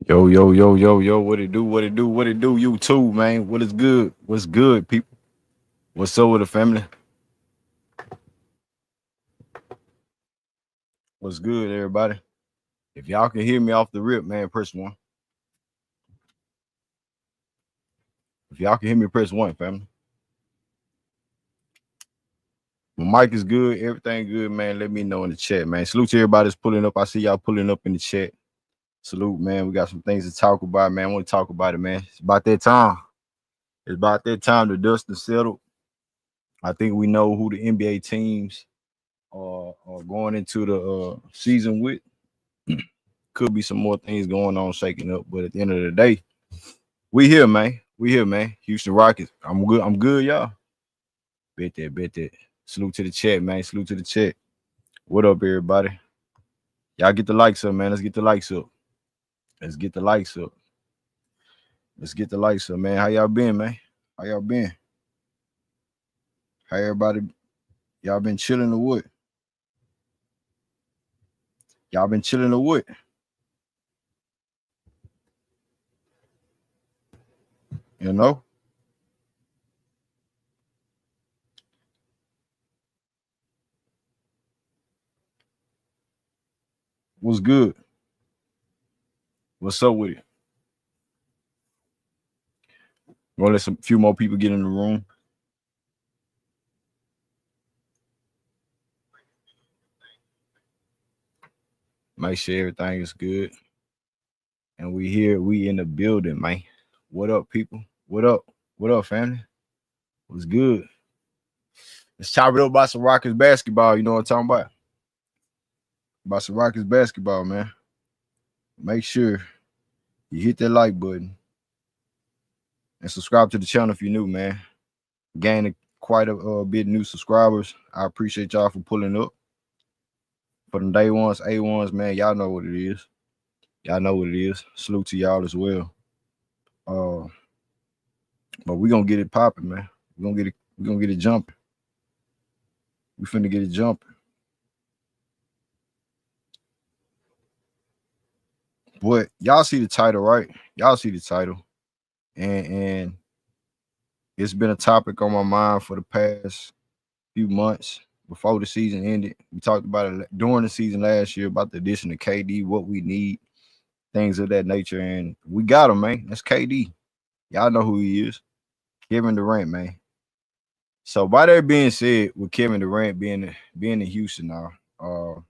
Yo, yo, yo, yo, yo, what it do, what it do, what it do, you too, man. What is good? What's good, people? What's up with the family? What's good, everybody? If y'all can hear me off the rip, man, press one. If y'all can hear me, press one, family. My mic is good, everything good, man. Let me know in the chat, man. Salute to everybody that's pulling up. I see y'all pulling up in the chat. Salute, man. We got some things to talk about, man. I want to talk about it, man. It's about that time. It's about that time the dust is settled. I think we know who the NBA teams are going into the season with. Could be some more things going on shaking up, but at the end of the day, we here, man. We here, man. Houston Rockets. I'm good. I'm good, y'all. Bet that, bet that. Salute to the chat, man. Salute to the chat. What up, everybody? Y'all get the likes up, man. Let's get the likes up. Let's get the likes up. Let's get the likes up, man. How y'all been, man? How y'all been? How everybody? Y'all been chilling or what? Y'all been chilling or what? You know? What's good? What's up with it? Gonna let some few more people get in the room. Make sure everything is good. And we here, we in the building, man. What up, people? What up? What up, family? What's good? Let's chop it up about some Rockets basketball. You know what I'm talking about? About some Rockets basketball, man. Make sure you hit that like button and subscribe to the channel if you're new, man. Gaining quite a bit new subscribers. I appreciate y'all for pulling up. For the day ones, A1s, man, y'all know what it is. Y'all know what it is. Salute to y'all as well. But we gonna get it popping, man. We're gonna get it jumping. We finna get it jumping. But y'all see the title, right? Y'all see the title. And it's been a topic on my mind for the past few months before the season ended. We talked about it during the season last year about the addition of KD, what we need, things of that nature. And we got him, man. That's KD. Y'all know who he is. Kevin Durant, man. So by that being said, with Kevin Durant being in Houston now,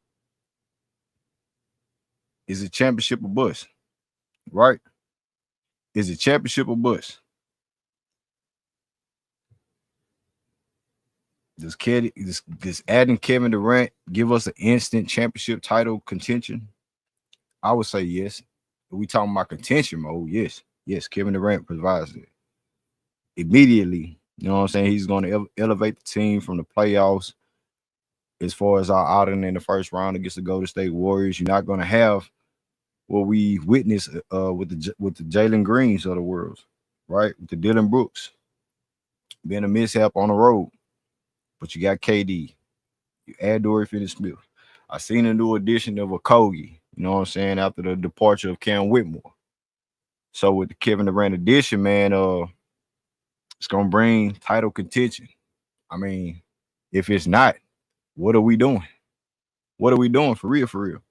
is it championship or bust? Right? Is it championship or bust? Does adding Kevin Durant give us an instant championship title contention? I would say yes. If we talking about contention mode, yes. Yes, Kevin Durant provides it. Immediately, you know what I'm saying? He's going to elevate the team from the playoffs as far as our outing in the first round against the Golden State Warriors. You're not going to have what we witnessed with the Jalen Greens of the world, right? With the Dylan Brooks being a mishap on the road. But you got KD. You add Dorian Finney-Smith. I seen a new addition of a Kogi, you know what I'm saying, after the departure of Cam Whitmore. So with the Kevin Durant addition, man, it's gonna bring title contention. I mean, if it's not, what are we doing? What are we doing for real? For real?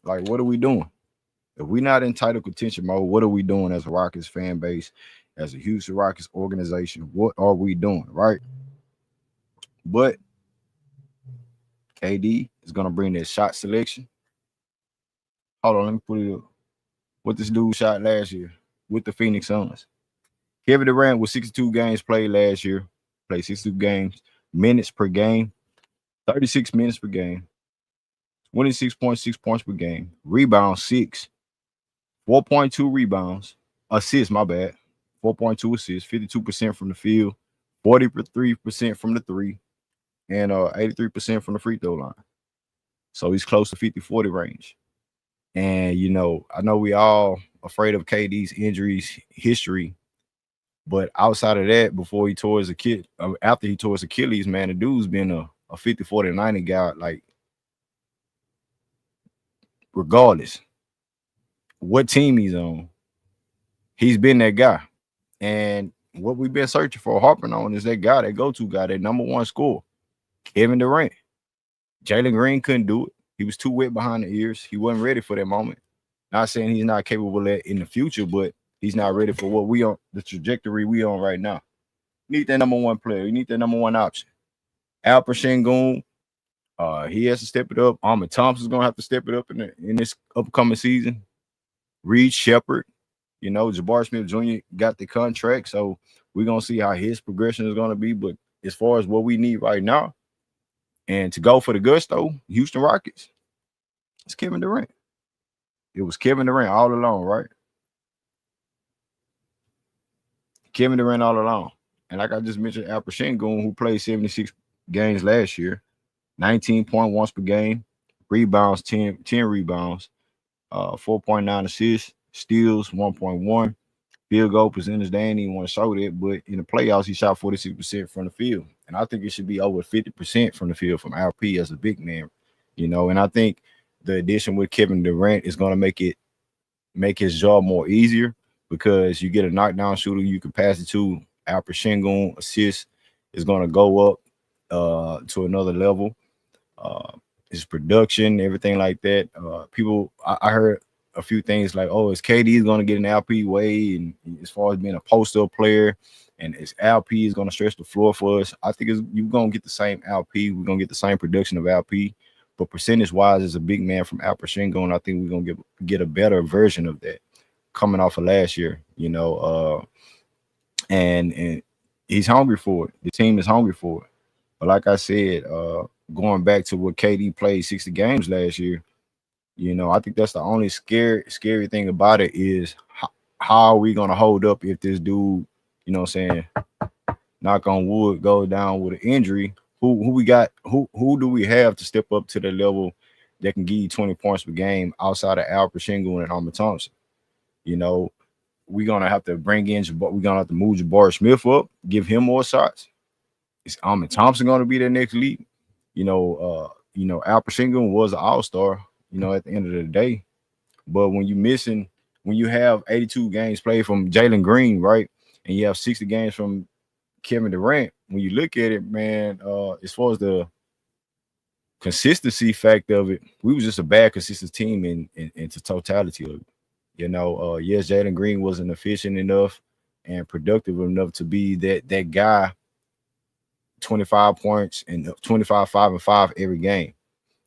Like, what are we doing? If we're not in title contention mode, what are we doing as a Rockets fan base, as a Houston Rockets organization? What are we doing, right? But KD is gonna bring that shot selection. Hold on, let me put it up. What this dude shot last year with the Phoenix Suns. Kevin Durant with 62 games played last year. Played 62 games, minutes per game, 36 minutes per game, 26.6 points per game, rebound 6, 4.2 rebounds, assists, my bad, 4.2 assists, 52% from the field, 43% from the three, and 83% from the free throw line. So he's close to 50-40 range. And, you know, I know we all afraid of KD's injuries history, but outside of that, before he tore his Achilles, after he tore his Achilles, man, the dude's been a 50-40-90 guy, like, regardless. what team he's on, he's been that guy. And what we've been searching for, harping on, is that guy, that go-to guy, that number one scorer, Kevin Durant. Jalen Green couldn't do it. He was too wet behind the ears. He wasn't ready for that moment. Not saying he's not capable of that in the future, but he's not ready for what we on, the trajectory we on right now. You need that number one player. You need that number one option. Alper Sengun, he has to step it up. Ahmed Thompson's gonna have to step it up in this upcoming season. Reed Shepard, Jabari Smith Jr. got the contract, so we're gonna see how his progression is gonna be. But as far as what we need right now, and to go for the gusto, Houston Rockets, it's Kevin Durant. It was Kevin Durant all along, right? Kevin Durant all along. And like I just mentioned, Alper Sengun, who played 76 games last year, 19.1 per game, rebounds, 10 rebounds, 4.9 assists, steals, 1.1, field goal percentage. They ain't even want to show that, but in the playoffs, he shot 46% from the field. And I think it should be over 50% from the field from RP as a big man, and I think the addition with Kevin Durant is going to make his job more easier, because you get a knockdown shooter you can pass it to. Alper Sengun assist is going to go up to another level. His production, everything like that. I heard a few things like, oh, is KD is going to get an LP way, and as far as being a post-up player, and his LP is going to stretch the floor for us. I think you're going to get the same LP. We're going to get the same production of LP, but percentage-wise, as a big man from Alper Sengun, I think we're going to get a better version of that coming off of last year, and he's hungry for it. The team is hungry for it. But like I said, going back to what KD played 60 games last year, I think that's the only scary thing about it is how are we going to hold up if this dude, knock on wood, go down with an injury. Who we got? Who do we have to step up to the level that can give you 20 points per game outside of Alper Sengun and Ahmed Thompson? We're gonna have to bring in We're gonna have to move Jabari Smith up, give him more shots. Is Ahmed Thompson gonna be the next lead? Alper Sengun was an all-star, at the end of the day. But when you have 82 games played from Jalen Green, right, and you have 60 games from Kevin Durant, when you look at it, man, as far as the consistency fact of it, we was just a bad consistent team into totality of it. Yes, Jalen Green wasn't efficient enough and productive enough to be that guy, 25 points and 25, 5 and 5 every game,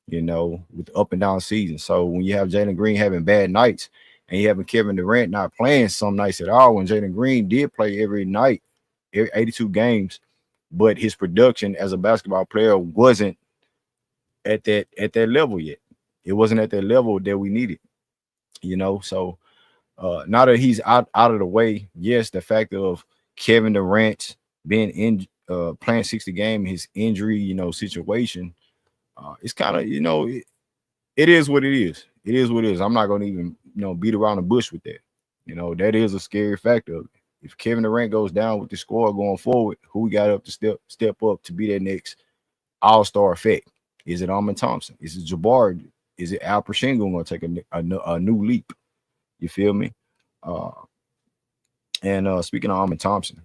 with the up and down season. So when you have Jalen Green having bad nights and you having Kevin Durant not playing some nights at all, when Jalen Green did play every night, 82 games, but his production as a basketball player wasn't at that level yet. It wasn't at that level that we needed, so now that he's out of the way, yes, the fact of Kevin Durant being in playing 60 game, his injury, situation, it's kind of, it is what it is. It is what it is. I'm not gonna even, beat around the bush with that. That is a scary factor of it. If Kevin Durant goes down with the score going forward, who we got up to step up to be that next all-star effect? Is it Ahmed Thompson? Is it Jabari? Is it Alper Sengun going to take a new leap? You feel me? And speaking of Ahmed Thompson,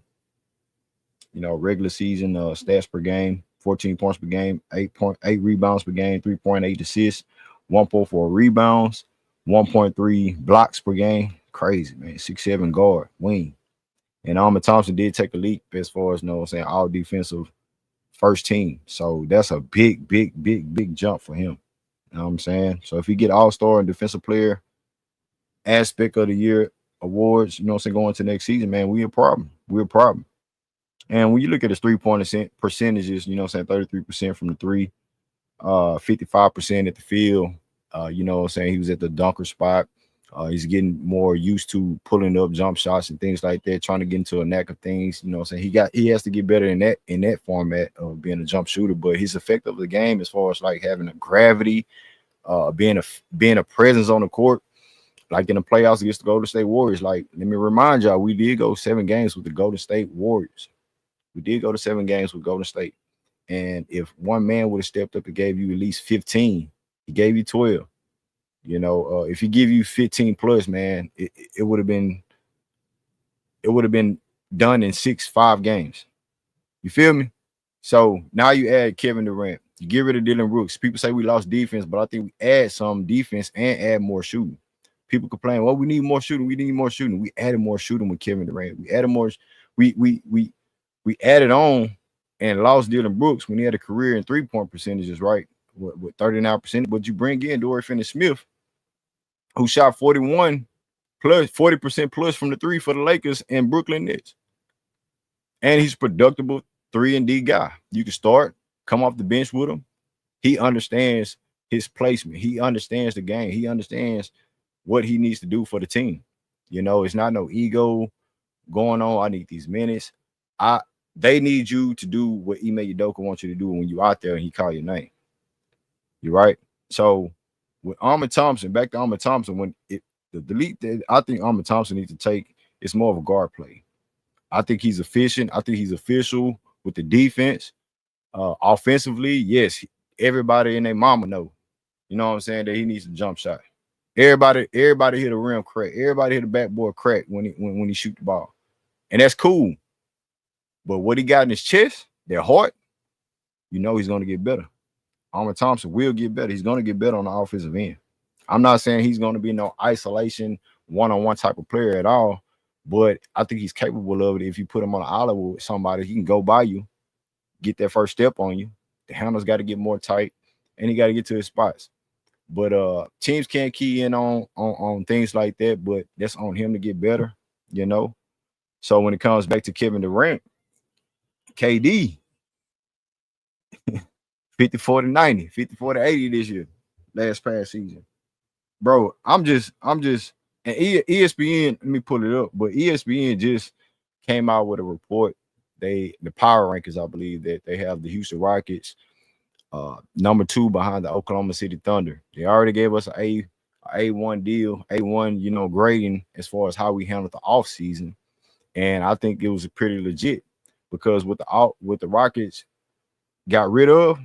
regular season stats per game, 14 points per game, 8.8 rebounds per game, 3.8 assists, 1.4 rebounds, 1.3 blocks per game. Crazy, man. 6'7" guard, wing. And Ahmed Thompson did take a leap as far as, all defensive first team. So that's a big jump for him. You know what I'm saying? So if he get all-star and defensive player aspect of the year awards, going to next season, man, we're a problem. We're a problem. And when you look at his three-point percentages, 33% from the three, 55% at the field, he was at the dunker spot. He's getting more used to pulling up jump shots and things like that, trying to get into a knack of things. He has to get better in that format of being a jump shooter. But his effect of the game, as far as like having a gravity, being a presence on the court, like in the playoffs against the Golden State Warriors. Like, let me remind y'all, we did go 7 games with the Golden State Warriors. We did go to 7 games with Golden State. And if one man would have stepped up and gave you at least 15, he gave you 12. If he give you 15 plus, man, it would have been done in 5 games. You feel me? So now you add Kevin Durant. You get rid of Dylan Brooks. People say we lost defense, but I think we add some defense and add more shooting. People complain, well, we need more shooting. We need more shooting. We added more shooting with Kevin Durant. We added more. We added on and lost Dylan Brooks when he had a career in 3-point percentages, right? With 39%. But you bring in Dorian Finney-Smith, who shot 41 plus 40% plus from the three for the Lakers and Brooklyn Nets. And he's productive 3-and-D guy. You can start, come off the bench with him. He understands his placement. He understands the game. He understands what he needs to do for the team. It's not no ego going on. I need these minutes. They need you to do what Ime Udoka wants you to do when you out there and he call your name. You're right. So with Ahmed Thompson, back to Ahmed Thompson, the delete that I think Ahmed Thompson needs to take is more of a guard play. I think he's efficient. I think he's official with the defense. Offensively, yes, everybody and their mama know. You know what I'm saying? That he needs a jump shot. Everybody hit a rim crack. Everybody hit a backboard crack when he shoot the ball. And that's cool. But what he got in his chest, their heart, he's going to get better. Ahmed Thompson will get better. He's going to get better on the offensive end. I'm not saying he's going to be no isolation, one-on-one type of player at all, but I think he's capable of it. If you put him on an island with somebody, he can go by you, get that first step on you. The handles got to get more tight, and he got to get to his spots. But teams can't key in on things like that, but that's on him to get better, So when it comes back to Kevin Durant, KD, 54-90, 54-80 this year, last past season. Bro, I'm just, and ESPN, let me pull it up, but ESPN just came out with a report. The power rankings, I believe, that they have the Houston Rockets number 2 behind the Oklahoma City Thunder. They already gave us a A1 deal, A1, grading as far as how we handled the offseason. And I think it was pretty legit because with the Rockets got rid of,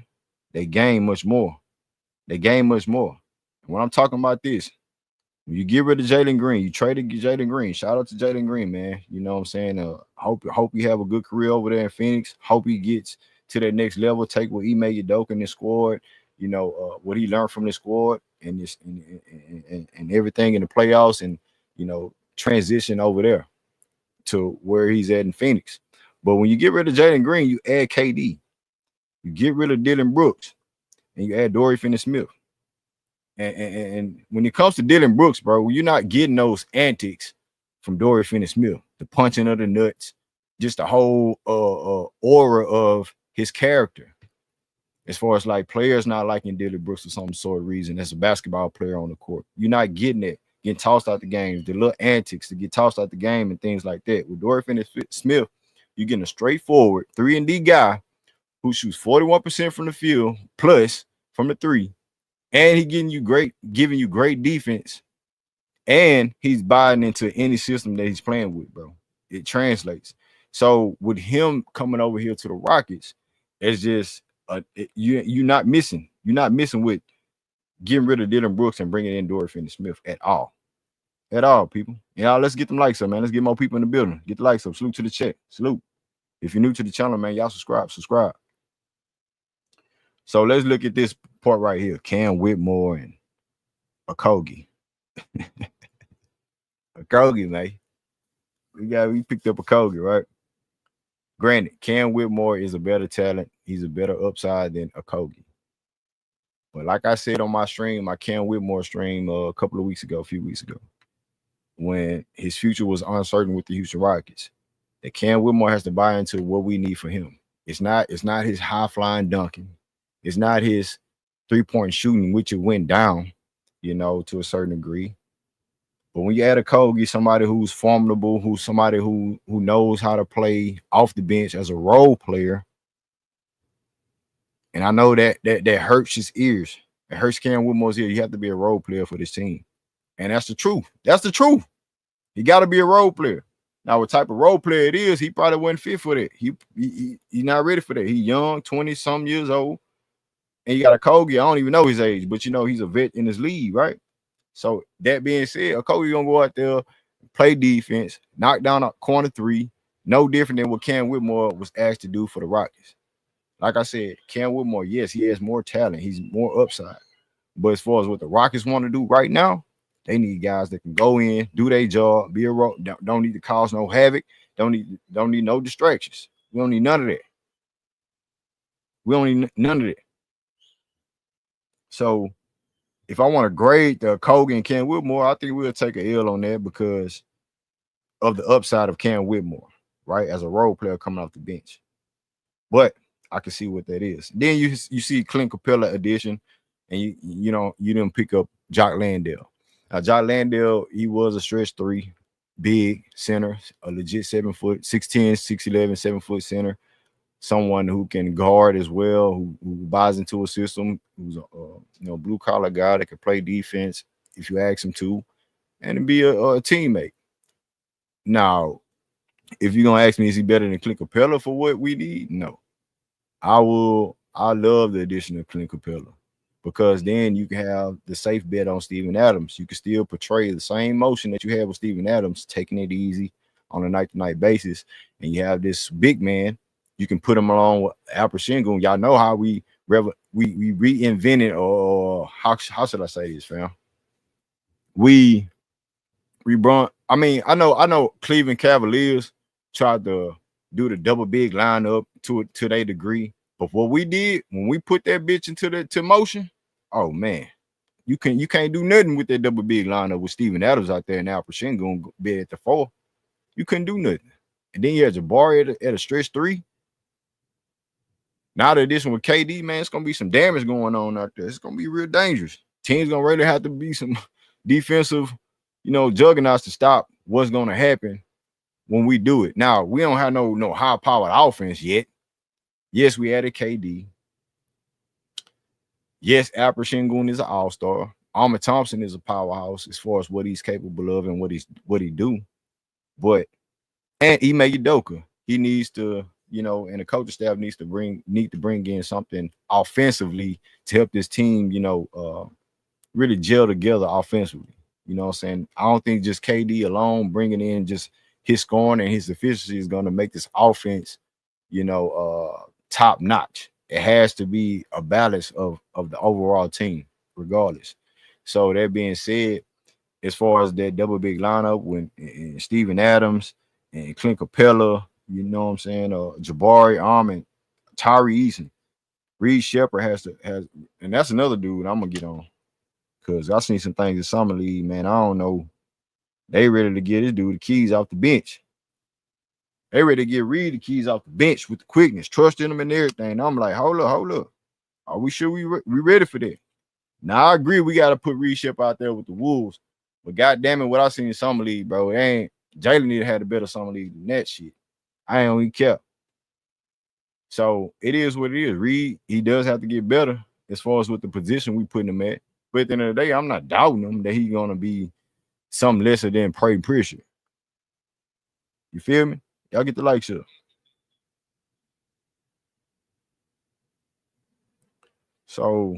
they gained much more. And when I'm talking about this, when you get rid of Jalen Green, you traded Jalen Green. Shout out to Jalen Green, man. You know what I'm saying? Hope you have a good career over there in Phoenix. Hope he gets to that next level. Take what Ime Udoka in the squad, what he learned from the squad and this and everything in the playoffs, and transition over there to where he's at in Phoenix. But when you get rid of Jalen Green, you add KD. You get rid of Dylan Brooks, and you add Dorian Finney-Smith. And when it comes to Dylan Brooks, bro, you're not getting those antics from Dorian Finney-Smith, the punching of the nuts, just the whole aura of his character. As far as like players not liking Dylan Brooks for some sort of reason, as a basketball player on the court, you're not getting it, getting tossed out the games, the little antics to get tossed out the game and things like that. With Dorian Finney-Smith, you're getting a straightforward 3-and-D guy who shoots 41% from the field plus from the three. And giving you great defense, and he's buying into any system that he's playing with, bro. It translates. So with him coming over here to the Rockets, it's just you're not missing. You're not missing with getting rid of Dylan Brooks and bringing in Dorian Finney-Smith at all, people. Y'all, let's get them likes up, man. Let's get more people in the building. Get the likes up. Salute to the chat. Salute. If you're new to the channel, man, y'all subscribe. So let's look at this part right here. Cam Whitmore and Okogie. Okogie, man. We picked up Okogie, right? Granted, Cam Whitmore is a better talent. He's a better upside than Okogie. But like I said on my stream, my Cam Whitmore stream a few weeks ago, when his future was uncertain with the Houston Rockets, that Cam Whitmore has to buy into what we need for him. It's not his high-flying dunking. It's not his 3-point shooting, which it went down, to a certain degree. But when you add Okogie, somebody who's formidable, who's somebody who knows how to play off the bench as a role player, and I know that hurts his ears. It hurts Cam Whitmore's ear. You have to be a role player for this team. And that's the truth. You got to be a role player. Now, what type of role player it is, he probably wasn't fit for that. He's not ready for that. He's young, 20-some years old. And you got Okogie. I don't even know his age, but he's a vet in his league, right? So that being said, Okogie gonna go out there, play defense, knock down a corner three, no different than what Cam Whitmore was asked to do for the Rockets. Like I said, Cam Whitmore, yes, he has more talent, he's more upside. But as far as what the Rockets want to do right now, they need guys that can go in, do their job, be a role, don't need to cause no havoc, don't need no distractions. We don't need none of that. We don't need none of that. So if I want to grade the Kogan and Cam Whitmore, I think we'll take a L on that because of the upside of Cam Whitmore, right? As a role player coming off the bench. But I can see what that is. Then you see Clint Capella addition, and you didn't pick up Jock Landale. Now Jock Landale, he was a stretch three, big center, a legit 7 foot, 6'10, 6'11, 7 foot center. Someone who can guard as well, who buys into a system, who's a blue collar guy that can play defense if you ask him to, and be a teammate. Now, if you're gonna ask me, is he better than Clint Capella for what we need? No. I love the addition of Clint Capella because then you can have the safe bet on Steven Adams. You can still portray the same motion that you have with Steven Adams, taking it easy on a night-to-night basis, and you have this big man. You can put him along with Alper Sengun. Y'all know how we reinvented, or how should I say this, fam? We brought. I mean, I know Cleveland Cavaliers tried to do the double big lineup to their degree, but what we did when we put that bitch into motion, oh man, you can't do nothing with that double big lineup with Steven Adams out there and Alper Sengun be at the 4. You couldn't do nothing. And then you had Jabari at a stretch 3. Now the addition with KD, man, it's gonna be some damage going on out there. It's gonna be real dangerous. Teams gonna really have to be some defensive, juggernauts to stop what's gonna happen when we do it. Now we don't have no high powered offense yet. Yes, we added KD. Yes, Alper Sengun is an all-star. Ahmed Thompson is a powerhouse as far as what he's capable of and what he do. But and Ime Udoka, he needs to, and the coaching staff needs to bring in something offensively to help this team, really gel together offensively. You know what I'm saying? I don't think just KD alone bringing in just his scoring and his efficiency is going to make this offense, top notch. It has to be a balance of the overall team, regardless. So that being said, as far as that double big lineup when Steven Adams and Clint Capella, you know what I'm saying, Jabari Ahmed, Tyree Eason, Reed Shepard has, and that's another dude I'm gonna get on because I seen some things in summer league, man. I don't know. They ready to get this dude the keys off the bench. They ready to get Reed the keys off the bench with the quickness, trusting him and everything. I'm like, hold up. Are we sure we ready for that? Now I agree we got to put Reed Shepard out there with the Wolves, but goddamn it, what I seen in summer league, bro, it ain't. Jalen need to have a better summer league than that shit. I ain't even care. So it is what it is. Reed, he does have to get better as far as with the position we putting him at. But at the end of the day, I'm not doubting him that he's gonna be something lesser than Pray Pritchard. You feel me? Y'all get the likes up. So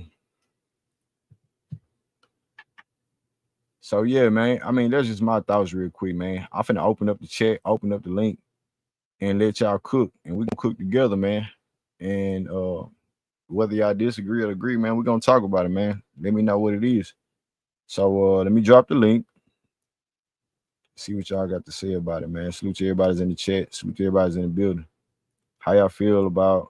yeah, man. I mean, that's just my thoughts real quick, man. I'm finna open up the chat, open up the link, and let y'all cook. And we can cook together, man. And whether y'all disagree or agree, man, we're gonna talk about it, man. Let me know what it is. So let me drop the link. See what y'all got to say about it, man. Salute to everybody's in the chat. Salute to everybody's in the building. How y'all feel about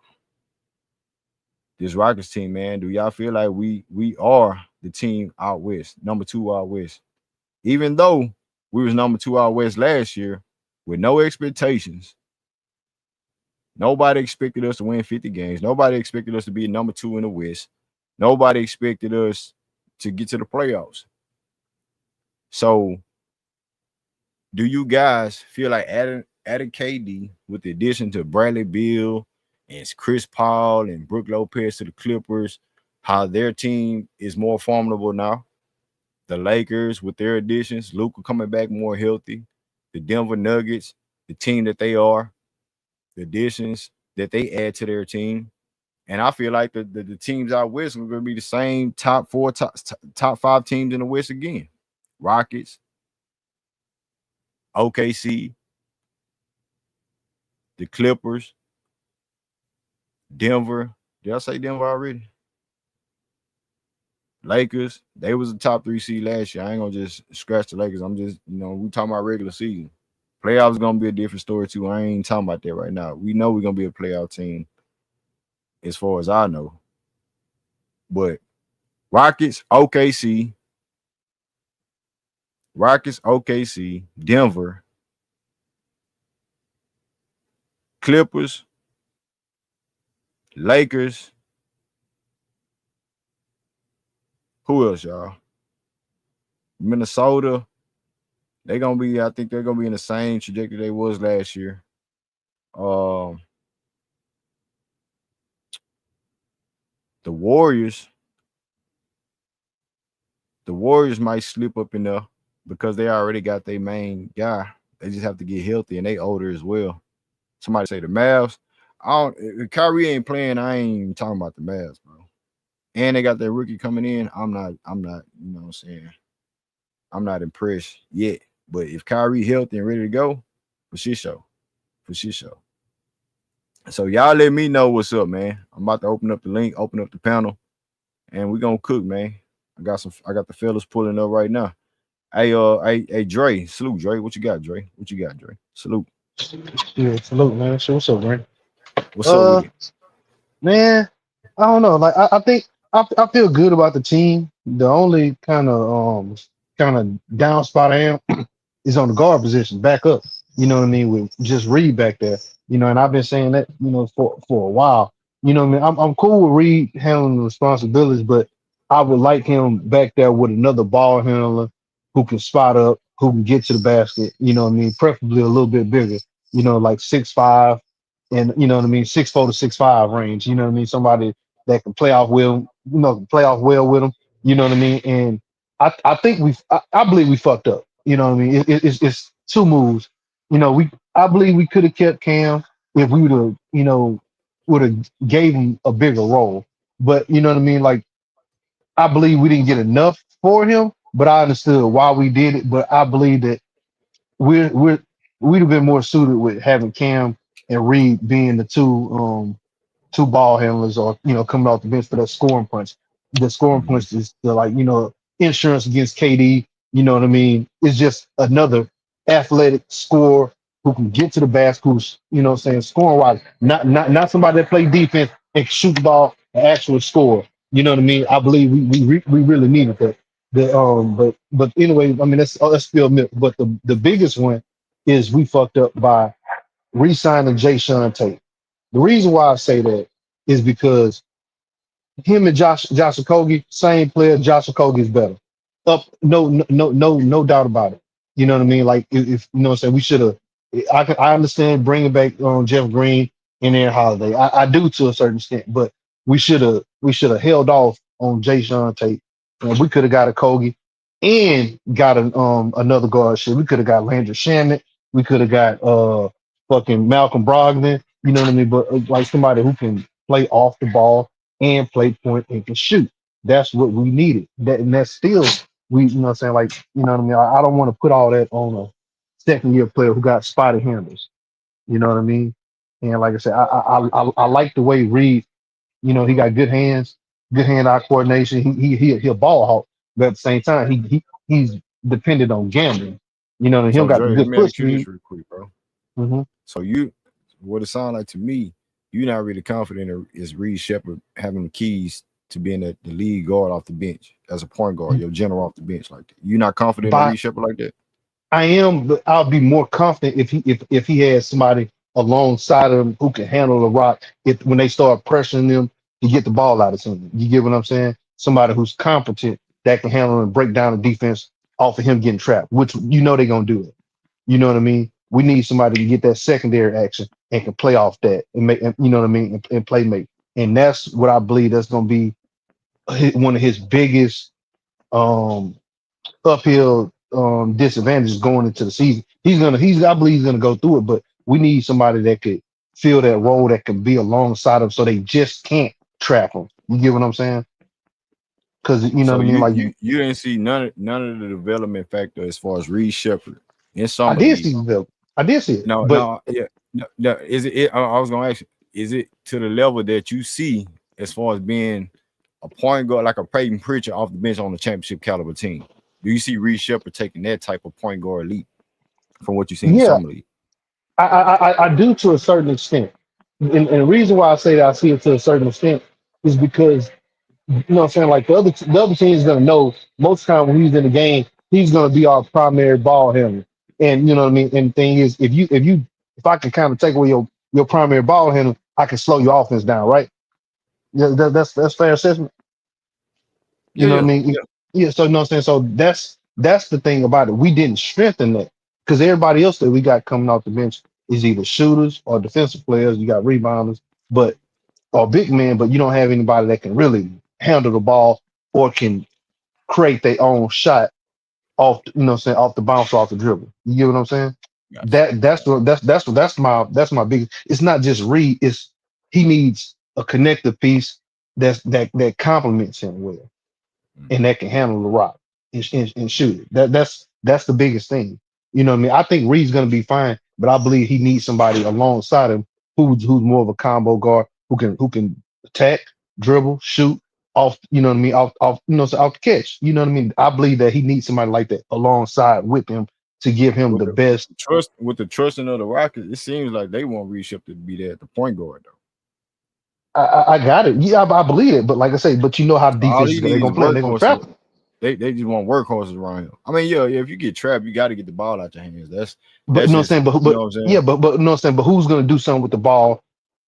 this Rockets team, man? Do y'all feel like we are the team out west, number 2 out west? Even though we was number 2 out west last year with no expectations. Nobody expected us to win 50 games. Nobody expected us to be number 2 in the West. Nobody expected us to get to the playoffs. So do you guys feel like adding KD with the addition to Bradley Beal and Chris Paul and Brook Lopez to the Clippers, how their team is more formidable now? The Lakers with their additions, Luka coming back more healthy, the Denver Nuggets, the team that they are, the additions that they add to their team. And I feel like the teams out west are going to be the same top 4, top 5 teams in the West again. Rockets, OKC, the Clippers, Denver. Did I say Denver already? Lakers. They was a top 3 seed last year. I ain't gonna just scratch the Lakers. I'm just, we talking about regular season. Playoffs gonna be a different story too. I ain't talking about that right now. We know we're gonna be a playoff team, as far as I know. But Rockets, OKC, Denver, Clippers, Lakers. Who else, y'all? Minnesota. They gonna be. I think they're gonna be in the same trajectory they was last year. Um, the Warriors. The Warriors might slip up in there because they already got their main guy. They just have to get healthy, and they older as well. Somebody say the Mavs. I don't. If Kyrie ain't playing, I ain't even talking about the Mavs, bro. And they got their rookie coming in. I'm not. You know what I'm saying? I'm not impressed yet. But if Kyrie healthy and ready to go, for sure, for sure. So y'all let me know what's up, man. I'm about to open up the link, open up the panel, and we gonna cook, man. I got the fellas pulling up right now. Hey, Dre, salute, Dre. What you got, Dre? What you got, Dre? Salute. Yeah, salute, man. So what's up, man? What's up with Uh, it? man, I don't know. Like, I think I feel good about the team. The only kind of down spot I am is on the guard position, back up. You know what I mean? With just Reed back there. And I've been saying that for a while. What I mean? I'm cool with Reed handling the responsibilities, but I would like him back there with another ball handler who can spot up, who can get to the basket. You know what I mean? Preferably a little bit bigger. Like 6'5", and 6'4" to 6'5" range. You know what I mean? Somebody that can play off well. Play off well with him. You know what I mean? And I think I believe we fucked up. You know what I mean? It's two moves. I believe we could have kept Cam if we would have gave him a bigger role. But you know what I mean? Like, I believe we didn't get enough for him, but I understood why we did it. But I believe that we'd have been more suited with having Cam and Reed being the two ball handlers, or coming off the bench for that scoring punch. The scoring Mhm. punch is the, like, insurance against KD. You know what I mean? It's just another athletic scorer who can get to the basket, who's, what I'm saying, scoring wise, not somebody that play defense and can shoot the ball, an actual score. You know what I mean? I believe we really needed that. But anyway, I mean, that's still milk. But the biggest one is we fucked up by re-signing Jay Sean Tate. The reason why I say that is because him and Josh Okogie, same player. Josh Okogie is better. No doubt about it. You know what I mean? Like, if you know what I'm saying, we should have. I understand bringing back Jeff Green and Aaron Holiday. I do, to a certain extent, but we should have held off on Jay Sean Tate. And we could have got a Kogi and got another guard shit. We could have got Landry Shamet. We could have got fucking Malcolm Brogdon. You know what I mean? But like somebody who can play off the ball and play point and can shoot. That's what we needed. And that's still, we, you know what I'm saying? Like, you know what I mean? I don't want to put all that on a second year player who got spotted handles. You know what I mean? And like I said, I like the way Reed, he got good hands, good hand-eye coordination. He a ball hawk, but at the same time, he's dependent on gambling. He don't So got the Dre, let good me foot ask you this speed. real quick, bro. Hmm. So what it sounds like to me, you're not really confident is Reed Shepard having the keys to being the lead guard off the bench as a point guard, your general off the bench like that. You're not confident in By Reed Shepard like that. I am, but I'll be more confident if he has somebody alongside of him who can handle the rock if when they start pressuring them to get the ball out of him. You get what I'm saying? Somebody who's competent that can handle and break down the defense off of him getting trapped, which they're gonna do it. You know what I mean? We need somebody to get that secondary action and can play off that and make, and, you know what I mean, and play make. And that's what I believe that's gonna be one of his biggest um uphill disadvantages going into the season. I believe he's gonna go through it, but we need somebody that could fill that role, that can be alongside him so they just can't trap him. You get what I'm saying? because you know So what I mean. Like you didn't see none of the development factor as far as Reed Shepard in I summer did league. see Bill, I did see it, No, but no, yeah, no, no. I was gonna ask you, is it to the level that you see as far as being a point guard like a Peyton Pritchard off the bench on the championship caliber team? Do you see Reed Shepard taking that type of point guard leap from what you see in the yeah, summer league? I do to a certain extent, and the reason why I say that I see it to a certain extent is because you know what I'm saying. Like the other team is gonna know most of the time when he's in the game, he's gonna be our primary ball handler, and you know what I mean. And the thing is, if I can kind of take away your primary ball handler, I can slow your offense down, right? Yeah, that's fair assessment. You Yeah, know what I yeah, mean? yeah. Yeah, so you know what I'm saying? So that's the thing about it. We didn't strengthen that because everybody else that we got coming off the bench is either shooters or defensive players. You got rebounders, but or big men, but you don't have anybody that can really handle the ball or can create their own shot off you know what I'm saying, off the bounce, off the dribble. You get what I'm saying? Gotcha. That's my biggest. It's not just Reed. It's he needs a connective piece that complements him well Mm. and that can handle the rock and shoot it. That's the biggest thing. You know what I mean? I think Reed's gonna be fine, but I believe he needs somebody alongside him who's more of a combo guard who can attack, dribble, shoot off. You know what I mean? Off off the catch. You know what I mean? I believe that he needs somebody like that alongside with him to give him With the the with best. the trust with the trusting of the Rockets, it seems like they want Reed Shepard to be there at the point guard though. I got it. Yeah, I believe it. But like I say, but you know how the So all defense is he going. They're needs is gonna play. They're gonna trap workhorses. him. They just want workhorses around him. I mean, yeah, yeah. If you get trapped, you got to get the ball out your hands. But you That's know what I'm just saying. But you know but what I'm saying. yeah, but you know what I'm saying. But who's gonna do something with the ball?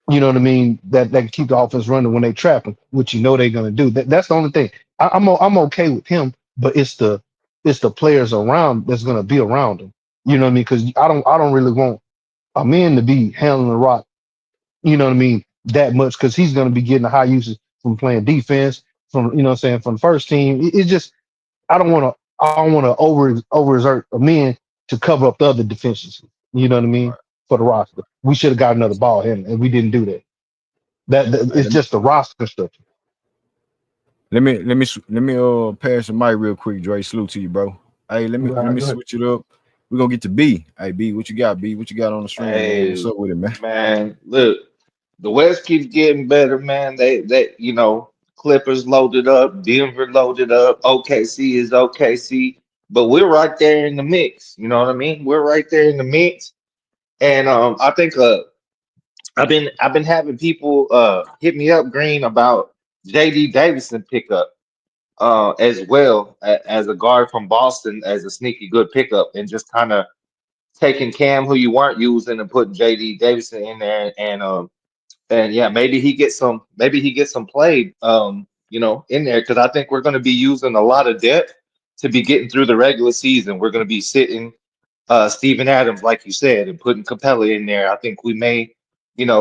You know what I mean? That can keep the offense running when they trap him, which you know they're gonna do. That's the only thing. I'm okay with him, but it's the players around that's gonna be around him. You know what I mean? Because I don't really want a man to be handling the rock. You know what I mean? That much because he's gonna be getting the high usage from playing defense from you know what I'm saying from the first team. It's just I don't want to overexert a man to cover up the other deficiencies. You know what I mean? Right. For the roster, we should have got another ball in, and we didn't do that. That Hey, it's just the roster construction. let me pass the mic real quick, Dre. Salute to you, bro. Hey, let Right, me go ahead. switch it up. We're gonna get to B. Hey B, what you got, B? What you got on the stream, man? What's Hey, up with it, man? man, look, the West keeps getting better, man. Clippers loaded up, Denver loaded up, OKC is OKC, but we're right there in the mix. You know what I mean? We're right there in the mix, and I think I've been having people hit me up, Green, about JD Davison pickup as well as a guard from Boston as a sneaky good pickup, and just kind of taking Cam who you weren't using and putting JD Davison in there and yeah, maybe he gets some play in there because I think we're going to be using a lot of depth to be getting through the regular season. We're going to be sitting Steven Adams, like you said, and putting Capella in there. I think we may,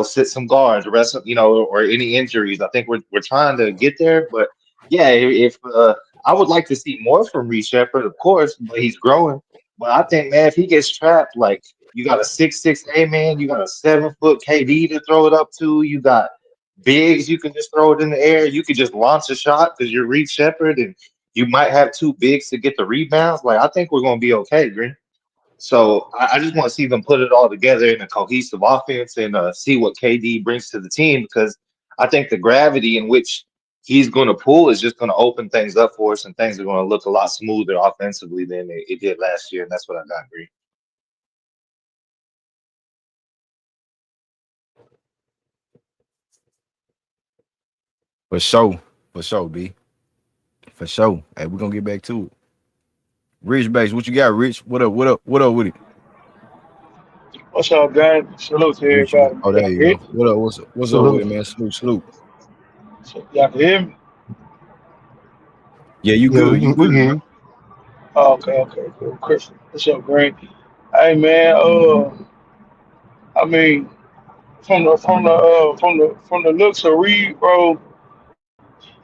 sit some guards, rest, or any injuries. I think we're trying to get there, but yeah, if I would like to see more from Reece Shepard, of course, but he's growing. But I think, man, if he gets trapped, like you got a 6'6" A man, you got a 7 foot KD to throw it up to, you got bigs, you can just throw it in the air, you could just launch a shot because you're Reece Shepard, and you might have two bigs to get the rebounds. Like I think we're gonna be okay, Green. So I just want to see them put it all together in a cohesive offense and see what KD brings to the team because I think the gravity in which he's going to pull is just going to open things up for us and things are going to look a lot smoother offensively than it did last year. And that's what I got, Green. For sure, for sure, B. For sure. Hey, we're gonna get back to it. Rich Base, what you got, Rich? What up? What up? What up with it? What's up, gang? Salute to Rich, you. everybody, man. Oh, there Y'all can you hear go. me? What up? What's up with Salute. it, man? Salute, salute. Y'all can hear me? Yeah, you Yeah, good. You we good, bro. can. Oh, okay, okay, cool. Christian. What's up, Green? Hey, man. I mean, from the looks of Reed, bro,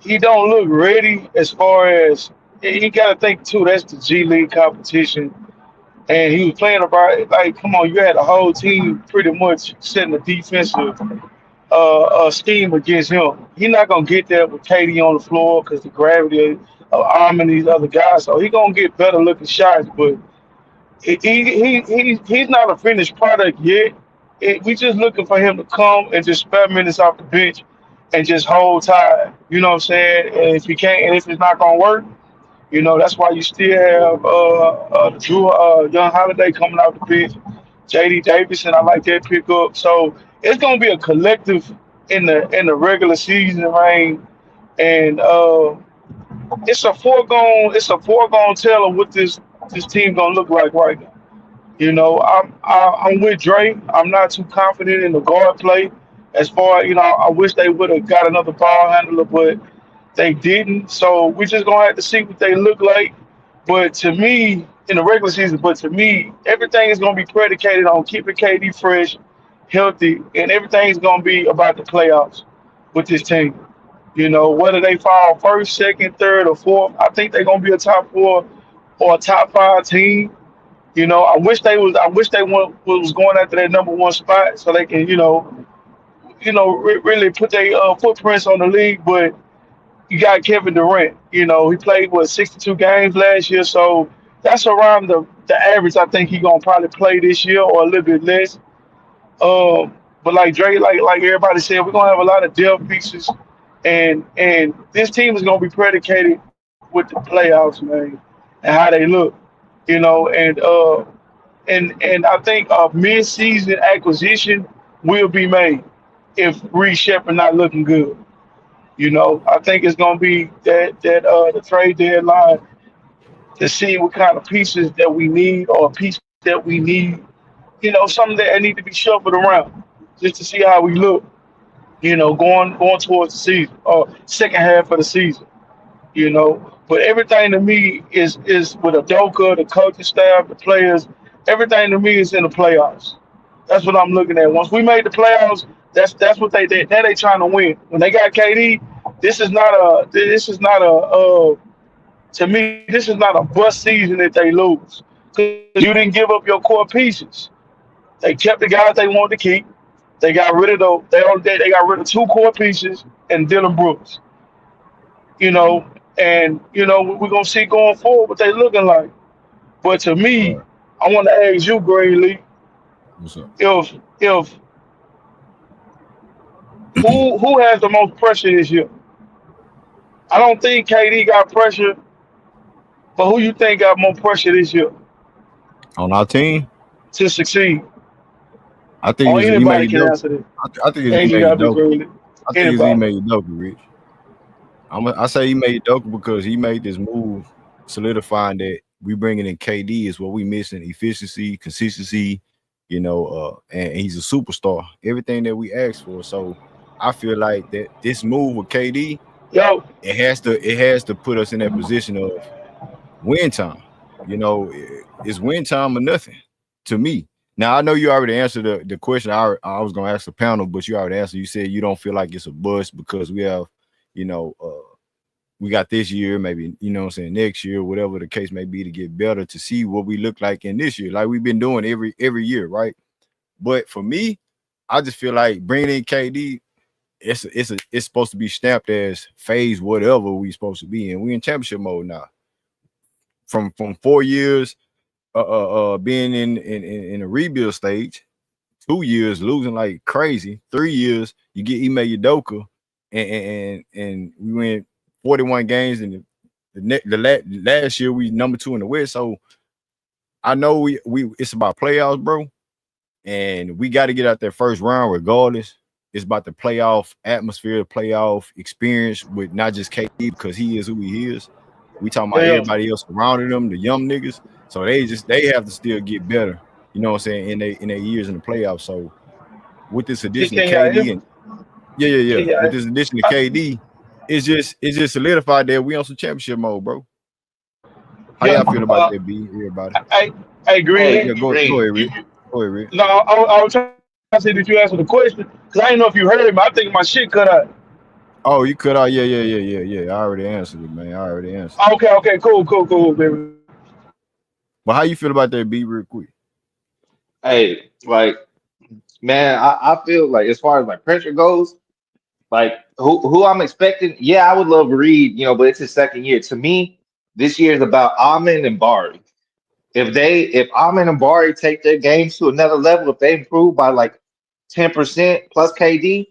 he don't look ready as far as you got to think too. That's the G League competition, and he was playing about like, come on, you had the whole team pretty much setting the defensive scheme against him. He's not gonna get there with KD on the floor because the gravity of Arm and these other guys. So he gonna get better looking shots, but he's not a finished product yet. We just looking for him to come and just spare minutes off the bench and just hold tight. You know what I'm saying? And if he can't, and if it's not gonna work, that's why you still have Drew Young Holiday coming out the bench, JD Davidson. I like that pickup. So it's gonna be a collective in the regular season, man. And it's a foregone tell of what this team gonna look like right now. I'm with Dre. I'm not too confident in the guard play. As far I wish they would have got another ball handler, but they didn't. So we just gonna have to see what they look like. But to me, in the regular season, but to me, everything is gonna be predicated on keeping KD fresh, healthy, and everything's gonna be about the playoffs with this team. Whether they fall first, second, third, or fourth, I think they're gonna be a top four or a top five team. I wish they was going after that number one spot so they can, really put their footprints on the league. But you got Kevin Durant. He played 62 games last year, so that's around the average. I think he's gonna probably play this year or a little bit less. But like Dre, like everybody said, we're gonna have a lot of depth pieces, and this team is gonna be predicated with the playoffs, man, and how they look. And I think a mid-season acquisition will be made if Reed Shepard not looking good. I think it's gonna be the trade deadline to see what kind of pieces that we need or a piece that we need. Something that need to be shuffled around just to see how we look. Going towards the season or second half of the season. But everything to me is with Adoka, the coaching staff, the players. Everything to me is in the playoffs. That's what I'm looking at. Once we made the playoffs, that's what they did. Now they trying to win. When they got KD, to me this is not a bust season if they lose because you didn't give up your core pieces. They kept the guys they wanted to keep. They got rid of they got rid of two core pieces and Dylan Brooks. And we're gonna see going forward what they looking like. But to me, Right. I want to ask you, Greenlee, What's up? if who has the most pressure this year? I don't think KD got pressure, but who you think got more pressure this year On our team, to succeed? I think Or it's anybody Ime can Udoka. answer this. I think it's Ain't Ime you gotta be Udoka. Greenlee. I think it's Ime Anybody. Udoka, Rich. I say he made Udoka because he made this move solidifying that we bringing in KD is what we missing: efficiency, consistency, and he's a superstar. Everything that we asked for. So I feel like that this move with KD, Yo, it has to put us in that position of win time. It's win time or nothing to me. Now I know you already answered the question I was gonna ask the panel, but you already answered. You said you don't feel like it's a bust because we have, you know, we got this year, maybe what I'm saying, next year, whatever the case may be, to get better to see what we look like in this year, like we've been doing every year, right? But for me, I just feel like bringing in KD, it's supposed to be stamped as phase whatever we supposed to be in. We in championship mode now. From 4 years being in a rebuild stage, 2 years losing like crazy, 3 years you get Ime Udoka, and we win 41 games, and last year we number two in the West. So I know we it's about playoffs, bro, and we got to get out that first round regardless. It's about the playoff atmosphere, the playoff experience with not just KD because he is who he is. We talking about yeah, everybody else surrounding them, the young niggas. So they have to still get better. You know what I'm saying, in their years in the playoffs. So with this addition to can y'all hear KD me? and yeah. Can With y'all, this addition to I, KD, it's just solidified that we on some championship mode, bro. How yeah, y'all feel about that, B? Everybody. I agree. Hey, Yeah, go Green, ahead, Rick. Go ahead, Rick. No, I was trying to say that you answered the question because I didn't know if you heard me. I think my shit cut out. Oh, you cut out. Yeah. I already answered it, man. I already answered it. Okay, cool, baby. But how you feel about that, B, real quick? hey, like Man, I feel like as far as like pressure goes, like who I'm expecting, yeah, I would love Reed, but it's his second year. To me, this year is about Amin and Bari. If Amin and Bari take their games to another level, if they improve by like 10% plus KD,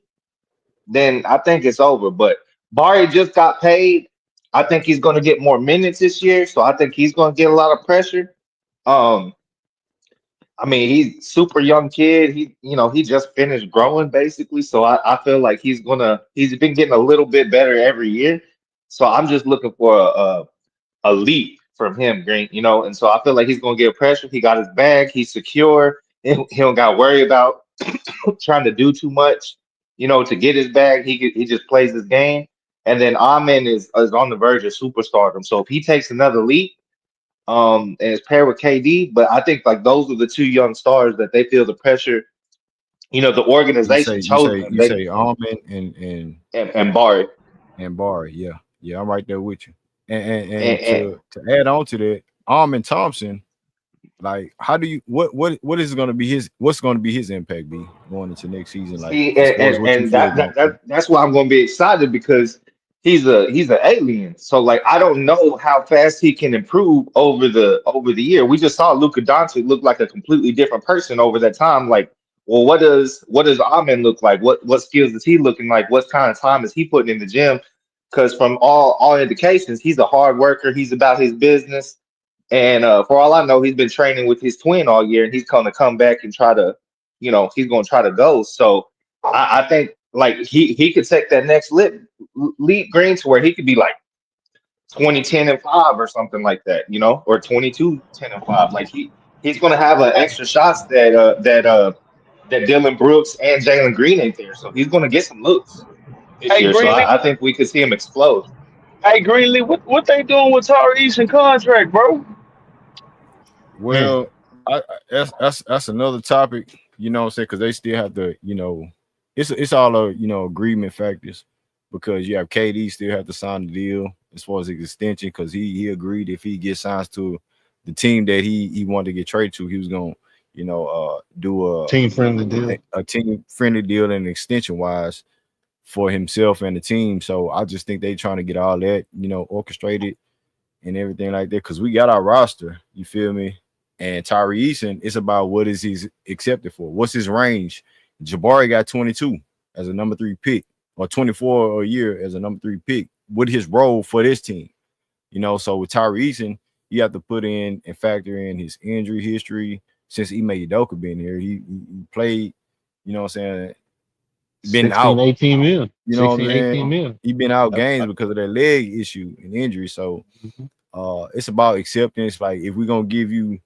then I think it's over. But Bari just got paid. I think he's going to get more minutes this year, so I think he's going to get a lot of pressure. Um, I mean, he's super young kid. He just finished growing basically. So I feel like he's been getting a little bit better every year. So I'm just looking for a leap from him, Green. And so I feel like he's gonna get pressure. He got his bag. He's secure. He don't got to worry about trying to do too much. To get his bag, he just plays his game. And then Amin is on the verge of superstardom. So if he takes another leap, and is paired with KD. But I think like those are the two young stars that they feel the pressure. The You say organization you chose say them. you say Almond And Barry. and Barry. Yeah, yeah, I'm right there with you. And And to add on to that, Almond Thompson. Like, how do you what is going to be what's going to be his impact be going into next season? Like, see, as and, far as and, what you and feel that, going. that, that that's why I'm gonna be excited because he's an alien. So like I don't know how fast he can improve over the year. We just saw Luka Doncic look like a completely different person over that time. Like, well, what does Amin look like? What skills is he looking like? What kind of time is he putting in the gym? Because from all indications, he's a hard worker. He's about his business. And for all I know, he's been training with his twin all year, and he's going to come back and try to, he's going to try to go. So I think like he could take that next leap green to where he could be like 20, 10, and 5 or something like that, or 22, 10, and 5. Like he's going to have an extra shots that Dylan Brooks and Jalen Green ain't there, so he's going to get some looks this Hey year. So Greenlee, I think we could see him explode. hey Greenlee, what they doing with Tyrese and contract, bro? Man, Well, that's another topic. You know what I'm saying? Because they still have to, it's all a agreement factors because you have KD still have to sign the deal as far as his extension because he agreed if he gets signed to the team that he wanted to get traded to, he was gonna do team friendly deal. a team friendly deal and extension wise for himself and the team. So I just think they trying to get all that orchestrated and everything like that because we got our roster. You feel me? And Tyree Eason, it's about what is he accepted for. What's his range? Jabari got 22 as a number 3 pick, or 24 a year as a number 3 pick. What his role for this team? So with Tyree Eason, you have to put in and factor in his injury history. Since Ime Udoka been here, he played, what I'm saying, been 16, out. 18 mil. You know what 16, I'm 18 saying? mil. He been out games because of that leg issue and injury. So Mhm. it's about acceptance. Like if we're gonna give you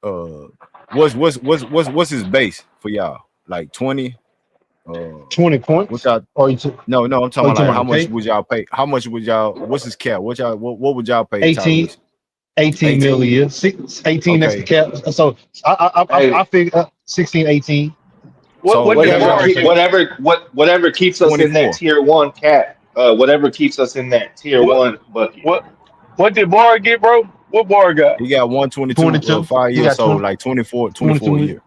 uh what's his base for y'all? Like 20? 20 What points. y'all Or you took no, I'm oh, talking you about talking like about how the much pay? would y'all pay? How much would y'all what's his cap? What would y'all pay 18, Tyrese? 18 mil a 18? year. 18 next to Okay. cap. So I Hey, figured 16, 18. So What what did would whatever y'all Barr keep say? get? whatever keeps us in that 24. tier one cap, whatever keeps us in that tier What one bucket. what what did Barr get, bro? What Barr got? He got 122 22. 5 He years, got so 20, like 24 a 22. year.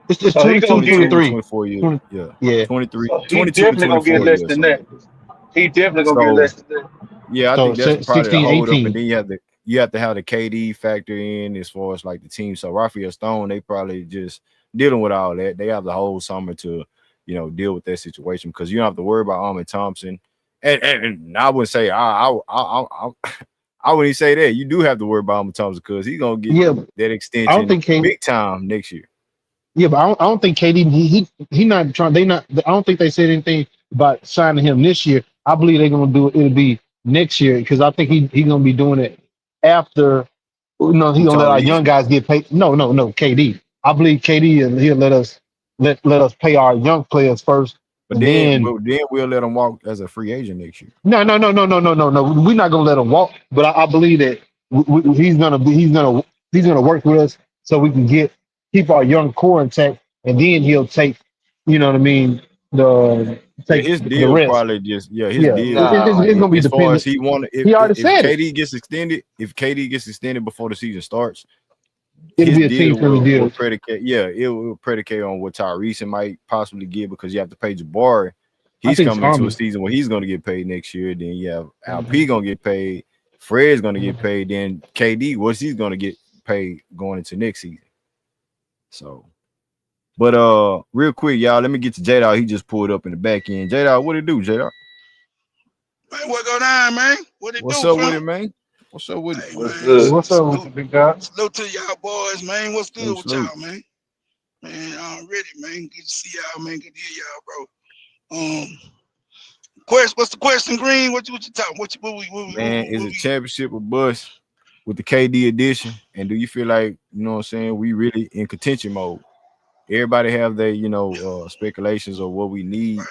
It's So he gonna 22 to get 22, 23. 24 years. 20, Yeah. yeah. 23, so he 22 to definitely gonna get 24 less years, than something that. like that. He definitely gonna get So less than that. yeah, I So think that's probably the 16, hold up, and 18. then you have to have the KD factor in as far as like the team. So Raphael Stone, they probably just dealing with all that. They have the whole summer to, deal with that situation because you don't have to worry about Ahmed Thompson. And I would say I wouldn't say that. You do have to worry about Ahmed Thompson because he's gonna get Yeah, that I don't extension think K. big time next year. Yeah, but I don't think KD. He not trying. They not. I don't think they said anything about signing him this year. I believe they're gonna do it. It'll be next year because I think he gonna be doing it after. He Who gonna let our young Tyrese? guys get paid. No. KD. I believe KD and he'll let us pay our young players first, But and then, then but then we'll let him walk as a free agent next year. no. We're not gonna let him walk. But I believe that he's gonna work with us so we can keep our young core intact, and then he'll take, you know what I mean, the Yeah, take his the deal rest. probably just his Yeah, deal Nah, like it's gonna be as far as dependent. he wanted He already if said it. KD gets extended, if KD gets extended before the season starts, It'll his be a team deal friendly will deal. predicate, yeah, it will predicate on what Tyrese might possibly get because you have to pay Jabari. I He's think coming into a Tommy. season where he's going to get paid next year. Then you have Mhm. LP going to get paid. Fred's going to get paid. Then KD, what's he's going to get paid going into next season? So, but real quick, y'all, let me get to J Dog. He just pulled up in the back end. J Dog, what it do, J Dog? Man, what go down, man? What it What's do, up with fam? it, man? What's up with it? Hey, What's man, Hey, good? what's up with you, salute, big guy? salute to y'all boys, man. What's good Salute, with salute. y'all, man? Man, already, man. Good to see y'all, man. Good to hear y'all, bro. What's the question, Green? What you talking? Man, is What it we championship or bust with the KD edition? And do you feel like, you know what I'm saying, we really in contention mode? Everybody have their, speculations of what we need, right?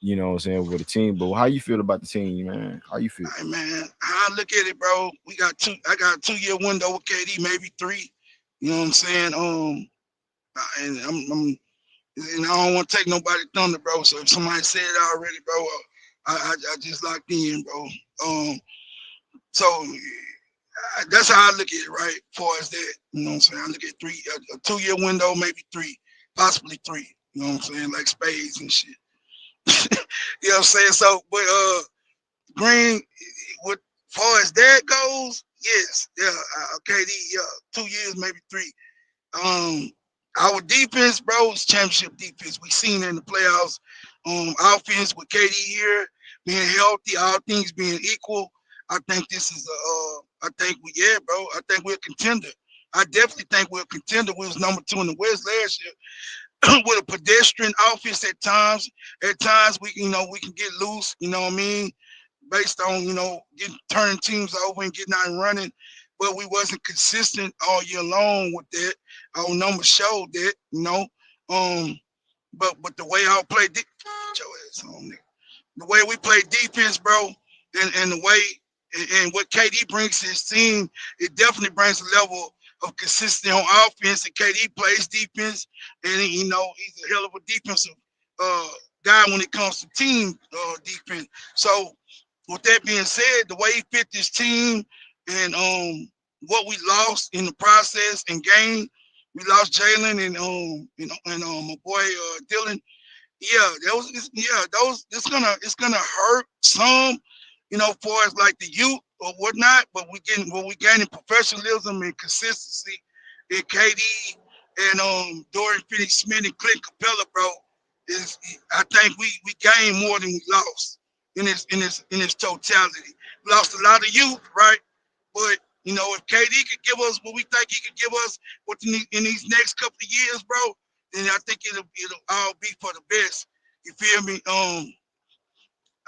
you know what I'm saying, with the team. But how you feel about the team, man? How you feel? Hey, man. How I look at it, bro. We got two. I got a 2 year window with KD, maybe three. You know what I'm saying? And and I don't want to take nobody thunder, bro. So if somebody said it already, bro, I just locked in, bro. So that's how I look at it, right? As far as that, you know what I'm saying? I look at a 2 year window, maybe three, possibly three. You know what I'm saying? Like spades and shit. You know what I'm saying? So, but Green, with far as that goes, yes, yeah, okay, 2 years, maybe three. Um, our defense, bro, is championship defense. We seen it in the playoffs. Offense with KD here being healthy, all things being equal. I think this is I think yeah, bro. I think we're a contender. I definitely think we're a contender. We was number 2 in the West last year with a pedestrian offense at times. At times we can get loose. You know what I mean? Based on getting turning teams over and getting out and running, but we wasn't consistent all year long with that. Our numbers showed that, but the way I played, your ass on there. The way we play defense, bro, and the way and what KD brings to his team, it definitely brings a level of consistency on offense. And KD plays defense, and he's a hell of a defensive uh, guy when it comes to team defense. So with that being said, the way he fit this team and what we lost in the process and game, we lost Jalen and my boy Dylan. Yeah, those it's gonna hurt some, for us like the youth or whatnot. But we gaining professionalism and consistency in KD and Dorian Finney-Smith and Clint Capella, bro. Is I think we gained more than we lost in its totality. We lost a lot of youth, right? But if KD could give us what we think he could give us in these next couple of years, bro, then I think it'll all be for the best. You feel me?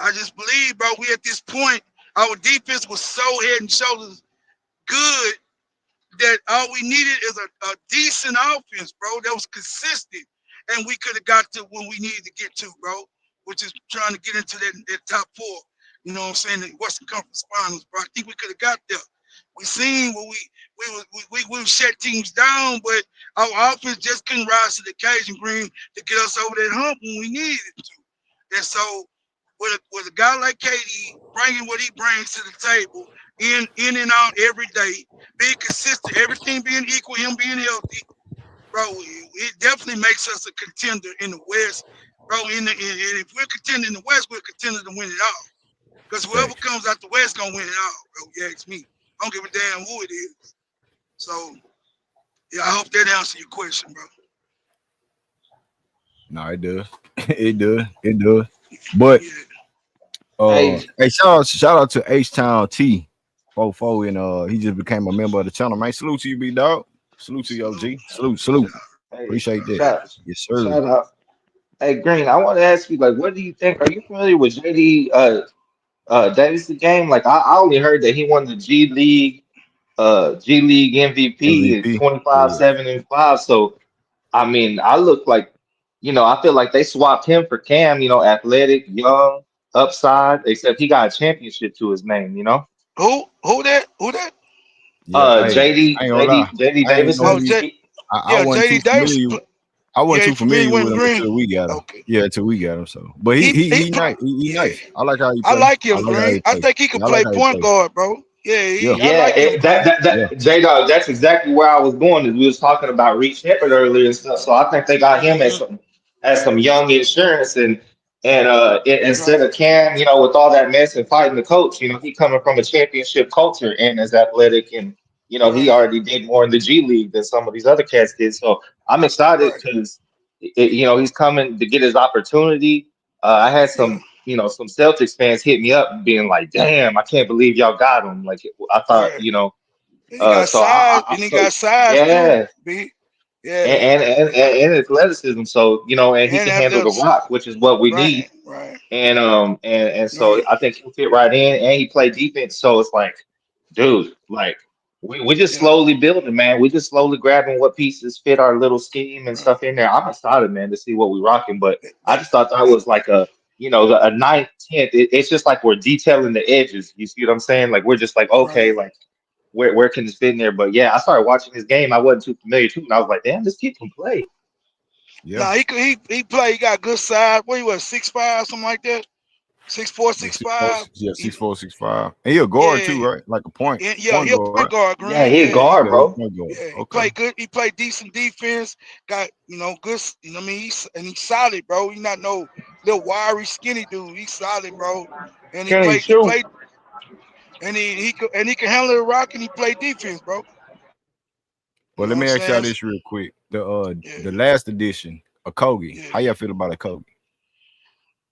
I just believe, bro, we at this point, our defense was so head and shoulders good that all we needed is a decent offense, bro, that was consistent. And we could have got to when we needed to get to, bro, which is trying to get into that top four. You know what I'm saying? The Western Conference Finals, bro. I think we could have got there. We seen what we shut teams down, but our offense just couldn't rise to the occasion, Green, to get us over that hump when we needed to. And so, with a guy like KD bringing what he brings to the table, in and out every day, being consistent, everything being equal, him being healthy, bro, it definitely makes us a contender in the West, bro. And if we're contending in the West, we're contender to win it all. Because whoever Facts. comes out the West gonna win it all, bro. You ask me. I don't give a damn who it is. So yeah, I hope that answers your question, bro. No, it does. It does. It does. But Yeah. Hey, hey, shout out to H Town T 44, and he just became a member of the channel, man. Salute to you, big dog. Salute to you, Salute. OG. Salute. hey, Appreciate that. shout Yes, sir. shout out. Hey, Green, I want to ask you, like, what do you think? Are you familiar with JD Davis the game? Like, I only heard that he won the G League MVP at MVP. 25, Yeah. 7 and 5. So I mean, I look like, I feel like they swapped him for Cam, athletic, young, upside, except he got a championship to his name. Who that? Yeah. Hey, I JD, ain't gonna lie. JD I ain't Davis gonna Oh, be. MVP. I Yeah, wasn't too JD Davis. familiar. I wasn't Yeah, you too familiar familiar with with him, him Green? until we got him. Okay. Yeah, until we got him. So, but he He nice. He yeah. nice. I like how he I play. like I him, like how Green. he I play. think he Yeah, could I like play how he point play. guard, bro. Yeah, Yeah, I Yeah, like him, bro. yeah, J Dog, that's exactly where I was going. Is we was talking about Reed Shepherd earlier and stuff. So I think they got him Hmm. as some young insurance instead Right, of Cam, with all that mess and fighting the coach, he coming from a championship culture and as athletic and he right, already did more in the G League than some of these other cats did. So I'm excited right. because he's coming to get his opportunity. I had Yeah, some Celtics fans hit me up being like, "Damn, I can't believe y'all got him." Like I thought, right. And he got so size, and he got size too. yeah, B. Yeah, and athleticism. So and he and can handle the athleticism. rock, which is what we Right, need. right, And so right. I think he'll fit right in, and he played defense. So it's like, dude, like we just Yeah, slowly building, man. We just slowly grabbing what pieces fit our little scheme and right. stuff in there. I'm excited, man, to see what we rocking. But I That, just thought that that, was like a ninth, tenth. It's just like we're detailing the edges. You see what I'm saying? Like we're just like, okay, right. like where can this fit in there? But yeah, I started watching this game. I wasn't too familiar too, and I was like, damn, this kid can play. yeah. Nah, he play. He got good size. What he was 6'5", something like that. 6'4", Yeah, six six four, five. yeah, He, 6'4", 6'5". And he a guard yeah, too, right? Like a yeah. point He a guard, point right? guard, Yeah, Green. he a Yeah, guard, Yeah, he a bro. point guard. yeah. He Okay. play good. He play decent defense. Got good. I mean, he's solid, bro. He's not no little wiry, skinny dude. He's solid, bro. And he Can he played. He shoot? played. And he can handle the rock, and he play defense, bro. You Well, know let what I'm me ask y'all saying? this real quick. Yeah, The last edition of Kogi. yeah. How y'all feel about a Kogi?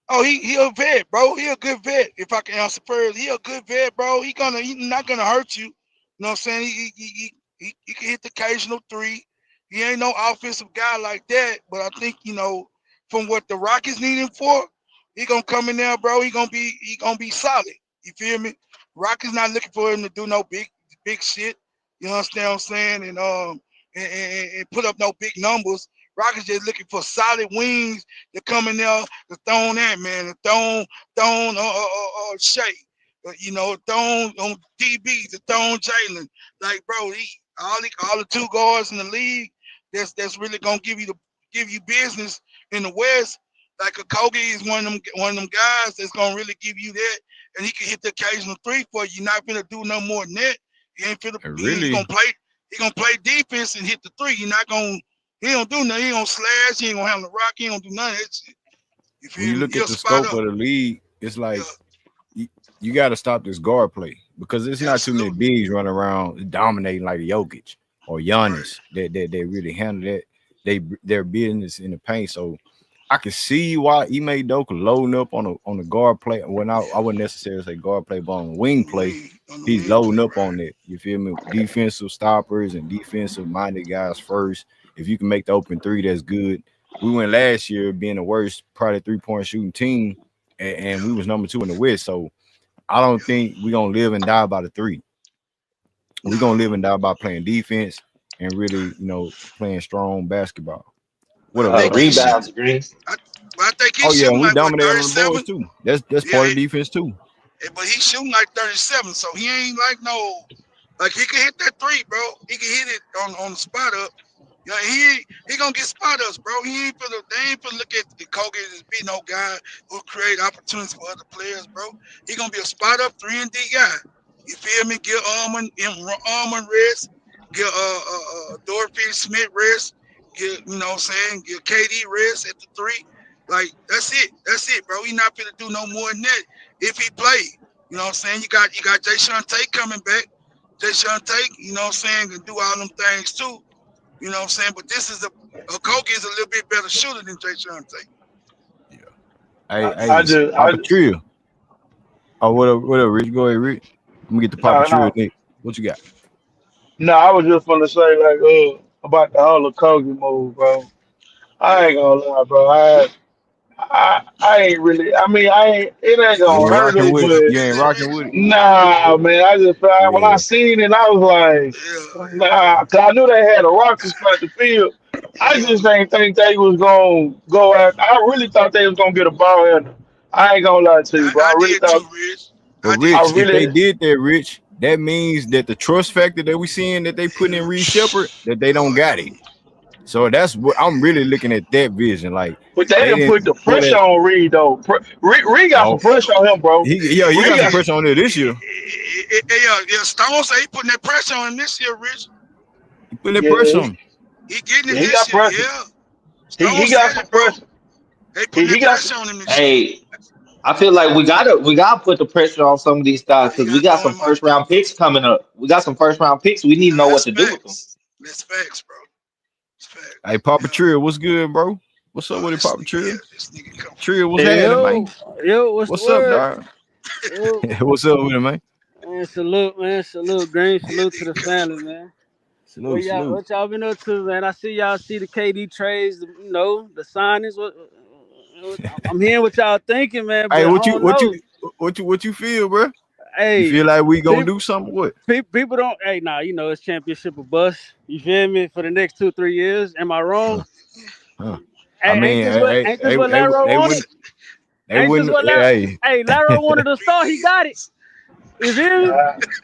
Oh, he a vet, bro. He a good vet. If I can answer first, he a good vet, bro. He not gonna hurt you. You know what I'm saying? He can hit the occasional three. He ain't no offensive guy like that, but I think from what the Rockets need him for, he gonna come in there, bro. He gonna be solid. You feel me? Rockets not looking for him to do no big shit. You understand what I'm saying? And put up no big numbers. Rockets just looking for solid wings to come in there the Thone that man, the Thone Shay, Thone on DB, the Thone Jalen. Like, bro, all the two guards in the league that's really gonna give you business in the West. Like a Kogi is one of them guys that's gonna really give you that, and he can hit the occasional three for you. You're not gonna do no more than that. He ain't finna. And He really, gonna play. He gonna play defense and hit the three. You're not gonna. He don't do nothing. He don't slash. He ain't gonna have the rock. He don't do none of that shit. You when feel you me? look at He'll the spot scope up. of the league, it's Yeah, like you got to stop this guard play because it's not too many absolutely. bigs running around dominating like Jokic or Right. Giannis that really handle that their business in the paint. So I can see why Ime Doka loading up on the guard play. When I Yeah. wouldn't necessarily say guard play, but on the wing play, On the he's wing loading play, up right? on it. You feel me? Defensive stoppers and defensive minded guys first. If you can make the open three, that's good. We went last year being the worst, probably 3-point shooting team, and Yeah, we was number 2 in the West. So I don't yeah. think we're gonna live and die by the three. We're gonna Nah, live and die by playing defense and really, playing strong basketball. but What I up, think he's Rebounds, Green. I, but I think Oh he's yeah, shooting and we like what dominate on the boards 37. too. That's Yeah, part of defense too. but he's shooting like 37. So he ain't like no. Like he can hit that three, bro. He can hit it on the spot up. Yeah, he gonna get spot ups, bro. They ain't finna look at the Kogi as be no guy who create opportunities for other players, bro. He gonna be a spot up 3-and-D guy. You feel me? Give Armand rest. Give Dorothy Smith rest. Give what I'm saying? Give KD rest at the three. Like that's it. That's it, bro. He not finna do no more than that if he play. You know what I'm saying? You got Jay Sean Tate coming back. Jay Sean Tate, you know what I'm saying, can do all them things too. You know what I'm saying? But this is a Kogi is a little bit better shooter than Jay Sean Tate. Yeah. Hey, I hey, just, Papa I Trill. Oh, what up, Rich? Go ahead, Rich. I'm gonna get the Papa no, Trill no, next. What you got? no. I was just gonna say like, about the whole Kogi move, bro. I ain't gonna lie, bro. I ain't really. I mean, I ain't. It ain't You You gonna ain't wasn't hurt rocking you us, with it. wasn't but You ain't feeling rocking rich. with it. nah, man. I just when I Yeah, seen it, I was like, Yeah, nah, 'cause I knew they had a roster spot to fill. I yeah. just ain't think they was gonna go out. I really thought they was gonna get a ball handler. I ain't gonna lie to you, bro. I I really did too, thought. Rich. but I did I Rich, too. if they really. did that, Rich, that means that the trust factor that we seeing that they putting in Reed Shepard, that they don't Lord got have it. So that's what I'm really looking at that vision. Like But they they didn't put didn't the go pressure that. on Reed though. Reed got some Oh, pressure on him, bro. he Reed got some got pressure on there this year. Yeah. Stone say he putting that pressure on him this year, Rich. He putting that Yeah, pressure on him. He getting it he got this year. pressure. Yeah. He Stone got said some it, bro. pressure. They putting He that got pressure some. on him this year. Hey, I feel like we gotta put the pressure on some of these Yeah, guys you because we gotta got throw some him out first there, round bro. picks coming up. We got some first round picks. We need to Nah, know what that's to do with them. facts. That's facts, bro. That's Hey, facts. Papa Yeah. Trill, what's good, bro? What's up Oh, with it, this Papa nigga here. Trill? This nigga come from Trill, what's Hey, happening, yo, man? yo, what's the What's up, word? dog? Yo, What's up with it, man? man, salute, man, salute, green, this salute to the nigga come family, from. man. Salute, salute. What y'all been up to, man? I see y'all see the KD trades, the signings. I'm hearing what y'all thinking, man, Hey, but I don't know. what you feel, bro? You Hey, feel like we gonna people, do something? What? people don't. Hey, nah, it's championship or bust. You feel me? For the next 2-3 years, am I Huh, wrong? huh. I Hey, mean, ain't this what Laro they wanted? wouldn't, they wouldn't. Hey, Hey, Laro wanted a star. He got it. You feel me?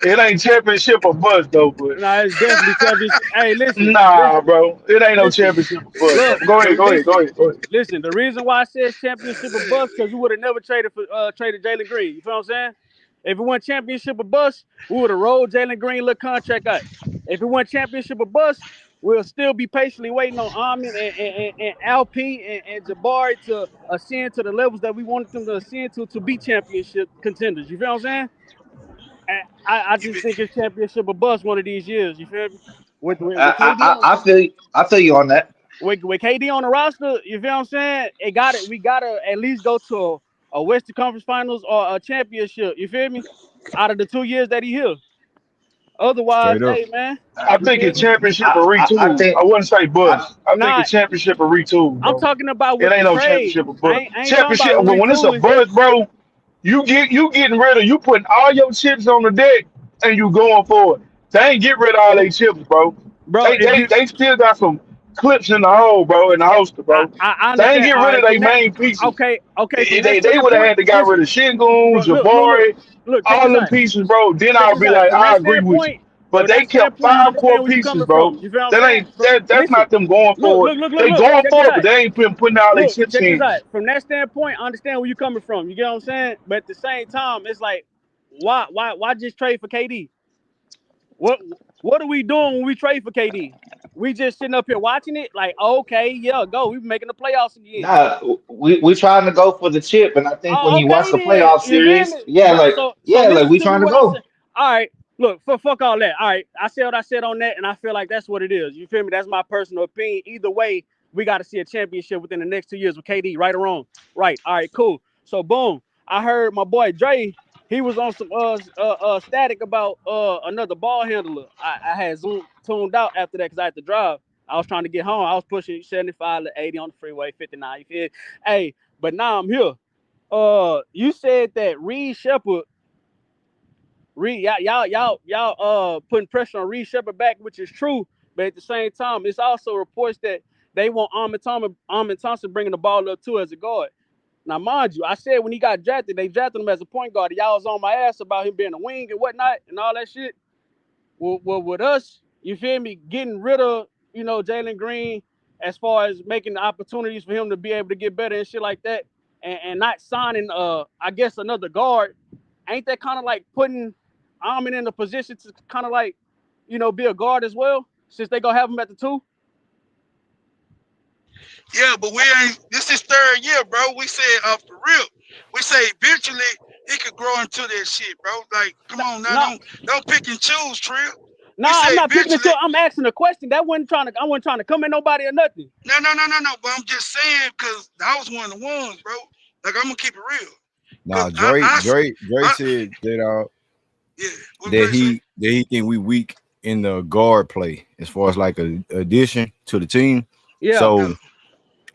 It ain't championship or bust though, but Nah, it's definitely championship. Hey, nah, bro. It ain't no listen. championship or bust, bro. Look, Go ahead, go ahead, go ahead, go ahead. listen. The reason why I said championship or bust because we would have never traded Jalen Green. You feel what I'm saying? If it went championship or bust, we would have rolled Jalen Green little contract out. If it went championship or bust, we'll still be patiently waiting on Ahmed and Alp and Jabari to ascend to the levels that we wanted them to ascend to be championship contenders. You feel what I'm saying? And I You just been, think it's championship or bust one of these years. You feel me? With KD I on I, I feel I feel you on that. with KD on the roster, you feel what I'm saying? We gotta at least go to a Western Conference Finals or a championship. You feel me? Out of the 2 years that he here. Otherwise, straight up. hey man, I you think feel it's me? championship or I retool. I think wouldn't say I bust. I think Nah, it's championship or retool, I'm bro. talking about It with the ain't no trade. championship or bust. I ain't talking Championship about when it's a retooling, bust, bro. You getting rid of you putting all your chips on the deck and you going for it. They ain't get rid of all their chips, bro. bro. They they they still got some clips in the hole, bro, in the holster, bro. I They ain't understand. get All rid of right, their from that, main pieces. okay, from that They would have standpoint, had to got rid listen, of Shingun, look, Jabari, check all this them out. pieces, bro. Then Check I'll this be out. like, I agree with you. But From they that kept standpoint, I five core understand where you pieces, coming bro. from. You feel what I'm That saying? ain't that's Listen, not them going for it. They going check this for it, but out. they ain't been putting all their Look, chips check this in. out. From that standpoint, I understand where you coming from. You get what I'm saying? But at the same time, it's like, why just trade for KD? What what are we doing when we trade for KD? We just sitting up here watching it, like, okay, yeah, go. We making the playoffs again. Nah, we trying to go for the chip, and I think when Oh, you watch okay the then. playoff You feel series, me, bro? So like listen we to me. trying to What I'm saying. go. All right, look, fuck all that. All right, I said what I said on that, and I feel like that's what it is. You feel me? That's my personal opinion. Either way, we got to see a championship within the next 2 years with KD, right or wrong. Right. All right, cool. So boom, I heard my boy Dre. He was on some static about another ball handler. I had tuned out after that because I had to drive. I was trying to get home. I was pushing 75 to 80 on the freeway, 59. You feel? Hey, but now I'm here. You said that Reed Shepard, y'all putting pressure on Reed Shepard back, which is true. But at the same time, it's also reports that they want Ahmed Thompson bringing the ball up too as a guard. Now, mind you, I said when he got drafted, they drafted him as a point guard. Y'all was on my ass about him being a wing and whatnot and all that shit. Well, with us, you feel me, getting rid of, Jalen Green as far as making the opportunities for him to be able to get better and shit like that, and not signing, I guess, another guard, ain't that kind of like putting Armin in a position to kind of like, be a guard as well, since they gonna have him at the two? yeah, but we ain't. This is third year, bro. We said off the rip. We say eventually he could grow into that shit, bro. Like, come on now, No, don't pick and choose, Trill. We nah, say I'm not picking it eventually. to. I'm asking a question. I wasn't trying to come at nobody or nothing. No. But I'm just saying because I was one of the ones, bro. Like I'm gonna keep it real. Cause Nah, Drake I said that yeah. What that Dre say? he think we weak in the guard play as far as like a addition to the team. Yeah, Yeah. So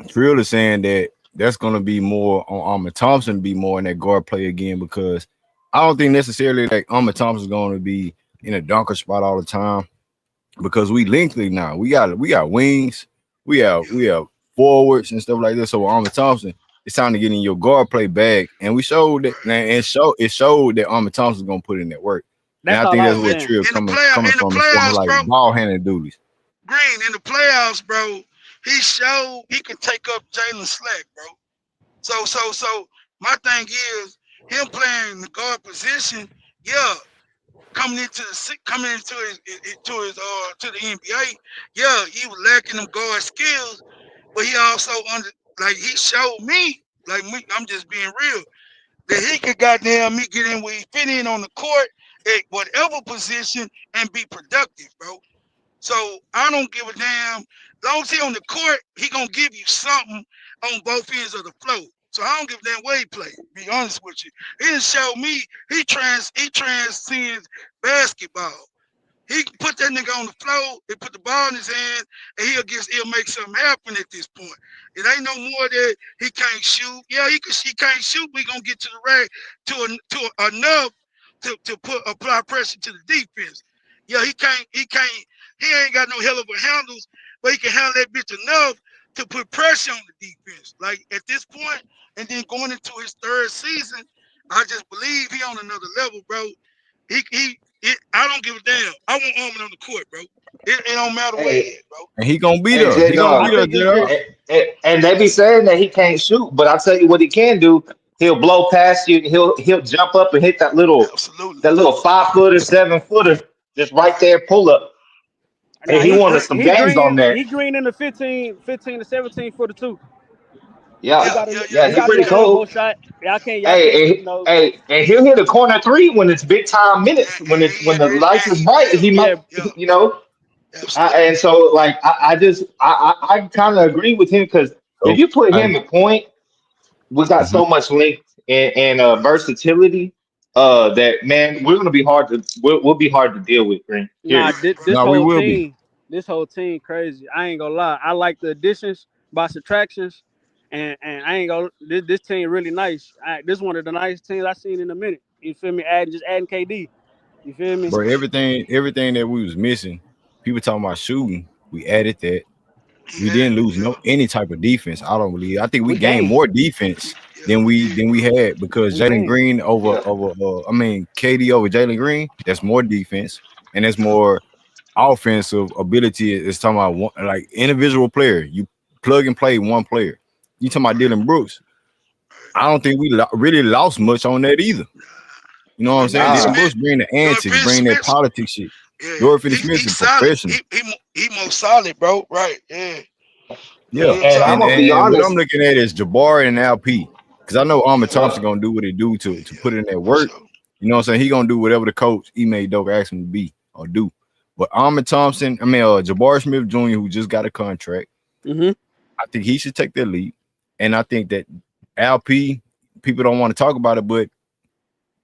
Trill is saying that that's gonna be more on Ahmed Thompson be more in that guard play again because I don't think necessarily like Ahmed Thompson's gonna be in a dunker spot all the time because we lengthy now. We got wings, Yeah. we have forwards and stuff like this. So with Ahmed Thompson, it's time to get in your guard play bag. And we showed that Right. and it showed that Ahmed Thompson's gonna put in that work. And that's I all think I that's was Bro, where saying. Trill coming in the from as far as playoffs, like bro. ball handling duties. Green in the playoffs, bro. He showed he can take up Jalen slack, bro. So my thing is him playing the guard position. Yeah, coming into to the NBA, yeah, he was lacking them guard skills, but he also like he showed me, like me, I'm just being real, that he could goddamn me get in where he fit in on the court at whatever position and be productive, bro. So I don't give a damn. As long as he on the court, he gonna give you something on both ends of the floor. So I don't give a damn where he play. Be honest with you. He didn't show me he transcends basketball. He can put that nigga on the floor, he put the ball in his hand, and he'll make something happen at this point. It ain't no more that he can't shoot. Yeah, he can't shoot, but he gonna get to the rack enough to apply pressure to the defense. Yeah, he ain't got no hell of a handles, but he can handle that bitch enough to put pressure on the defense. Like at this point, and then going into his third season, I just believe he on another level, bro. I don't give a damn. I want Armin on the court, bro. It don't matter where he Hey, at, bro. And he gonna be hey, there. J He gonna I be Dog. there, think it's J. just And they be saying that he can't shoot, but I'll tell you what he can do. He'll blow past you. He'll jump up and hit Absolutely. that little 5 footer, 7 footer, just right there, pull up. And now he won us some games on that. he green in the 15 to 17 for the two. Yeah, Yeah, yeah, yeah, yeah, He he yeah, got a pretty little yeah. elbow cold. shot. Y'all can't Hey, and he'll hit a corner three when it's big time minutes. When the lights And is he bright, will. he might, yeah. Yeah, you know. And absolutely. so like I kind of agree with him because if So you put I him at point, we got mhm. so much length and versatility. That man, we'll be hard to deal with. Green. Nah, Period. Right, this Now we whole will be. team, crazy. I ain't gonna lie. I like the additions by subtractions, and I ain't gonna. This team really nice. This one of the nicest teams I seen in a minute. You feel me? Adding KD. You feel me? But everything that we was missing, people talking about shooting, we added that. he We had didn't it. lose Yeah, any type of defense. I don't believe. I think we We gained gained. more defense yeah, we than did, we bro. had because We Jalen gained. Green Yeah. KD over Jalen Green. That's more defense and that's Yeah, more offensive ability. It's talking about one, like individual player. You plug and play one player. You talking about right, Dylan Brooks? right. I don't think we really lost much on that either. You know what I'm Dorian saying? Finney Dylan Nah. Smith, Brooks bring the Dorian antics, Finney bring that Smith, politics shit. yeah, Dorian Finney-Smith is he's a solid. professional. He more solid, bro. Right, yeah, Yeah, real And I'm solid. gonna be and what I'm honest. looking at is Jabari and LP because I know Armin Yeah, Thompson Yeah. gonna do what he do yeah, to yeah, put in that for work. sure. You know what I'm saying? He gonna do whatever the coach Ime Doke asks him to be or do. But Armin Thompson, Jabari Smith Jr., who just got a contract, Mm-hmm. I think he should take that lead. And I think that LP, people don't want to talk about it, but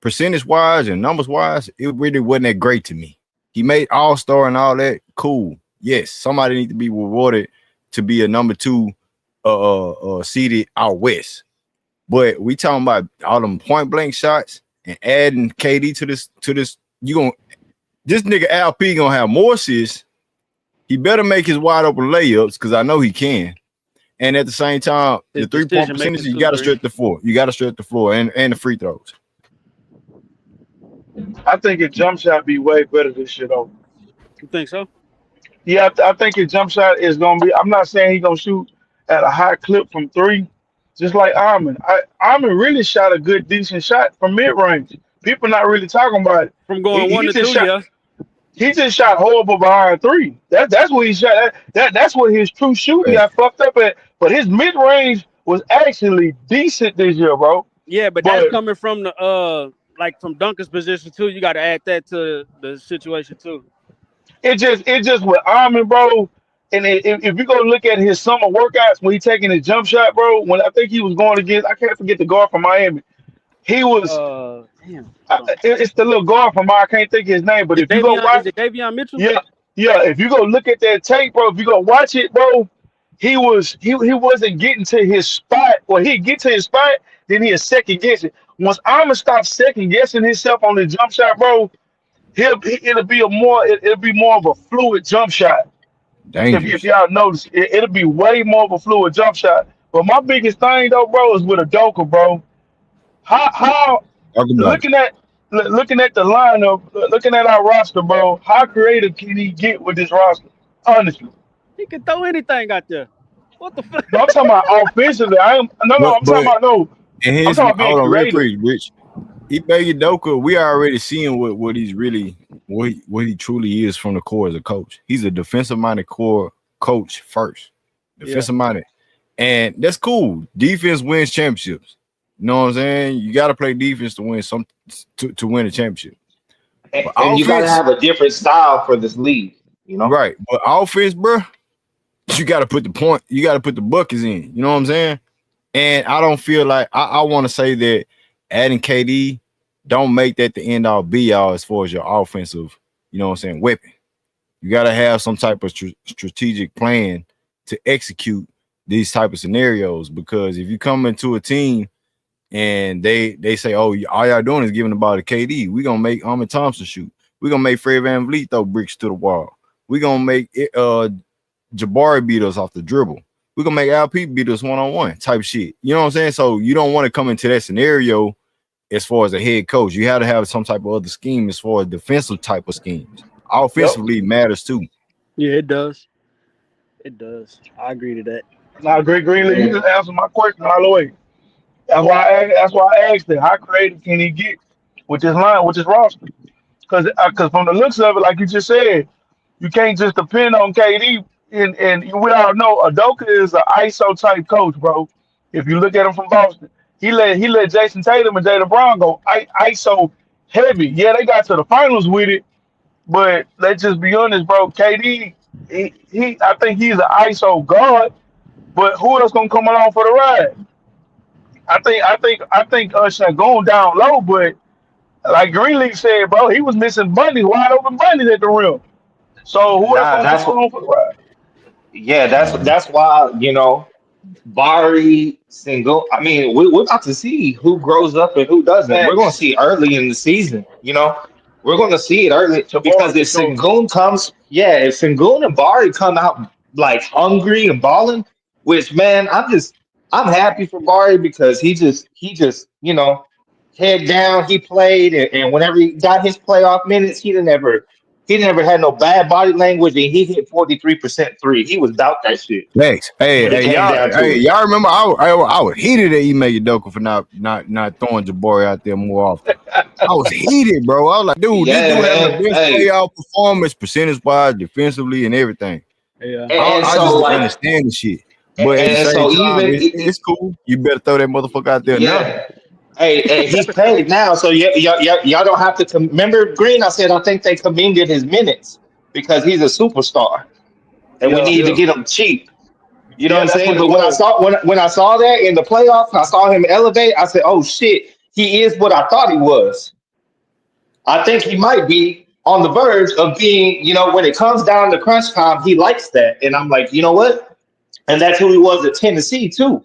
percentage wise and numbers wise, it really wasn't that great to me. He made All Star and all that. Cool. Yes, somebody need to be rewarded to be a number two seeded out west. But we talking about all them point blank shots and adding KD to this. You gonna this nigga LP gonna have more assists. He better make his wide open layups because I know he can. And at the same time, His the 3 point decision percentage, making you too, gotta Green. stretch the floor. You gotta stretch the floor and the free throws. I think his jump shot be way better this year though. You think so? Yeah, I think his jump shot is gonna be. I'm not saying he's gonna shoot at a high clip from three, just like Armin. Armin really shot a good, decent shot from mid range. People not really talking about it. From He, going one he to just two, shot. yeah. He just shot horrible behind three. That's what he shot. That's what his true shooting But got fucked up at. But his mid range was actually decent this year, bro. Yeah, but that's But coming from the like from Duncan's position too. You got to add that to the situation too. it just with Armin, bro. And if you go look at his summer workouts when he taking his jump shot, bro, when I think he was going against, I can't forget the guard from Miami. He was, Damn, hold on. it's the little guard from I can't think of his name, but Is if you go Davion? Is watch, it Davion Mitchell? yeah, yeah, if you go look at that tape, bro, if you go watch it, bro, he wasn't getting to his spot, or he'd get to his spot, then he'd second guess it. Once Armin stops second guessing himself on the jump shot, bro, it'll be more of a fluid jump shot. If dangerous. y'all notice, it'll be way more of a fluid jump shot. But my biggest thing though, bro, is with Adoka, bro. How Talk about it. looking at looking at the lineup, looking at our roster, bro. How creative can he get with this roster? Honestly, He can throw anything out there. What the fuck? no, I'm talking about offensively. I am no, no. But I'm talking about no. and I'm here's talking about being hold on real creative. quick, Rich. Udoka, we already seeing what he's really what he truly is from the core as a coach. He's a defensive minded core coach first, Yeah. defensive minded, and that's cool. Defense wins championships. You know what I'm saying? You got to play defense to win to win a championship. But And you got to offense, have a different style for this league. You know. right? But offense, bro, you got to put the point. You got to put the buckets in. You know what I'm saying? And I don't feel like I want to say that adding KD don't make that the end all be all as far as your offensive, you know what I'm saying, weapon. You got to have some type of strategic plan to execute these type of scenarios, because if you come into a team and they say, oh, all y'all doing is giving the ball to KD, we're going to make Ahmed Thompson shoot. We're going to make Fred VanVleet throw bricks to the wall. We're going to make Jabari beat us off the dribble. We're going to make LP beat us one-on-one type shit. You know what I'm saying? So you don't want to come into that scenario as far as a head coach. You have to have some type of other scheme as far as defensive type of schemes. Offensively matters too. Yeah, it does. It does. I agree to that. Now, Greg Greenlee, you Yeah. just answered my question all the way. That's why I asked it. How creative can he get with this line, with this roster? Because from the looks of it, like you just said, you can't just depend on KD. And we all know Adoka is an ISO type coach, bro. If you look at him from Boston, he let Jason Tatum and Jalen Brown go ISO heavy. Yeah, they got to the finals with it, but let's just be honest, bro. KD, I think he's an ISO guard, but who else gonna come along for the ride? I think Şengün down low, but like Greenleaf said, bro, he was missing bunnies, wide open bunnies at the rim. So who else Nah, gonna come that's what. along for the ride? Yeah, that's why Bari single. I mean, we're about to see who grows up and who doesn't. We're going to Facts. see early in the season. We're going to see it early because Jabari for if sure. Sengun comes, yeah, if Sengun and Bari come out like hungry and balling, which man, I'm happy for Bari because he just head down. He played and whenever he got his playoff minutes, he never had no bad body language and he hit 43% three. He was about that shit Thanks. Hey, when it hey, came down to it. y'all remember I was heated at Ime Udoka for not throwing Jabari out there more often. I was heated, bro. I was like, dude, this Yeah, dude having the man. best Hey, playoff performance, percentage wise, defensively, and everything. Yeah. and I just so don't like, understand the shit. and, But at the and same so time, even it's cool. You better throw that motherfucker out there now. yeah. Hey, he's paid now, so y'all don't have to remember Green. I said I think they commended his minutes because he's a superstar, and we Yeah, need to Yeah. get him cheap. You know what yeah, I'm that's saying? what it But when I was. saw when I saw that in the playoffs, I saw him elevate. I said, "Oh shit, he is what I thought he was." I think he might be on the verge of being. When it comes down to crunch time, he likes that, and I'm like, you know what? And that's who he was at Tennessee too.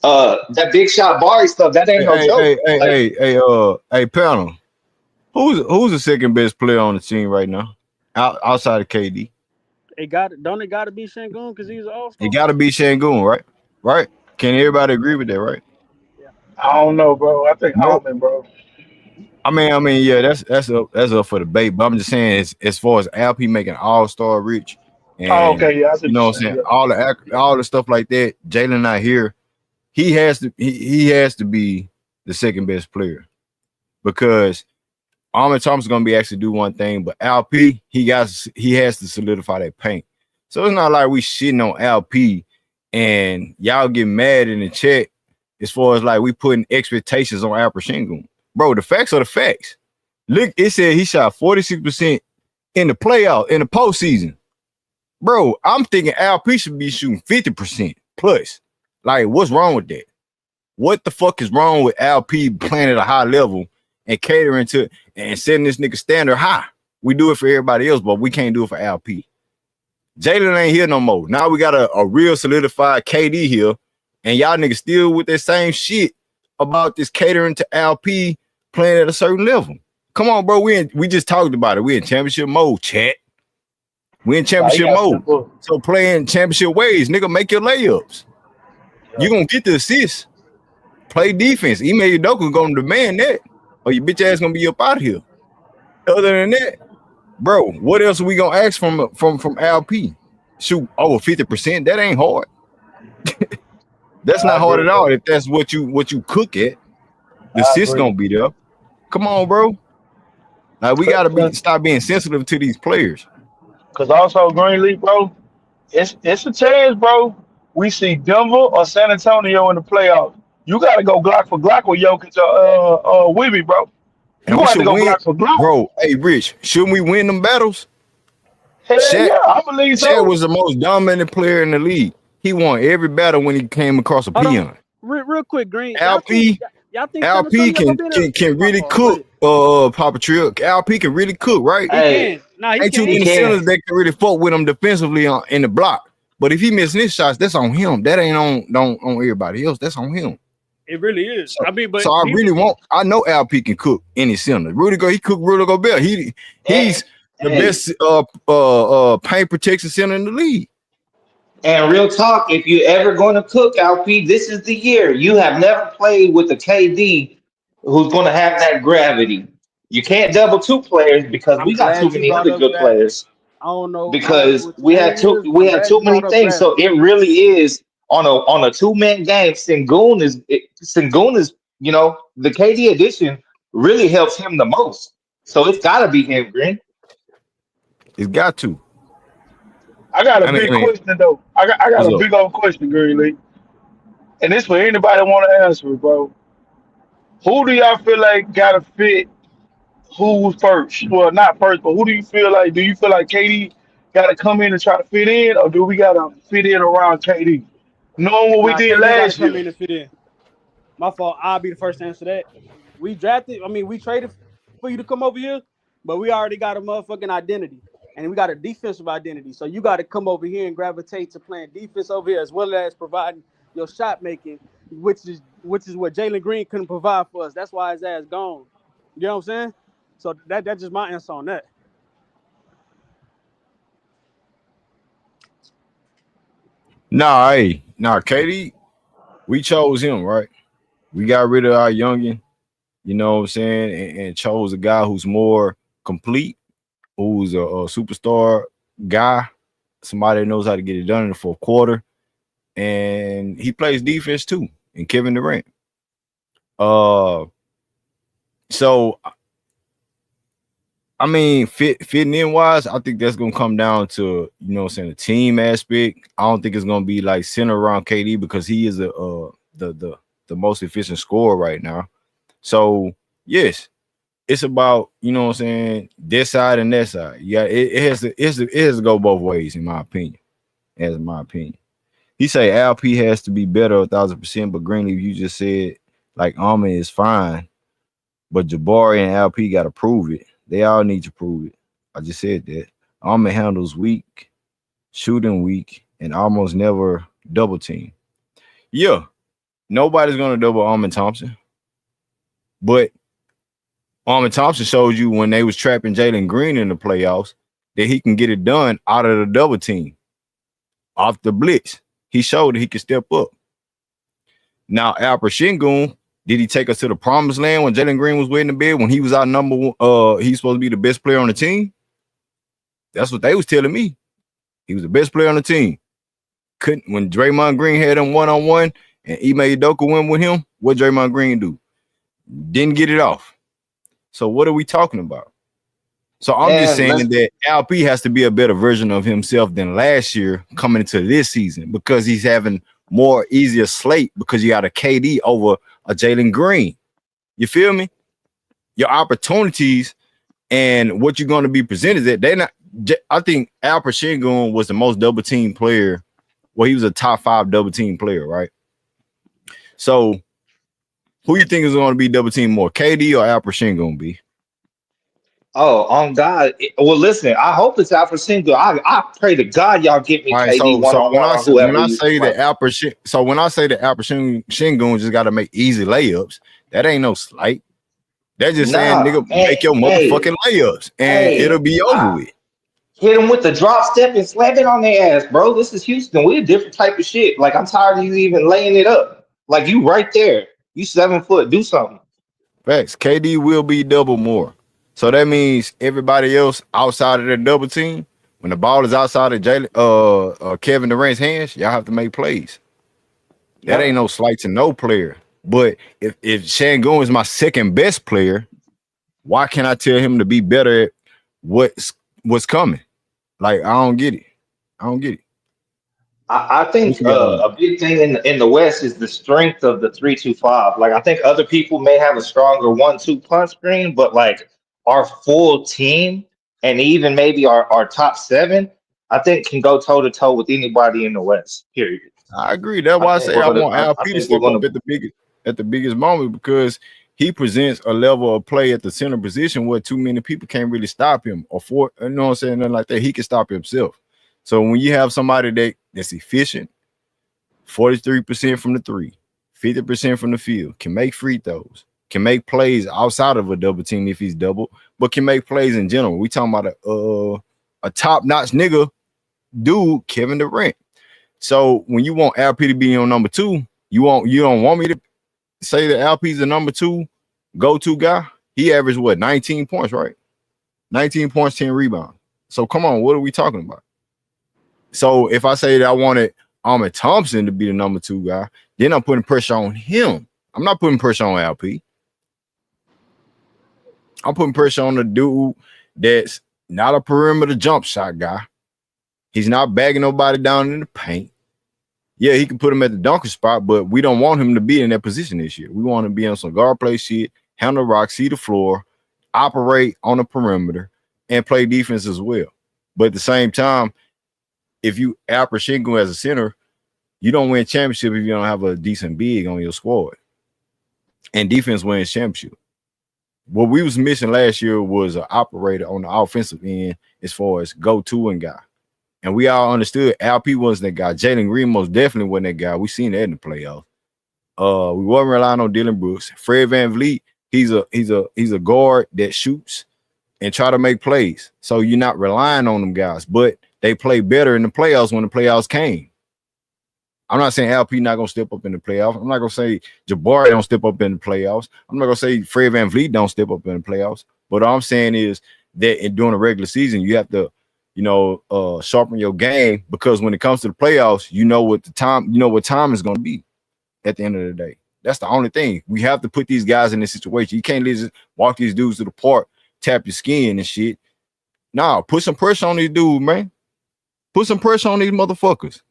That big shot Barry stuff, that ain't Hey, no hey, hey, joke. hey, Like, hey, hey, panel. Who's the second best player on the team right now? Outside of KD. It got to be Şengün because he's an all It star. gotta be Şengün, right? Right? Can everybody agree with that, right? Yeah. I don't know, bro. I think Nope. Almond, bro. I mean, yeah, that's up for debate. But I'm just saying, as far as Alp making All-Star rich, Oh, and okay, yeah, I see you what know you're what I'm saying. saying, Yeah, all the stuff like that. Jalen not here. He has to be the second best player, because Ahmed Thompson's gonna be actually do one thing, but Alp he has to solidify that paint. So it's not like we shitting on Alp and y'all get mad in the chat as far as like we putting expectations on Alper Şengün. Bro, the facts are the facts. Look, it said he shot 46% in the playoff in the postseason. Bro, I'm thinking Alp should be shooting 50% plus. Like, what's wrong with that? What the fuck is wrong with Alp playing at a high level and catering to and setting this nigga standard high? We do it for everybody else, but we can't do it for Alp. Jalen ain't here no more. Now we got a real solidified KD here, and y'all niggas still with that same shit about this catering to Alp playing at a certain level. Come on, bro. We just talked about it. We in championship mode, chat. We in nah, he championship got to mode. step up. So playing championship ways, nigga, make your layups. Yeah. You gonna get the assist. Play defense. Ime Udoka gonna demand that, or your bitch ass gonna be up out here. Other than that, bro, what else are we gonna ask from Alp? Shoot over 50%. That ain't hard. That's I not hard agree, at all. bro. If that's what you cook at, the I assist agree. gonna be there. Come on, bro. Like we gotta Cause, stop being sensitive to these players. cause also Greenleaf, bro, it's a chance, bro. We see Denver or San Antonio in the playoffs. You gotta go Glock for Glock with Jokic with me, bro. You And we gonna have to should go win, Glock for Glock. bro. Hey, Rich, shouldn't we win them battles? Hell Shaq, yeah, I believe Shaq so. was the most dominant player in the league. He won every battle when he came across a Hold on, peon. real quick, Green. LP, Y'all think San LP Antonio gonna can be there? can can My really fault. Go cook. ahead. Papa Trill. LP can really cook, right? He Hey, can. Nah, he Ain't too can. he many can. centers that can really fuck with him defensively in the block. But if he missing his shots, that's on him. That ain't on everybody else. That's on him. It really is. So, I mean, but so I people. really want. I know LP can cook any center. He cook Rudy Gobert. Hey, He's the hey, best paint protection center in the league. and real talk, if you're ever going to cook, LP, this is the year. You have never played with a KD who's going to have that gravity. You can't double two players because I'm we got too glad you many brought other up good gravity. players. I don't know Because what your name is, but we I'm had glad too you many brought up things. So gravity. it really is on a 2 man game. Sengun is the KD addition really helps him the most. So it's got to be him, Green. It's got to. I got a I big mean, question though. I got what's a up? big old question, Greenleaf. And this for anybody want to answer it, bro. Who do y'all feel like gotta fit who's first? Well, not first, but who do you feel like? Do you feel like KD got to come in and try to fit in, or do we got to fit in around KD? Knowing what we Nah, did KD got to last come year. in and fit in. My fault. I'll be the first to answer that. We drafted. I mean, we traded for you to come over here, but we already got a motherfucking identity, and we got a defensive identity. So you got to come over here and gravitate to playing defense over here, as well as providing your shot making, which is what Jalen Green couldn't provide for us. That's why his ass gone. You know what I'm saying? So that's just my answer on that. Katie, we chose him, right? We got rid of our youngin, you know what I'm saying, and chose a guy who's more complete, who's a superstar guy, somebody that knows how to get it done in the fourth quarter, and he plays defense too. And Kevin Durant. Uh, so I mean, fitting in wise, I think that's gonna come down to what I'm saying, the team aspect. I don't think it's gonna be like center around KD because he is the most efficient scorer right now. So yes, it's about what I'm saying, this side and that side. Yeah, it has to go both ways, in my opinion. As my opinion. He say LP has to be better 1,000%, but Greenleaf, you just said like Alma is fine, but Jabari and LP got to prove it. They all need to prove it. I just said that. Alma handles weak, shooting weak, and almost never double team. Yeah, nobody's gonna double Armin Thompson, but Armin Thompson showed you when they was trapping Jalen Green in the playoffs that he can get it done out of the double team, off the blitz. He showed that he could step up. Now, Alper Shingun, did he take us to the promised land when Jalen Green was waiting in bed when he was our number one? He's supposed to be the best player on the team. That's what they was telling me. He was the best player on the team. Couldn't when Draymond Green had him one-on-one and Ime Udoka went with him, what Draymond Green do? Didn't get it off. So what are we talking about? So I'm just Man, saying let's that LP has to be a better version of himself than last year coming into this season because he's having more easier slate because you got a KD over a Jalen Green. You feel me? Your opportunities and what you're going to be presented at, they're not. I think Alper Shingun was the most double team player. Well, he was a top 5 double team player, right? So who you think is going to be double team more, KD or Alper Shingun, B? Oh, on God. Well, listen, I hope it's Alpha Single. I pray to God y'all get me All right, KD so one on when one I or say when whoever I you say play. that Shingun just got to make easy layups, that ain't no slight. They're just saying, Nah, nigga, man. make your Hey, motherfucking layups, and it'll hey, be over I with. hit them with the drop step and slam it on their ass, bro. This is Houston. We a different type of shit. Like I'm tired of you even laying it up. Like you right there. You 7 foot. Do something. Facts. KD will be double more. So that means everybody else outside of the double team, when the ball is outside of Kevin Durant's hands, y'all have to make plays. That ain't Yep. no slight to no player. But if Shangun is my second best player, Why can't I tell him to be better at what's coming? Like, I don't get it. I don't get it. I What think you got on a big thing in the West is the strength of the 3-2-5. Like I think other people may have a stronger 1-2 punch screen, but like our full team and even maybe our top seven, I think can go toe to toe with anybody in the West. Period. I agree. That's I why I think say we're I gonna. want I LP to think we're step up gonna. at the biggest moment because he presents a level of play at the center position where too many people can't really stop him or for you know what I'm saying, nothing like that. He can stop himself. So when you have somebody that's efficient, 43% from the three, 50% from the field, can make free throws, can make plays outside of a double team if he's double, but can make plays in general. We talking about a top-notch nigga dude, Kevin Durant. So when you want LP to be on number two, you don't want me to say that LP's the number two go-to guy. He averaged what 19 points, right? 19 points, 10 rebounds. So come on, what are we talking about? So if I say that I wanted Ahmed Thompson to be the number two guy, then I'm putting pressure on him. I'm not putting pressure on LP. I'm putting pressure on the dude that's not a perimeter jump shot guy. He's not bagging nobody down in the paint. Yeah, he can put him at the dunker spot, but we don't want him to be in that position this year. We want him to be on some guard play shit, handle the rock, see the floor, operate on the perimeter, and play defense as well. But at the same time, if you Al Pachinko as a center, you don't win championship if you don't have a decent big on your squad. And defense wins championship. What we was missing last year was an operator on the offensive end as far as go-to and guy. And we all understood LP wasn't that guy. Jalen Green most definitely wasn't that guy. We seen that in the playoffs. We wasn't relying on Dylan Brooks. Fred VanVleet, he's a guard that shoots and try to make plays. So you're not relying on them guys, but they play better in the playoffs when the playoffs came. I'm not saying LP not gonna step up in the playoffs. I'm not gonna say Jabari don't step up in the playoffs. I'm not gonna say Fred VanVleet don't step up in the playoffs. But all I'm saying is that during the regular season, you have to sharpen your game because when it comes to the playoffs, you know what time is going to be at the end of the day. That's the only thing. We have to put these guys in this situation. You can't just walk these dudes to the park, tap your skin and shit. Nah, put some pressure on these dudes, man. Put some pressure on these motherfuckers.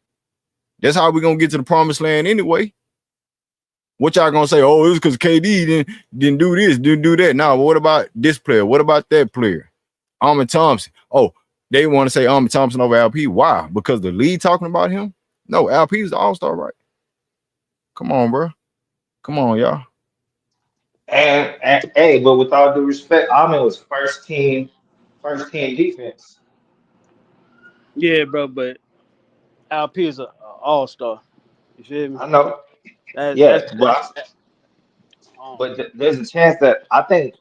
That's how we're going to get to the promised land anyway. What y'all going to say? Oh, it was because KD didn't do this, didn't do that. Nah, what about this player? What about that player? Ahmed Thompson. Oh, they want to say Ahmed Thompson over LP. Why? Because the league talking about him? No, LP is the all-star, right? Come on, bro. Come on, y'all. And hey, but with all due respect, Ahmed was first team defense. Yeah, bro, but LP is a all-star. You feel me? I know. That's Yeah, um, but there's a chance that I think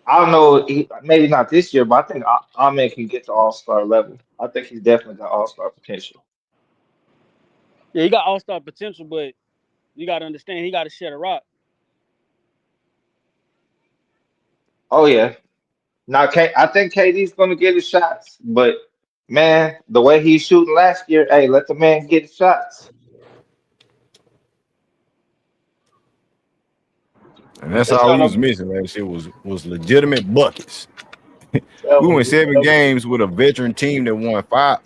I don't know. Maybe not this year, but I think Ahmed can get to All Star level. I think he's definitely got All Star potential. yeah, he got all-star potential, but you got to understand he got to shed a rock. Oh yeah. Now, I think KD's going to get his shots, but man, the way he's shooting last year, hey, let the man get his shots. And that's It's all we was gonna missing last year was legitimate buckets. We went definitely, 7 games with a veteran team that won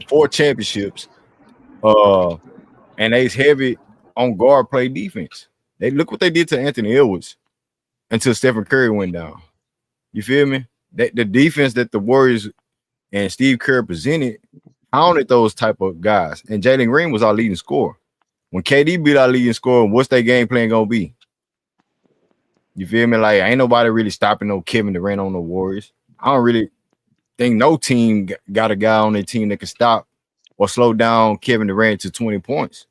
4 championships. And they's heavy on guard play defense. They look what they did to Anthony Edwards until Stephen Curry went down. You feel me? The defense that the Warriors and Steve Kerr presented counted those type of guys. And Jalen Green was our leading scorer. When KD beat our leading scorer, what's their game plan gonna be? You feel me? Like, ain't nobody really stopping no Kevin Durant on the Warriors. I don't really think no team got a guy on their team that can stop or slow down Kevin Durant to 20 points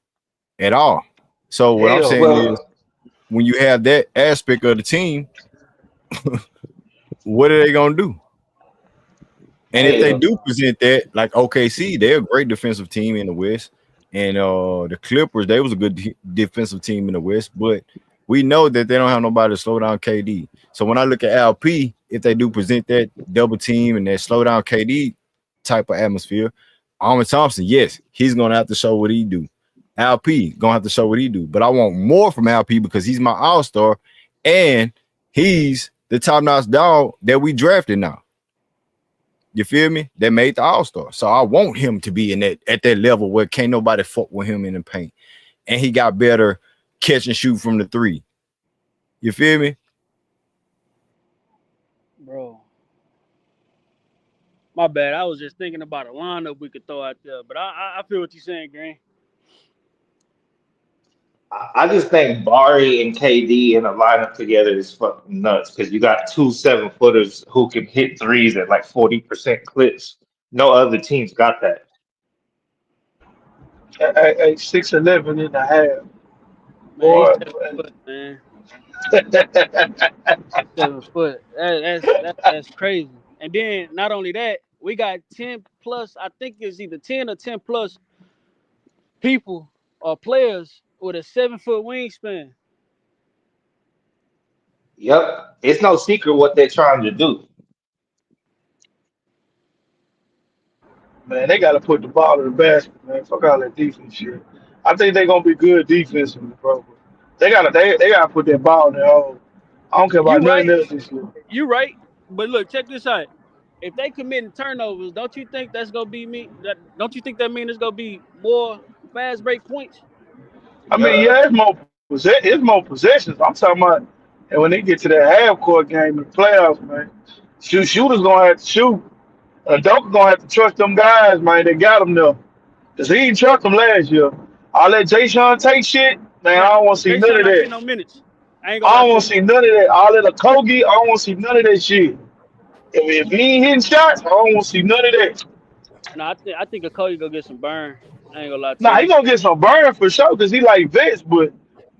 at all. So what I'm hell, saying man. is when you have that aspect of the team, what are they gonna do? And if Hey, they do present that, like OKC, they're a great defensive team in the West. And the Clippers, they was a good defensive team in the West, but we know that they don't have nobody to slow down KD. So when I look at LP, if they do present that double team and that slow down KD type of atmosphere, Ahmed Thompson, yes, he's gonna have to show what he do. LP gonna have to show what he do. But I want more from LP because he's my all-star and he's the top-notch dog that we drafted now. You feel me? That made the All-Star. So I want him to be in that at that level where can't nobody fuck with him in the paint. And he got better catch and shoot from the three. You feel me? Bro. My bad. I was just thinking about a lineup we could throw out there, but I feel what you're saying, Green. I just think Bari and KD in a lineup together is fucking nuts because you got two 7-footers who can hit threes at like 40% clips. No other team's got that. At 6'11" and a half. Man, he's Boy, 7 foot, man. man. 7 foot. That's crazy. And then not only that, we got 10 plus. I think it's either 10 or 10 plus people or players with a 7 foot wingspan. Yep. It's no secret what they're trying to do. Man, they got to put the ball in the basket, man. Fuck all that defense shit. I think they're gonna be good defensively, bro. They gotta put that ball in their hole. I don't care about You nothing right. else this year. You right. But look, check this out. If they committing turnovers, don't you think that's gonna be me? Don't you think that mean it's gonna be more fast break points? I mean, Yeah. yeah, it's more possessions. I'm talking about, and when they get to that half court game in the playoffs, man, shooters gonna have to shoot. Doka gonna have to trust them guys, man. They got him there. Cause he didn't trust them last year. All that Jay Sean take shit, man. I Man, don't want to see Jay none Sean of not getting that. no minutes. I ain't gonna I lie don't to want to you. see none of that. All that Kogi, I don't want to see none of that shit. If he ain't hitting shots, I don't want to see none of that. No, I think a Cody go get some burn. I ain't gonna lie to Nah, he you. gonna get some burn for sure, cause he like vets, but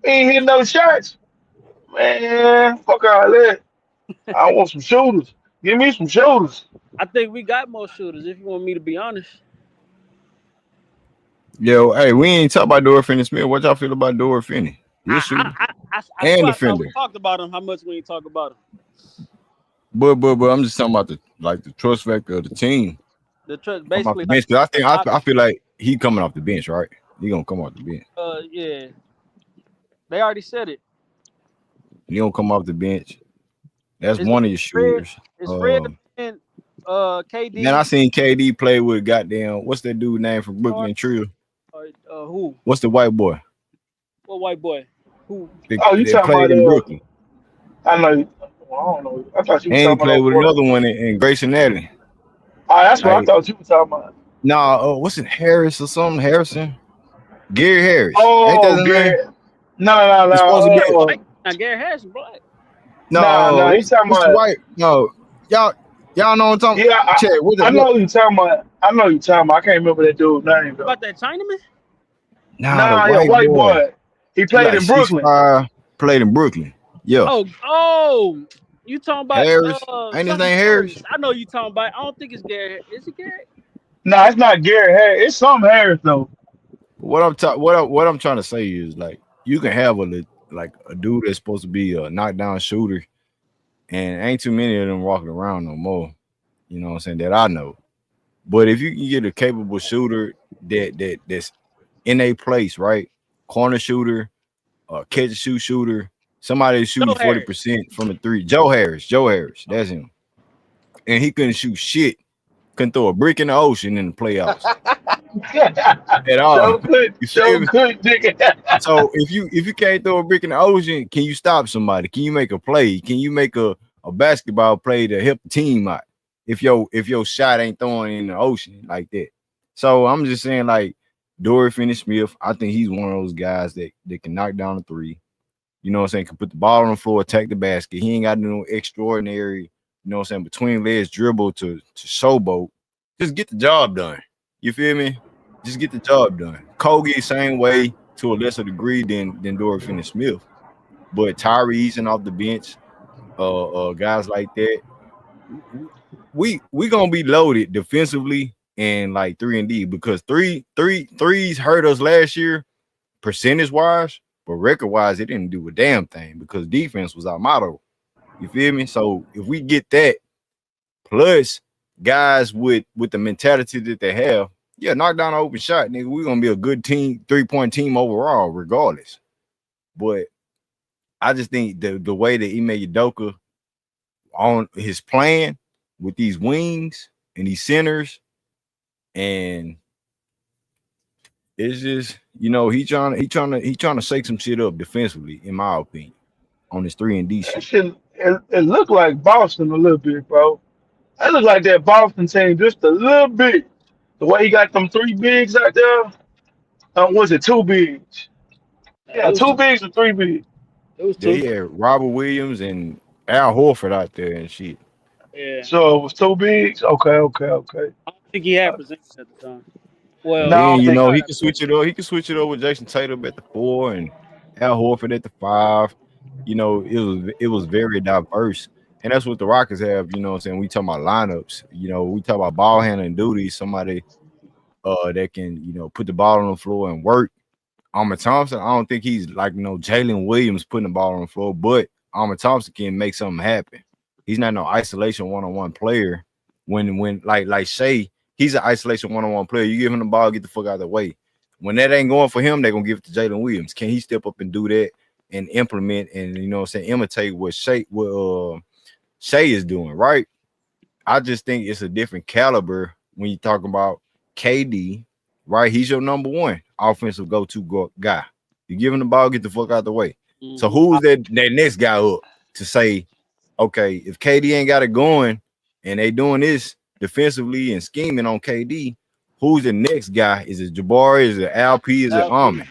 he ain't hitting no shots. Man, fuck all that. I want some shooters. Give me some shooters. I think we got more shooters. If you want me to be honest, Yo, hey, we ain't talk about Dora Finney-Smith. What y'all feel about Dora Finney? He a I shooter I I, I and swear I thought we defender. talked about him. How much we ain't talk about him? But I'm just talking about the trust factor of the team. The trust Come off basically the like bench. Cause I, I feel like he coming off the bench, right? He gonna come off the bench. yeah, they already said it. He gonna come off the bench. That's It's one of your Fred. shooters. It's Fred and Man, I KD seen KD play with goddamn what's that dude name from or Brooklyn Trio? who? What's the white boy What white boy? Who? Oh, you that talking played about in Brooklyn? I know. Well, I don't know. I thought you were And he talking played about with Portland. another one in Grayson Allen. Oh, that's what I Like, thought you were talking about. nah, what's it, Harris or something? Harrison? Gary Harris. Ain't that Oh, his name? Gary. No, no, It's supposed to be Gary no. White? Now Gary Harrison black. Nah, he talking what's the about. white? No, y'all know what I'm talking. Yeah, Chad, what I what know you talking about. I know you talking about. I can't remember that dude's name though. About that Chinaman? nah, the Nah, yeah, white white boy. boy. He He played like in Brooklyn. 6'5", played in Brooklyn. Yeah. Oh, you talking about Harris. Ain't his something name Harris? Harris? I know you talking about. I don't think it's Gary. Is it Gary? Nah, it's not Gary Harris. It's some Harris though. What I'm trying to say is like you can have like a dude that's supposed to be a knockdown shooter, and ain't too many of them walking around no more. You know what I'm saying? That I know. But if you can get a capable shooter that's in a place, right? Corner shooter, catch and shoot shooter, somebody that's shooting Joe Harris. 40% from the three. Joe Harris, that's him. And he couldn't shoot shit. Couldn't throw a brick in the ocean in the playoffs at all. You feel Joe me? could, nigga. So if you can't throw a brick in the ocean, can you stop somebody? Can you make a play? Can you make a basketball play to help the team out? If your shot ain't throwing in the ocean like that. So I'm just saying, like Dory Finney-Smith, I think he's one of those guys that can knock down a three. You know what I'm saying? Can put the ball on the floor, attack the basket. He ain't got no extraordinary, you know what I'm saying, between legs dribble to showboat. Just get the job done. You feel me? Just get the job done. Kogi, same way to a lesser degree than Dory Finney-Smith. But Tyrese and off the bench, guys like that, we gonna be loaded defensively and like 3-and-D because threes hurt us last year percentage wise, but record wise it didn't do a damn thing because defense was our motto. You feel me? So if we get that plus guys with the mentality that they have, yeah, knock down an open shot, nigga. We're gonna be a good team, 3-point team overall, regardless. But I just think the way that Ime Udoka on his plan with these wings and these centers, and it's just he trying to shake some shit up defensively, in my opinion, on his 3-and-D That shit. shit, it looked like Boston a little bit, bro. It looked like that Boston team just a little bit. The way he got them three bigs out there, was it two bigs? It Yeah, was two two. bigs or three bigs. It was Yeah, two. he had Robert Williams and Al Horford out there and shit. Yeah. So it was two bigs. Okay, okay, okay. I don't think he had possession at the time. And Well, No, I then don't he think. might he have. can switch it up. He can switch it up with Jason Tatum at the 4 and Al Horford at the 5. It was very diverse. And that's what the Rockets have, what I'm saying. We talk about lineups, we talk about ball handling duties, somebody that can, put the ball on the floor and work. Ahmed Thompson, I don't think he's like Jalen Williams putting the ball on the floor, but Ahmed Thompson can make something happen. He's not no isolation one-on-one player. When like Shea, he's an isolation one-on-one player. You give him the ball, get the fuck out of the way. When that ain't going for him, they're gonna give it to Jalen Williams. Can he step up and do that and implement and imitate what Shea is doing, right? I just think it's a different caliber when you talk about KD, right? He's your number one offensive go-to guy. You give him the ball, get the fuck out the way. So Mm-hmm. who's that next guy up to say, okay, if KD ain't got it going and they doing this defensively and scheming on KD, who's the next guy? Is it Jabari? Is it Alp? Is it LP. Ahmed?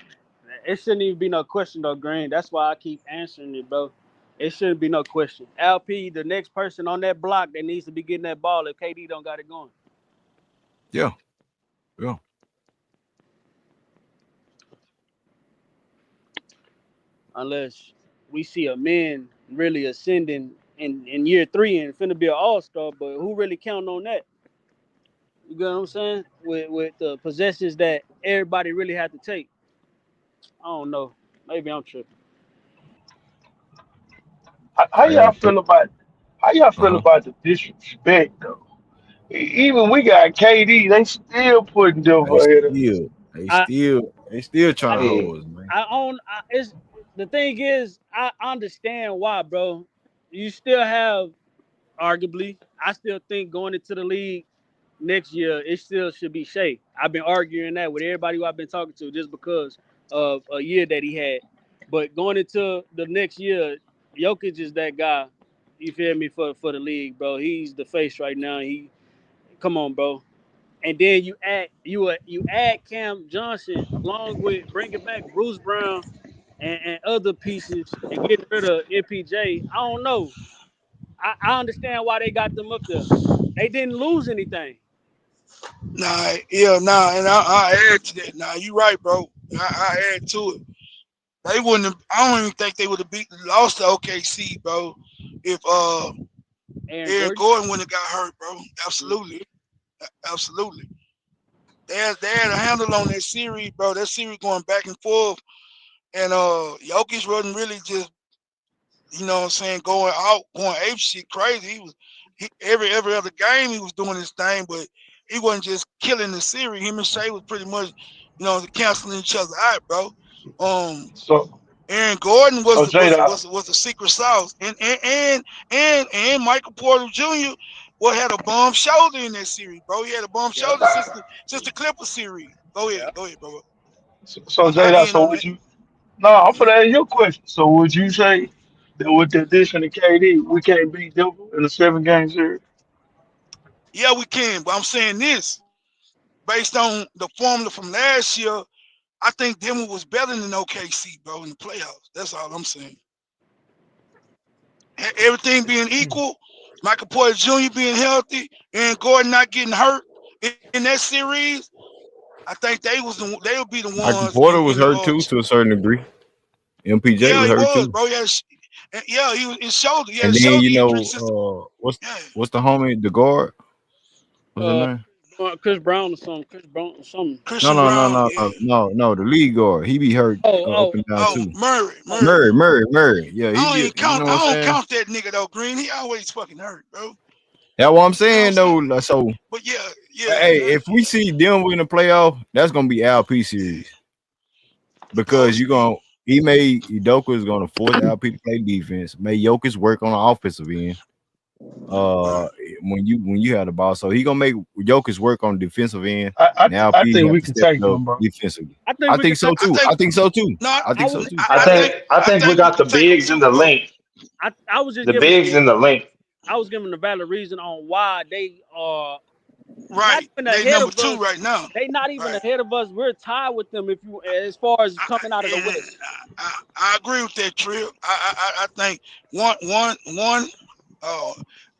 It shouldn't even be no question though, Green. That's why I keep answering it, bro. It shouldn't be no question. LP, the next person on that block that needs to be getting that ball if KD don't got it going. Yeah, yeah. Unless we see a man really ascending in year 3 and finna be an all-star, but who really counting on that? You get what I'm saying? With the possessions that everybody really had to take. I don't know. Maybe I'm tripping. How I y'all got feel about how y'all feel uh-huh. about the disrespect though? Even we got KD, they still putting They Denver ahead of us. still, they I still, they still trying I to Hey, hold us, man. I own. It's the thing is, I understand why, bro. You still have, arguably, I still think going into the league next year, it still should be Shea. I've been arguing that with everybody who I've been talking to just because of a year that he had. But going into the next year, Jokic is that guy. You feel me for the league, bro. He's the face right now. He come on, bro. And then you add Cam Johnson along with bringing back Bruce Brown and other pieces and getting rid of MPJ. I don't know. I understand why they got them up there. They didn't lose anything. Nah, yeah, nah, and I add to that. Nah, you right, bro. I add to it. They wouldn't have. I don't even think they would have lost to OKC, bro. If Aaron Aaron Gordon. Gordon wouldn't have got hurt, bro. Absolutely, absolutely. They had a handle on that series, bro. That series going back and forth, and Jokic wasn't really just what I'm saying, going ape shit crazy. Every other game he was doing his thing, but he wasn't just killing the series. Him and Shea was pretty much, canceling each other out, bro. Um, So Aaron Gordon so was Jada, was the secret sauce, and Michael Porter Jr. Had a bum shoulder in that series, bro. He had a bum Yep. shoulder since the Clipper series. Yep. Go ahead, bro. so I Jada, end so on would that. you? No, I'm for that your question. So would you say that with the addition of KD, we can't beat Denver in a 7 game series? Yeah, we can, but I'm saying this based on the formula from last year. I think Denver was better than OKC, bro, in the playoffs. That's all I'm saying. Everything being equal, Michael Porter Jr. being healthy, and Gordon not getting hurt in that series, I think they would be the Michael ones Porter was in the hurt too to a certain degree. MPJ yeah, was he hurt was, too. bro. Yeah, he was his shoulder. He had a And then shoulder injury since what's yeah. what's the homie, the guard? What's his Uh, name? Chris Brown or something. Chris Brown or something. No, Christian no, no, Brown, no, yeah. no, no, no. The lead guard. He be hurt Oh, up oh, and down Oh, too. Murray. Murray. Yeah, he I don't be. even You count. know what I'm I don't saying? count that nigga though, Green. He always fucking hurt, bro. That's what I'm You know what I'm saying saying? though. So, But hey, yeah. if we see Denver in the playoff, that's gonna be LP series because Supposed you to be. gonna he made Udoka is gonna force LP to play defense. May Jokic work on the offensive end. uh Right. when you have the ball. So he gonna make Jokic work on the defensive end. I Now I P think have we to can step take it up them, bro. defensively. I think I we think can so take. I too. think I think so too. no. I I think so was too. I I think think I I think we think we got the can take them bigs too, and the bro. length. I was just The giving bigs and the length. I was giving a valid reason on why they are not Right. even They ahead number of two us. right now. They not even Right. ahead of us. We're tied with them if you as far as coming out of the Yeah, West. I agree with that, Trill. I think one. Uh,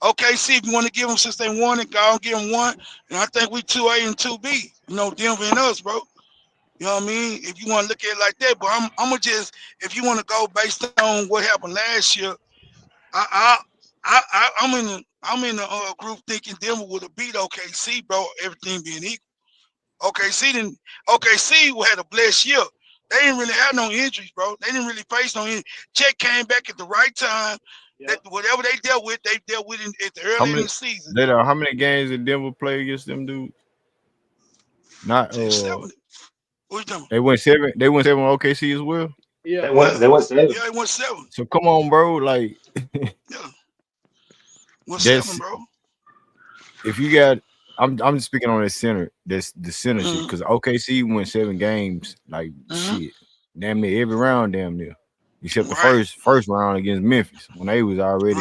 OKC, if you want to give them since they won it, go and give them one. And I think we 2A and 2B. You know, Denver and us, bro. You know what I mean? If you want to look at it like that, but I'm gonna just if you want to go based on what happened last year, I I'm in the group thinking Denver would have beat OKC, bro. Everything being equal. OKC didn't. OKC had a blessed year. They didn't really have no injuries, bro. They didn't really face no injuries. Chet came back at the right time. That Yep. whatever they dealt with, they dealt with it at the How early in many the season. how many games did Denver play against them dudes? Not Just 7. What you talking? they went 7 with OKC as well. Yeah. Yeah, They went 7. yeah, it went 7. So come on, bro. Like Yeah, went 7, that's bro. if you got I'm just speaking on the center, that's the center shit. Mm-hmm. Cause OKC went 7 games, like Mm-hmm. shit. Damn near every round, damn near. Except the Right, first round against Memphis when they was right. already,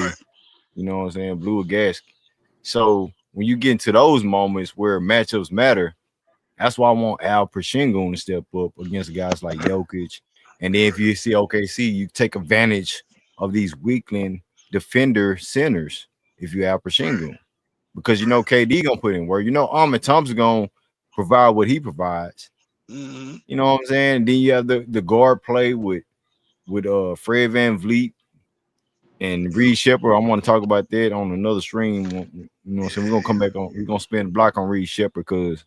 you know what I'm saying, blew a gasket. So when you get into those moments where matchups matter, that's why I want Al Pachingo to step up against guys like Jokic. And then if you see OKC, you take advantage of these weakling defender centers if you have Right, Pachingo. Because you know right. KD gonna put in work. You know Ahmed Thompson gonna provide what he provides. Mm-hmm. You know what I'm saying? Then you have the guard play with Fred Van Vliet and Yeah, Reed Shepard. I want to talk about that on another stream. You know what I'm saying? We're gonna yeah, come back on, we're gonna spend the block on Reed Shepard because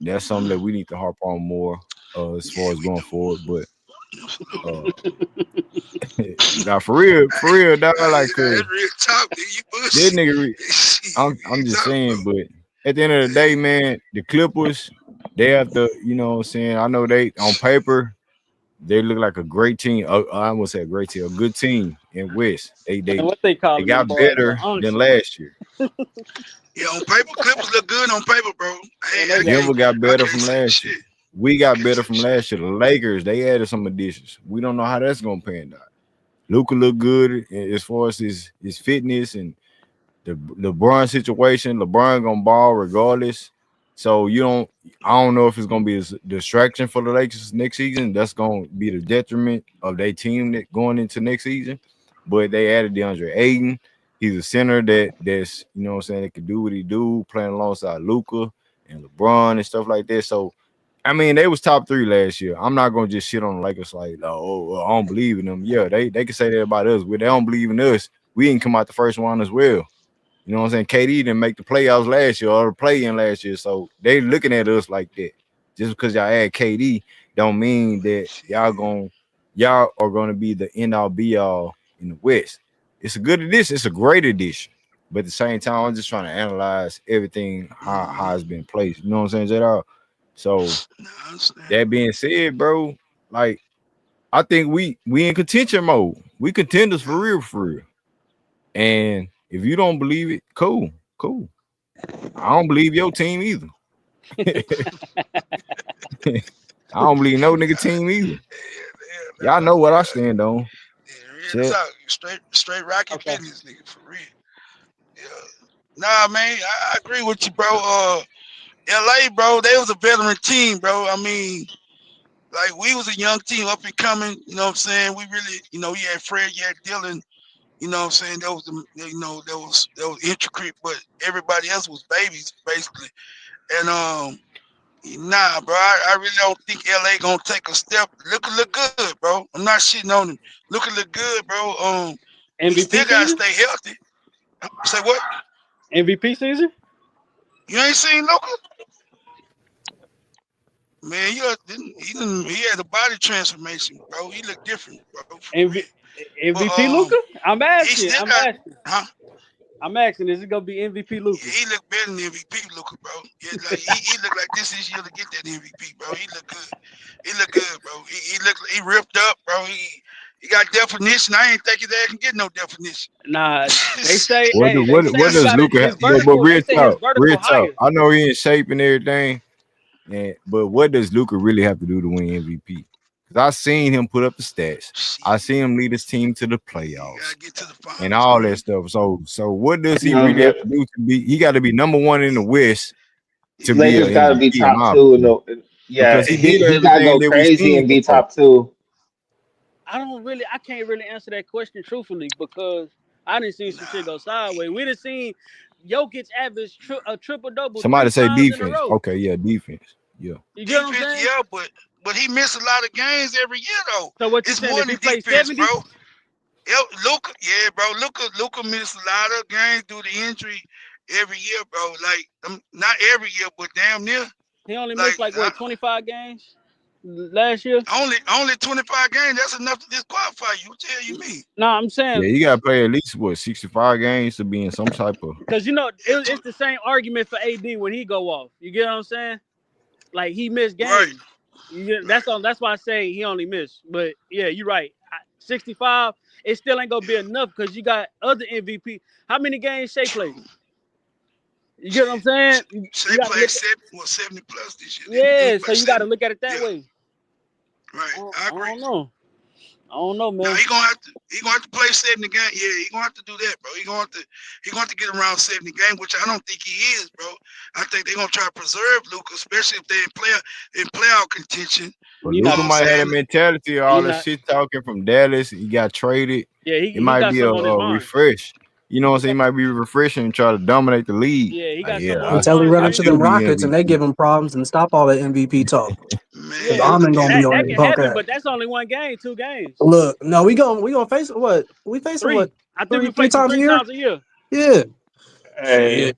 that's yeah. something that we need to harp on more as far Yeah, as we going do. forward. But Absolutely. uh now for real, dog, like That's real talk, nigga. You that bullshit. nigga Shit, I'm you just talk, bro. saying, but at the end of the day, man, the Clippers, they have to, you know what I'm saying? I know they on paper, they look like a great team. I won't say a great team, a good team in West. They And they what they they calling them got boys? The better than unction. last year. Yeah, on paper, Clippers look good on paper, bro. And they got Denver got I better can't from say last year. shit. We I got can't better say from shit. last year. The Lakers, they added some additions. We don't know how that's gonna pan out. Luca look good as far as his fitness and the LeBron situation. LeBron gonna ball regardless. So you don't. I don't know if it's gonna be a distraction for the Lakers next season. That's gonna be the detriment of their team that going into next season. But they added DeAndre Ayton. He's a center that's you know what I'm saying that can do what he do, playing alongside Luca and LeBron and stuff like that. So I mean, they was top 3 last year. I'm not gonna just shit on the Lakers like, oh, well, I don't believe in them. Yeah, they can say that about us, but they don't believe in us. We didn't come out the first one as well. You know what I'm saying? KD didn't make the playoffs last year or the play in last year, so they looking at us like that. Just because y'all add KD, don't mean that Shit. y'all are gonna be the end all be all in the West. It's a good addition. It's a great addition. But at the same time, I'm just trying to analyze everything how Mm-hmm. it's been placed. You know what I'm saying, JR? So Nah, I understand. that being said, bro, like I think we in contention mode. We contenders for Yeah. real, for real. And if you don't believe it, cool, cool. I don't believe your team either. I don't believe no nigga team either. Yeah, Y'all know what I stand on. yeah, real Shit. talk. Straight rocket okay. business, nigga, for real. Yeah. Nah, man, I agree with you, bro. LA, bro, they was a veteran team, bro. I mean, like we was a young team up and coming. You know what I'm saying? We really, you had Fred, you had Dylan. You know what I'm saying? That was that was intricate, but everybody else was babies basically. And nah, bro, I really don't think LA gonna take a step. Look good, bro. I'm not shitting on him. Look good, bro. We still MVP gotta season? stay healthy. Say what? MVP season? You ain't seen Luka? Man, he had a body transformation, bro. He looked different, bro, for real. MV, But MVP Luca? I'm he asking. still I'm got, asking. huh? I'm asking. Is it gonna be MVP Luca? Yeah, he looked better than the MVP Luka, bro. Yeah, like he looked like this is year to get that MVP, bro. He looked good. He looked good, bro. He ripped up, bro. He got definition. I ain't think his ass can get no definition. Nah, they say, What do, hey, they say what he does got Luca have? his But vertical. They real say his talk, vertical real talk. higher. I know he in shape and everything, but what does Luca really have to do to win MVP? Because I seen him put up the stats. I Shit, seen him lead his team to the he playoffs gotta get to the and finals, all that man. stuff. So what does he No, really have to the do to be? He got to be number one in the West to be an Lakers got to be MVP, in top my two. opinion, Yeah, because he did he got to everything go that we crazy seen and him be for. top two. I can't really answer that question truthfully because I didn't see some shit go sideways. We done seen Jokic average a triple double Somebody three say times in a defense. row. Okay, yeah, defense. Yeah. You get what I'm Defense, saying? yeah, but he missed a lot of games every year though. So what you It's saying? more If than he plays defense, 70, bro. Luca, yeah, bro. Luca missed a lot of games due to injury every year, bro. Like not every year, but damn near. he only Like missed like what 25 games last year. only 25 games. That's enough to disqualify you. What the hell you mean? No, I'm saying Yeah, you gotta play at least what 65 games to be in some type of. because Yeah, it's the same argument for AD when he go off. You get what I'm saying? Like he missed right, games. That's right. all. That's why I say he only missed. But yeah, you're right. 65, it still ain't gonna be Yeah, enough because you got other MVP. How many games Shea played? true. You get what I'm Shit, saying? Shea You got to played look at 70 plus this year, didn't he? He yeah. So played you got to 70. look at it that Yeah, way. right. I I agree. don't know. I don't know, Now man. he gonna have to play 70 games. Yeah, he gonna have to do that, bro. He gonna have to get around 70 games, which I don't think he is, bro. I think they're gonna try to preserve Luka, especially if they in playoff contention. But You You know not. Luca what I'm might have that saying? mentality of He all that not. shit talking from Dallas. He got traded. Yeah, It he might got be a, something on his a mind. refresh. You know what I'm He saying? He got. might be refreshing and try to dominate the league. Yeah, he Like, got something yeah, on his Until he mind, run I into Green. should them be Rockets and they MVP. give him problems and stop all that MVP talk. Because Man, Yeah, Almond gonna yeah. be on that his can punk happen, ass. but that's only one game, 2 games, Look, no, we gonna face what? We face him what three. I think we three face him times a three year? times a year. Yeah. Hey, Shit.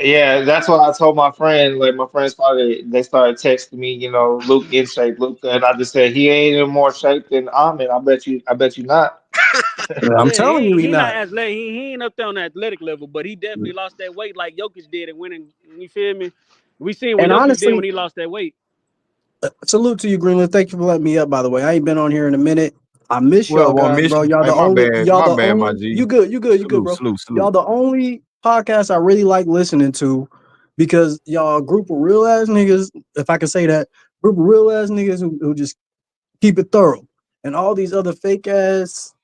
yeah, that's what I told my friend. Like my friends they started texting me, Luke in shape, Luke, and I just said he ain't in more shape than Ahmed. I bet you not. I'm Yeah, telling you he he not not. athletic. He ain't up there on the athletic level, but he definitely lost that weight like Jokic did and winning. You feel me? We seen what And Jokic did when honestly, he lost that weight. salute to you, Greenland. Thank you for letting me up, by the way. I ain't been on here in a minute. I miss Well, y'all well, guys, bro. mission. Hey, my bad, my G. You good, Salute, bro. salute, Y'all salute. the only podcast I really like listening to because y'all a group of real ass niggas, if I can say that, group of real ass niggas who just keep it thorough. And all these other fake ass,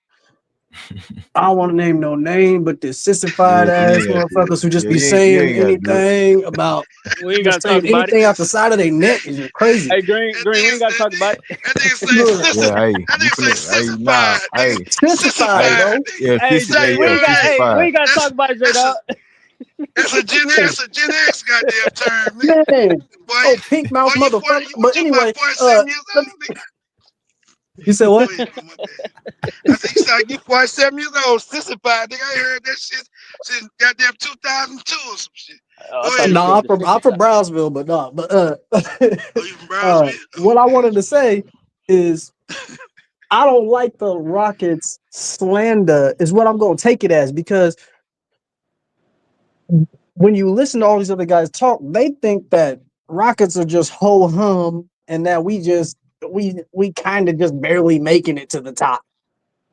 I don't want to name no name, but the Yeah, sissified you ass ain't got to do it. motherfuckers who just Yeah, be you saying ain't got to do it. anything about We ain't got to just talk saying about it. anything out the side of their neck is just crazy. Hey, Green, we ain't got to talk about it. That nigga say Look, Yeah, hey, that you nigga say finna, hey, nah, sissified, nigga. hey, sissified, hey, Sissified, bro. nigga. yeah, Hey, sissy, Jay, hey, Jay, we yeah, ain't got. Hey, we sissified. ain't got to talk about it, J that's a Dog. that's a Gen X goddamn term, nigga. Man, Boy, oh pink boy, mouth motherfucker. you But what you about anyway, 47 years let me. old, nigga? You said Go what? ahead, bro, my bad. I said you sound like you 47 years old, sissified, nigga. I ain't heard that shit since goddamn 2002 or some shit. I Go thought ahead he though. No, said the I'm from 65. Brownsville, but no, but Oh, you from Brownsville? Oh, what I okay. wanted to say is I don't like the Rockets slander is what I'm gonna take it as because when you listen to all these other guys talk, they think that Rockets are just ho hum and that we kind of just barely making it to the top.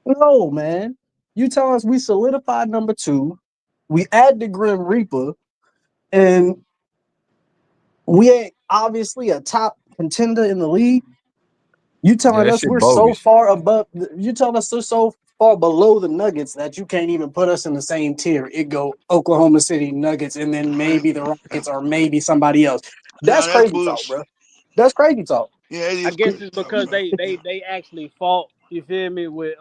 No, man. You tell us we solidified number two, we add the Grim Reaper, and we ain't obviously a top contender in the league. You Yeah, telling that us shit we're so bogus. far above? You telling us we're so far below the Nuggets that you can't even put us in the same tier? It go Oklahoma City Nuggets, and then Man, maybe the Rockets, or maybe somebody else. nah, That's that's crazy talk, bullshit. bro. That's crazy talk. Yeah, it I is guess crazy it's talking, because bro. they actually fought. You feel me? With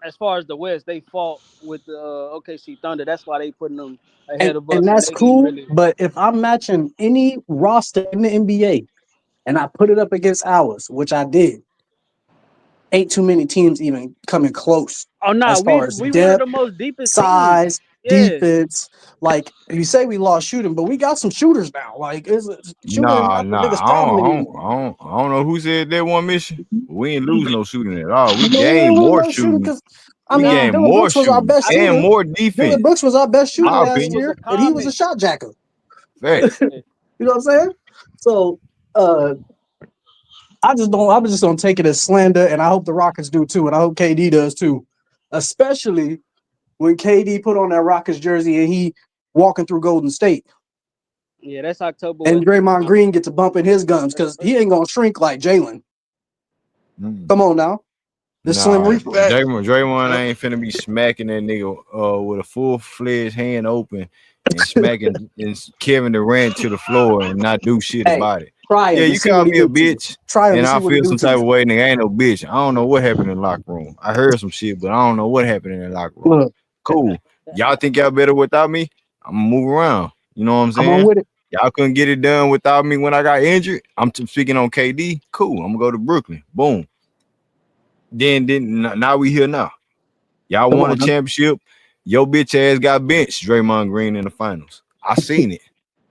as far as the West, they fought with the OKC Thunder. That's why they putting them ahead of And us, and that's they didn't cool. really. But if I'm matching any roster in the NBA and I put it up against ours, which I did, ain't too many teams even coming close Oh no, as far as we one of depth, the most deepest teams. size, Yeah, defense. Like you say, we lost shooting, but we got some shooters now. Like shooting is Nah, not the nah. biggest problem anymore. I don't know who said that one mission. But we ain't lose no shooting at all. We But we ain't gained lose more no shooting shooting. because I We mean nah. gained Dylan more Brooks was our shooting best I and shooter. more Dylan defense. Brooks was our best shooter I My think last it opinion. was a year, but he was a comment. shot jacker. Facts. Yeah. You know what I'm saying? So I just don't. I'm just gonna take it as slander, and I hope the Rockets do too, and I hope KD does too. Especially when KD put on that Rockets jersey and he walking through Golden State, Yeah, that's October and what? Draymond Green gets a bump in his gums because he ain't gonna shrink like Jalen. Mm. Come on now, the Slim Nah, That's Reaper. fact. Draymond Yep. ain't finna be smacking that nigga with a full fledged hand open and smacking Kevin Durant to the floor and not do shit Hey, about it. try Yeah, him and you see call what he me a do to you. bitch Try him and and see I what he feel do some to type you. of way, nigga. I ain't no bitch. I don't know what happened in the locker room. I heard some shit, but I don't know what happened in the locker room. Look, Cool. Y'all think y'all better without me? I'm gonna move around. You know what I'm I'm on saying? with it. Y'all couldn't get it done without me when I got injured. Speaking on KD. Cool. I'm gonna go to Brooklyn. Boom. Now we here now. Y'all Come won on a now. championship. Your bitch ass got benched, Draymond Green in the finals. I seen it.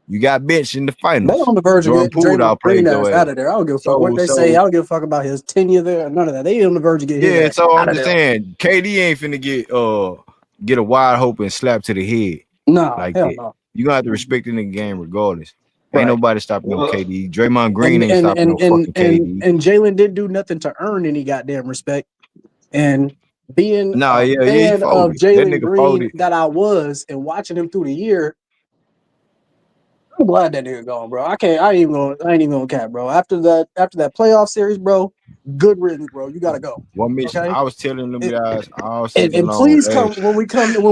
You got benched in the They finals. on the verge of Jordan getting Poole Draymond Green outplayed ass your out ass. of there. I don't give a fuck what So they say. I so don't give a fuck about his tenure there. None of that. They on the verge of getting his yeah, ass so out I'm of just there. saying KD ain't finna get a wide open slap to the head No, like hell that. no. You gonna have to respect it in the game regardless. Ain't Right. nobody stopping no Well, KD. Draymond Green And ain't and stopping and no and fucking and KD. and Jalen didn't do nothing to earn any goddamn respect. And being Nah, a yeah, he fan of folded. That Jalen nigga Green folded. that I was and watching him through the year, I'm glad that nigga gone, bro. I can't. I ain't even gonna cap, bro. After that playoff series, bro. Good riddance, bro. You gotta go. What mission? Okay. I was telling them It, guys all and season long please come last. when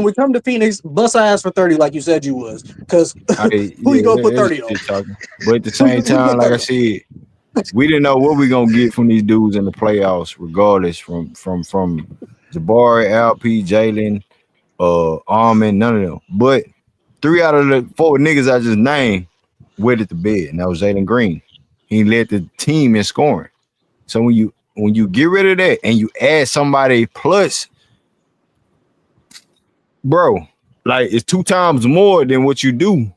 we come to Phoenix, bust our ass for 30 like you said you was. Cause who you Yeah, gonna put it's 30 on? shit talking. But at the Who same you time, put like I 30 on? said, we didn't know what we gonna get from these dudes in the playoffs, regardless from Jabari, LP, Jalen, Armin, none of them. But three out of the four niggas I just named wet at the bed, and that was Jalen Green. He led the team in scoring. So when you get rid of that and you add somebody plus, bro, like it's two times more than what you do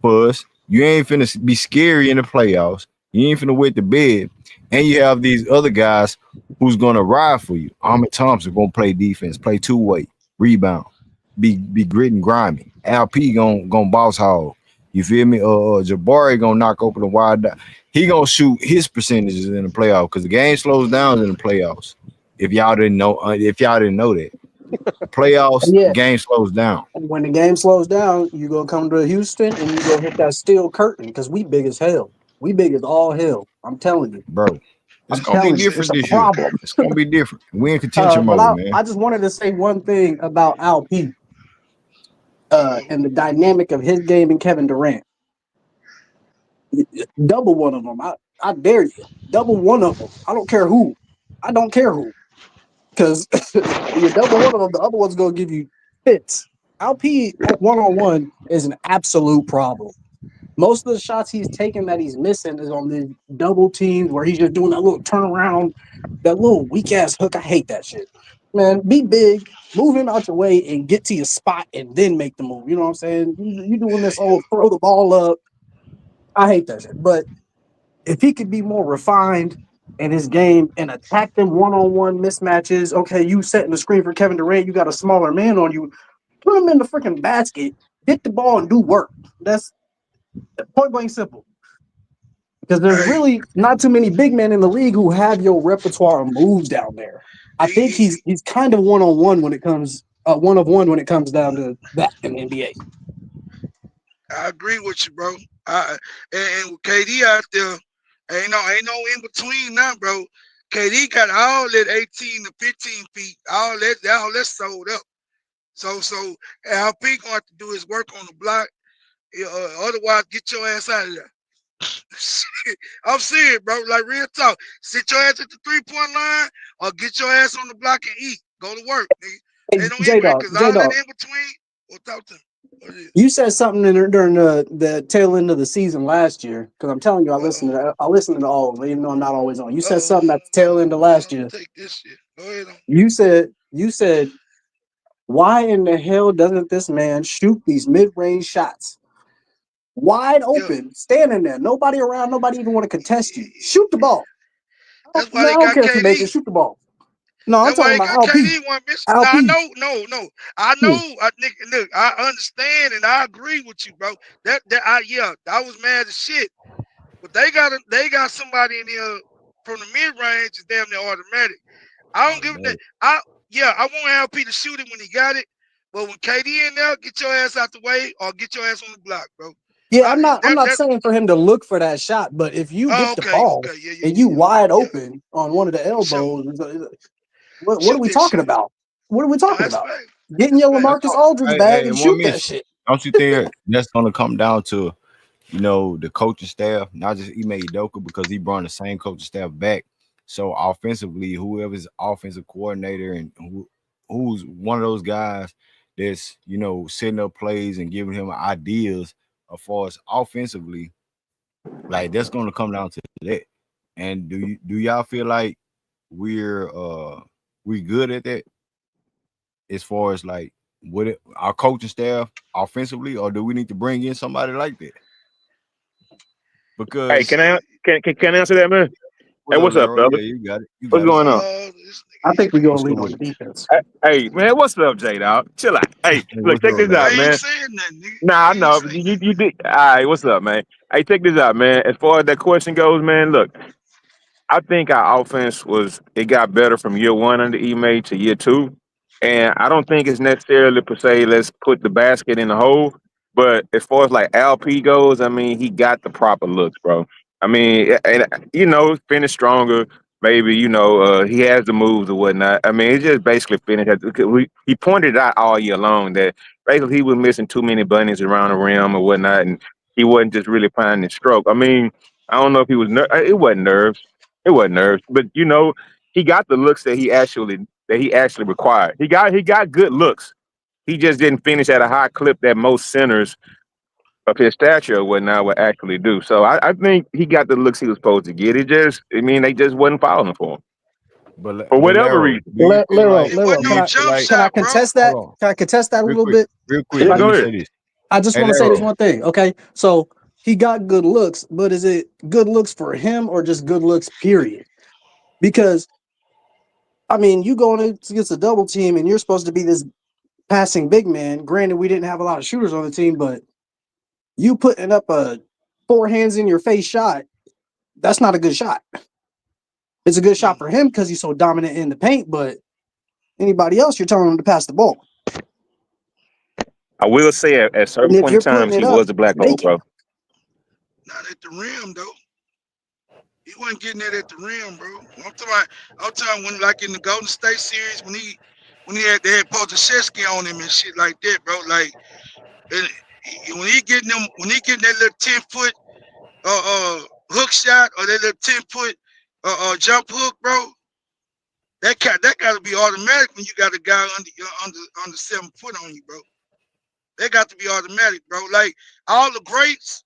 for us. You ain't finna be scary in the playoffs. You ain't finna wet the bed. And you have these other guys who's gonna ride for you. Ahmed Thompson gonna play defense, play two-way, rebound, be grit and grimy. LP gonna boss hog. You feel me? Jabari gonna knock open the wide. He gonna shoot his percentages in the playoffs because the game slows down in the playoffs. If y'all didn't know that, the playoffs, the Yeah. game slows down, And when the game slows down, you gonna come to Houston and you gonna hit that steel curtain because we big as hell. We big as all hell. I'm telling you. bro. It's I'm gonna be telling you. It's different a this year. problem. It's gonna be different. We in contention But mode, I man. just wanted to say one thing about LP Uh-oh. and the dynamic of his game and Kevin Durant. Double one of them. I dare you. Double one of them. I don't care who. I don't care who. Because you double one of them, the other one's gonna give you fits. LP one on one is an absolute problem. Most of the shots he's taking that he's missing is on the double teams where he's just doing that little turnaround, that little weak ass hook. I hate that shit. Man, be big, move him out your way, and get to your spot, and then make the move. You know what I'm saying? You doing this old throw the ball up. I hate that shit. But if he could be more refined in his game and attack them one-on-one mismatches, okay, you setting the screen for Kevin Durant, you got a smaller man on you, put him in the freaking basket, get the ball and do work. That's point blank simple. Because there's Hey, really not too many big men in the league who have your repertoire of moves down there. I think he, he's kind of one-on-one when it comes one of one when it comes down to that in the NBA. I agree with you, bro. And with KD out there, ain't no in between now, bro. KD got all that 18 to 15 feet, all that sold up. So LP gonna have to do his work on the block. Otherwise, get your ass out of there. I'm serious, bro. Like real talk. Sit your ass at the 3-point line or get your ass on the block and eat. Go to work, nigga. Hey, Ain't no in J between Dog, because J all that Dog, in between. Well, talk to him. What is it? you said something during the tail end of the season last year. Because I'm telling you, Uh-oh. I listen to all of them, even though I'm not always on. You said Uh-oh. something at the tail end of last year. Take this shit. Go ahead on. You said why in the hell doesn't this man shoot these mid-range shots? Wide Yeah. open, standing there, nobody around, nobody even want to contest you. Shoot the ball. That's why Man, they I don't got care if you make it. KD. Shoot the ball. No, I'm That's why talking they about got LP. KD one miss. Now I LP. know, no. I Hmm. know. Look, I understand and I agree with you, bro. I was mad as shit. But they got somebody in here. from the mid range is damn near automatic. I don't give a damn. Automatic. I want LP to shoot it when he got it, but when KD in there, get your ass out the way or get your ass on the block, bro. Yeah, I'm not That saying for him to look for that shot, but if you oh, get the okay, ball okay, yeah, yeah, and yeah, you wide yeah, yeah. open on one of the For sure, elbows, what are shoot we that talking shit. about? What are we No, talking that's about? fact. Get in That's your fact. That's LaMarcus all. Aldridge bag Hey, and one shoot that miss. shit. Don't you think that's gonna come down to the coaching staff, not just Ime Udoka, because he brought the same coaching staff back. So offensively, whoever's offensive coordinator and who's one of those guys that's setting up plays and giving him ideas as far as offensively, like that's gonna come down to that. And do y'all feel like we're we good at that as far as like our coaching staff offensively, or do we need to bring in somebody like that? Hey, Because can I answer that, man? Hey, what's up, what's up, Leroy? fellas? Yeah, you got it. You What's got it. going on? This I nigga think we're here, gonna What's up lean on with the it? defense. Hey, man, what's up, J Dog? Chill out. Hey, Hey, look, what's check up, this man. out, I Leroy? ain't man. saying nothing, nigga. Nah, I I ain't know. saying You did. All right, what's up, man? Hey, check this out, man. As far as that question goes, man, look, I think our offense it got better from year one under Ime to year two. And I don't think it's necessarily per se, let's put the basket in the hole. But as far as like LP goes, I mean, he got the proper looks, bro. I mean, and finish stronger. Maybe, he has the moves or whatnot. I mean, it's just basically finish. He pointed out all year long that basically he was missing too many bunnies around the rim or whatnot. And he wasn't just really finding his stroke. I mean, I don't know if he was, it wasn't nerves. It wasn't nerves, but he got the looks that he actually required. He got good looks. He just didn't finish at a high clip that most centers of his stature or whatnot would actually do. So I think he got the looks he was supposed to get. They just wasn't falling for him for But whatever Leroy, reason. do you feel Lero, like it wasn't Lero, do no you feel jump like can I shot, bro. contest hold that? on Can I contest that a real little quick, bit? real quick? If Yeah, I Let go me can, say ahead. this. I just Hey want to say this Leroy, one thing. Okay, so he got good looks, but is it good looks for him or just good looks? Period. Because I mean, you going against a double team and you're supposed to be this passing big man. Granted, we didn't have a lot of shooters on the team, but you putting up a four hands in your face shot, that's not a good shot. It's a good shot Mm. for him because he's so dominant in the paint, but anybody else, you're telling him to pass the ball. I will say at certain And if point in you're putting times it he up, was a black hole, make it. bro. Not at the rim though. He wasn't getting that at the rim, bro. I'm talking when like in the Golden State series they had Potasevsky on him and shit like that, bro. Like and when he getting that little 10 foot hook shot or that little 10 foot jump hook, bro. That got to be automatic when you got a guy under 7 foot on you, bro. That got to be automatic, bro. Like all the greats,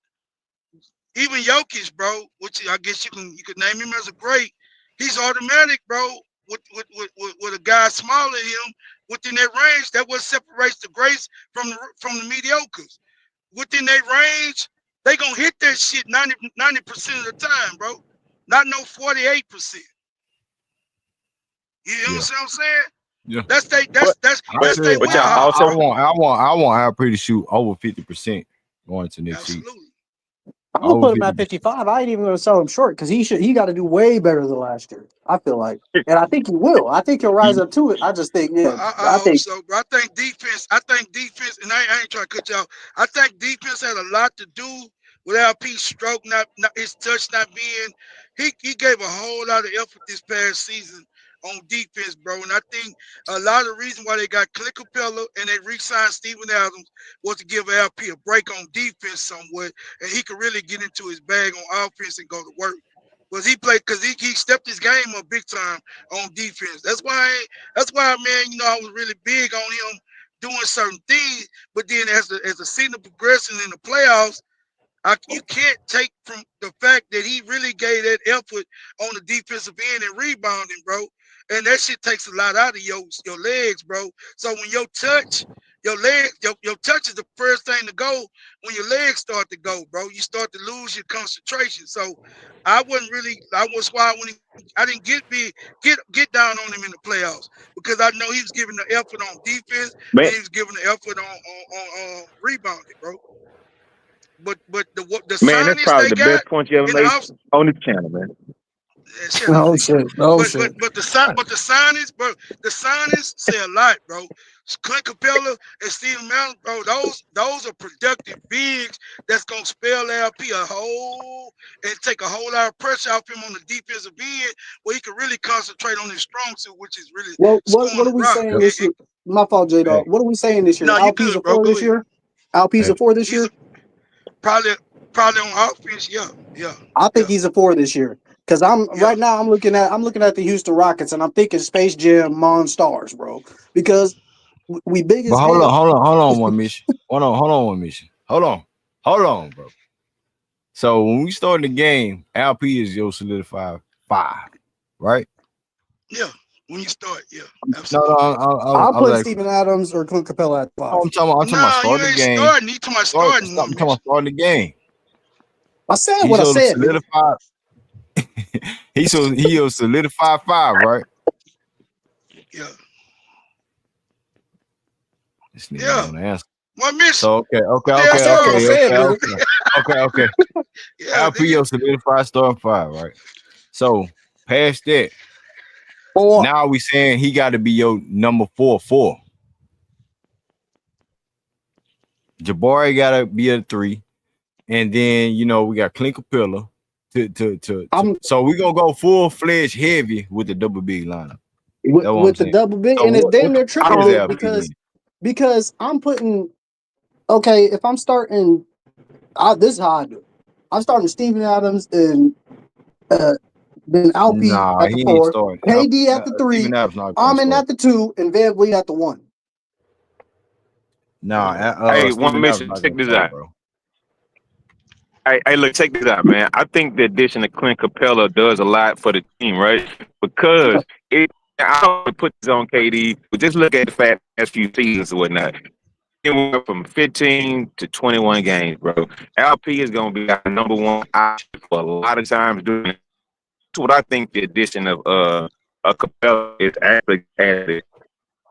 even Jokic, bro, which I guess you could name him as a great. He's automatic, bro. With a guy smaller than him within that range, that what separates the greats from the mediocres. Within that range, they gonna hit that shit 90% of the time, bro. Not no 48%. You know yeah, what I'm saying? yeah. That's they But I but that's they said but y'all I wheelhouse, also bro. want our pretty shoot over 50% going to next season. Absolutely. I'm gonna Over put him at 50%. 55. I ain't even gonna sell him short because he got to do way better than last year. I feel like, and I think he will. I think he'll rise up to it. I just think, Well, yeah, I I hope think so, bro. I think defense, and I ain't trying to cut y'all. I think defense had a lot to do with LP stroke, not his touch not being. He gave a whole lot of effort this past season on defense, bro. And I think a lot of the reason why they got Clint Capella and they re-signed Steven Adams was to give LP a break on defense somewhat, and he could really get into his bag on offense and go to work. Because he stepped his game up big time on defense. That's why, man, I was really big on him doing certain things. But then as the season progressing in the playoffs, you can't take from the fact that he really gave that effort on the defensive end and rebounding, bro. And that shit takes a lot out of your legs, bro. So when your touch is the first thing to go when your legs start to go, bro. You start to lose your concentration. So I was why when I didn't get down on him in the playoffs because I know he was giving the effort on defense and man he was giving the effort on rebounding, bro. But the man, that's signings probably they the got best point you ever in the made off on this channel, man. Shut up, Oh nigga. shit. Oh But shit. but but the signings, bro, the signings say a lot, bro. Clint Capella and Steven Mountain, bro, those are productive bigs that's gonna spell LP a whole and take a whole lot of pressure off him on the defensive end where he can really concentrate on his strong suit, which is really What scoring are the we rock. saying this year? My fault, J Hey, Dog. What are we saying this year? No, you Alp's good, a bro. 4 Go this ahead. year? Alp's hey, a 4 this He's year? probably on offense. Yeah, yeah, I yeah, think he's a 4 this year. Because I'm yeah. right now I'm looking at the Houston Rockets and I'm thinking Space Jam Monstars, bro. Because we big but as hell. hold on, one mission. Hold on, one mission. Hold on, bro. So when we start the game, LP is your solidified 5, right? Yeah, when you start, yeah, No, absolutely. I'll I was put like, Steven Adams or Clint Capella at no, 5. I'm talking about Nah, you starting the ain't game. starting. You talking about starting I'm one, talking about Mitch. starting the game. I said He's what I your said, man. solidified. He your solidified 5, right? Yeah, This nigga don't yeah. want to answer. One Mitch. So okay, I said what I said, nigga. okay. Yeah, LP nigga. your solidified starting 5, right? So past that, 4. now we saying he got to be your number 4. Jabari got to be a 3, and then we got Clint Capella. I'm So we gonna go full fledged heavy with the double big lineup. That's what I'm with the saying. double big, So and it's damn what near the fuck triple is big LP then? because I'm putting if I'm starting this is how I do it. I'm starting Steven Adams and then Alp Nah, at the he ain't 4, starting. KD at the 3, Steven Adams not gonna Armin start. at the 2, and Van Vliet at the 1. Hey, one Steven Adams mission. not Check gonna this start, out. bro. Hey, look, check this out, man. I think the addition of Clint Capella does a lot for the team, right? Because I don't put this on KD, but just look at the fact last few seasons and whatnot. It went from 15 to 21 games, bro. LP is going to be our number 1 option for a lot of times doing it. That's what I think the addition of Capella is actually added.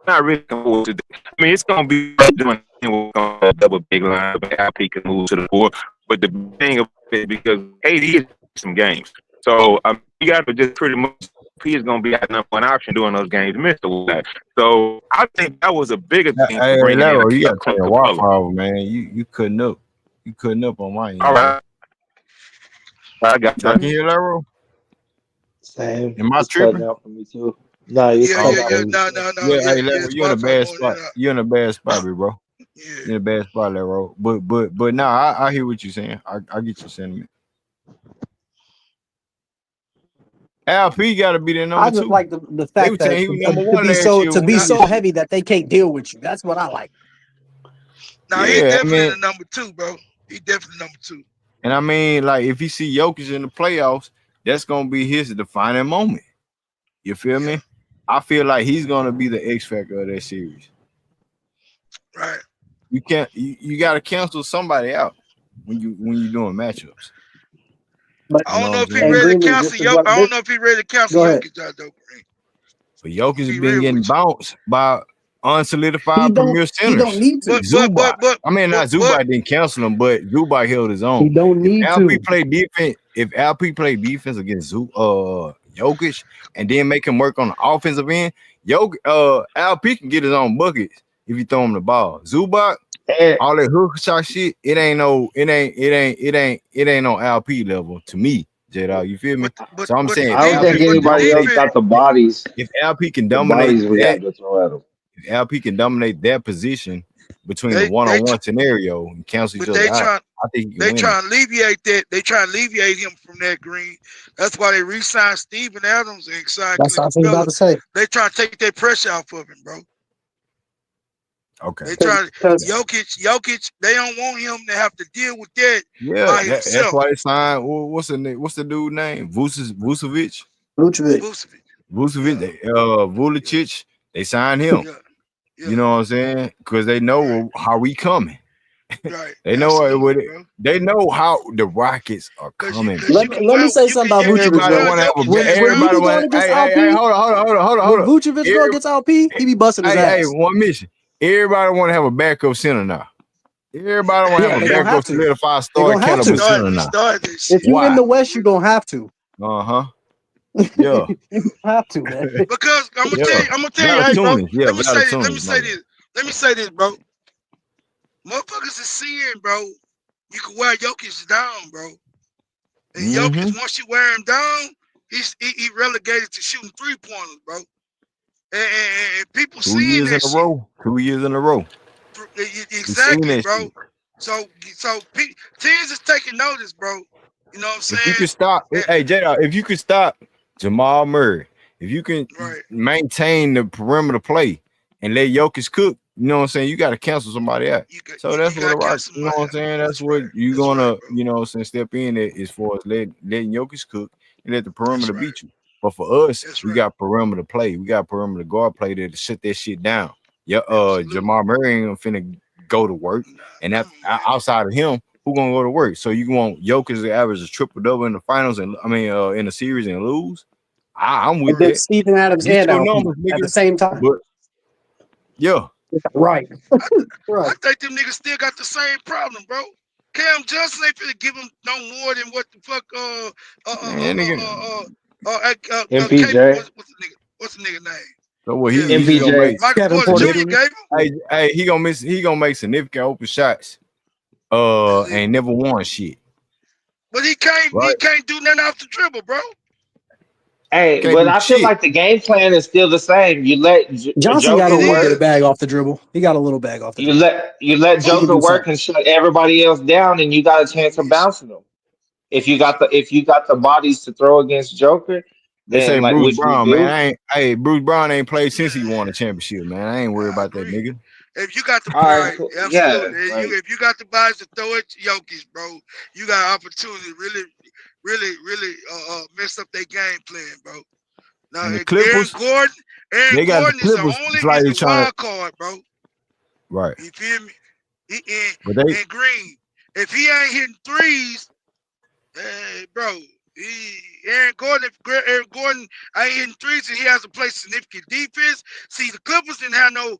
Not really forward to. I mean, it's gonna be doing a double big line, but LP can move to the 4. But the thing of it because AD is some games, so you got to just pretty much he is gonna be our number 1 option during those games, Mister. So I think that was a bigger thing for Hey, bringing in Laro, you a gotta turn Clint your Capella. Wi-Fi over, man. You cutting up. You cutting up on my end, All bro. right, I got Y'all you. can hear Laro? Same. Am I It's cutting tripping? out for me too. Nah, it's Yeah, cutting yeah, out yeah. for Okay. me No, too. no, no. Yeah, Yeah, hey, yeah. Laro, It's you're in a Wi-Fi bad going in spot. and out. You're in a bad spot, bro. Yeah. You're in a bad spot, Laro. But nah, I hear what you're saying. I get your sentiment. LP got to be the I number just 2. like the They fact were that saying he was to number 1 be last so year when we Now, did this shit. heavy that they can't deal with you. That's what I like. now he's Yeah, I definitely mean, the number 2, bro. He definitely number 2. and I mean, like if he see Jokic in the playoffs, that's gonna be his defining moment. You feel Yeah, me? I feel like he's gonna be the X factor of that series. right. You can't. You got to cancel somebody out when you doing matchups. But I You don't know know what if I'm he saying? and ready to Green, this cancel is what I this don't know if he ready to cancel go ahead. Jokic out though, Green. But Jokic To has be been real getting with you. bounced by He unsolidified don't premier he don't centers. need to. But but Zubac. but but I mean, but not but Zubac didn't cancel him, but Zubac held his He own. don't need to. If LP play defense against Jokic and then make him work on the offensive end, LP can get his own buckets if you throw him the ball. Zubac, And all that hook shot shit, it ain't no LP level to me, J-Dog. You feel me? So I'm but the saying I don't think defense, anybody else got if LP can the dominate bodies we that, got to throw at them. if LP can dominate that position between the they one-on-one scenario and cancel each but other out, I think he can they win it. trying to alleviate that. They trying to alleviate him from that, Green. That's why they re-signed Steven Adams and signed That's what Clint I was about Capella. to say. They trying to take that pressure off of him, bro. Okay. They trying Because Jokic. They don't want him to have to deal with that Yeah, by that's himself. why they signed. What's the dude name? Vucevic. Vucevic. Yeah, Vulicic. They signed him. yeah, yeah. You know what I'm saying? Because they know Right, how we coming. right. They know Absolutely, bro. They know how the Rockets are coming, bro. You can Let me well, say something about you Vucevic, can Everybody bro. run want to have a. Jokic at When he Everybody be times. going want. against Hey, LP, hold when up. Vucevic go against LP, he be busting his Hey, ass. one mission. Everybody want to have a backup center now. Everybody want to Yeah, have a they're gonna have backup to. solidified They're star gonna have We caliber to. center started. We now. started this If shit. you in Why? the West, you're gonna have to. Uh huh. Yeah, You have to, man. Because yeah. I'm gonna tell you, Without a hey, bro. tunis, yeah, Let me without a say this. tunis, my bad. Let me say this, bro. Motherfuckers is seeing, bro. You can wear Jokic down, bro. And Mm-hmm. Jokic, once you wear him down, he relegated to shooting 3-pointers, bro. And people 2 years seeing in that a shit. row. 2 years in a row. We seen Exactly, that bro. shit. So teams is taking notice, bro. You know what I'm If you saying? could stop, And, hey JR, if you could stop Jamal Murray, if you can right. maintain the perimeter play and let Jokic cook, you know what I'm saying? You got to cancel somebody out. So You that's what got the to rock, cancel you know somebody what I'm out. saying? That's That's what right. you That's right, gonna, bro. you know what I'm saying, step in at as far as letting Jokic cook and let the That's perimeter right. beat you. But for us, That's we right. got perimeter play. We got perimeter guard play to shut that shit down. Yeah, Absolutely. Jamal Murray ain't finna go to work. Nah, And come that on, man. outside of him, who gonna go to work? So you want Jokic to average a triple double in the finals and in the series and lose? I'm with Against that. Stephen Adams Get and your LP numbers, at the nigga. same time. But yeah, Right. I, I Right. think them niggas still got the same problem, bro. Cam Johnson ain't finna give him no more than what the fuck man, nigga. MPJ, what's the nigga name? So what Yeah, he yeah. gonna MPJ. make Michael Kevin Porter Porter significant? Jr. Jr. gave him. Hey, he gonna make significant open shots. That's it. Ain't never won shit, But he right? can't do nothing off the dribble, bro. Hey, Can't but do I feel shit. like the game plan is still the same. You let Johnson got a It Joker little bit work. of is. bag off the dribble. He got a little bag off the dribble. You let He can Who? Joker do work something. and shut everybody else down, and you got a chance of Let me see. bouncing them. Let me If you got the bodies to throw against Joker, They say then like Bruce which we Brown, man. do. Bruce Brown ain't played since he won a see. championship, man. I ain't worried I about that agree. nigga. If you got the All right, right, cool. Yeah, absolutely. like If you got the bodies to throw it to Jokic, bro, you got opportunity to really mess up their game plan, bro. Now And the Aaron Clippers, Gordon, Aaron they got the Gordon Clippers is slightly the trying to wild card, bro. right, You feel me? but they And Green. If he ain't hitting threes, hey, bro, Aaron Gordon ain't hitting threes and he has to play significant defense. See, the Clippers didn't have no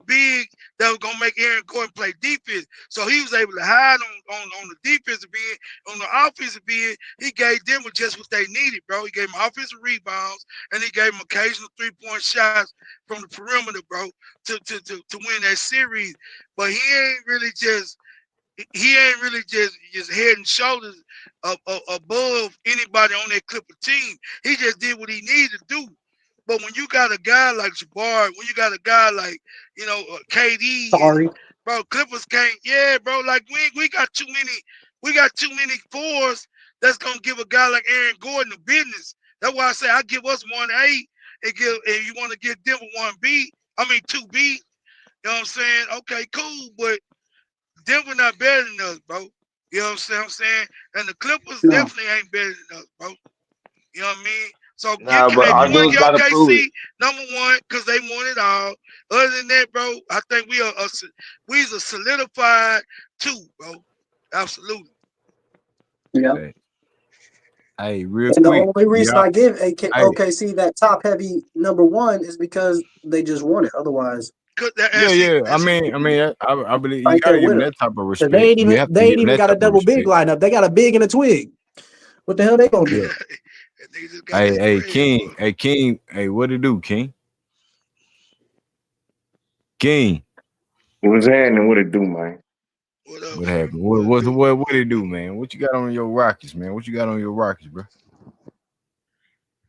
big that was gonna make Aaron Gordon play defense. So he was able to hide on the defensive end, on the offensive end. He gave them with just what they needed, bro. He gave them offensive rebounds and he gave them occasional 3-point shots from the perimeter, bro, to win that series. But he ain't really just head and shoulders above anybody on that Clipper team. He just did what he needed to do. But when you got a guy like Jabbar, when you got a guy like KD, and Sorry. bro, Clippers can't. Yeah, bro, like we got too many fours that's gonna give a guy like Aaron Gordon the business. That's why I say I give us 1A and you want to give Denver 1B. I mean 2B. You know what I'm saying? Okay, cool, but Denver not better than us, bro. You know what I'm saying? And the Clippers No. definitely ain't better than us, bro. You know what I mean? So nah, but if our you want to dudes get got to prove it. OKC #1 because they won it all. Other than that, bro, I think we's a solidified 2, bro. Absolutely. Yeah. hey, real And the quick, only reason yeah, I give hey, OKC that top heavy #1 is because they just won it. Otherwise, Cause yeah, yeah. I that's it. mean, I believe you right gotta there give with him them. that type of Because respect. You have to they give ain't him even that got a type of double big respect. lineup. They got a big and a twig. What the hell they gonna Yeah. do? That nigga just got Hey, his hey, bread, King, boy. hey, King, hey, what it do, King? King, What's happening? What it do, man? What up, what man? happened? What it do? What it do, man? What you got on your Rockets, man? What you got on your Rockets, bro?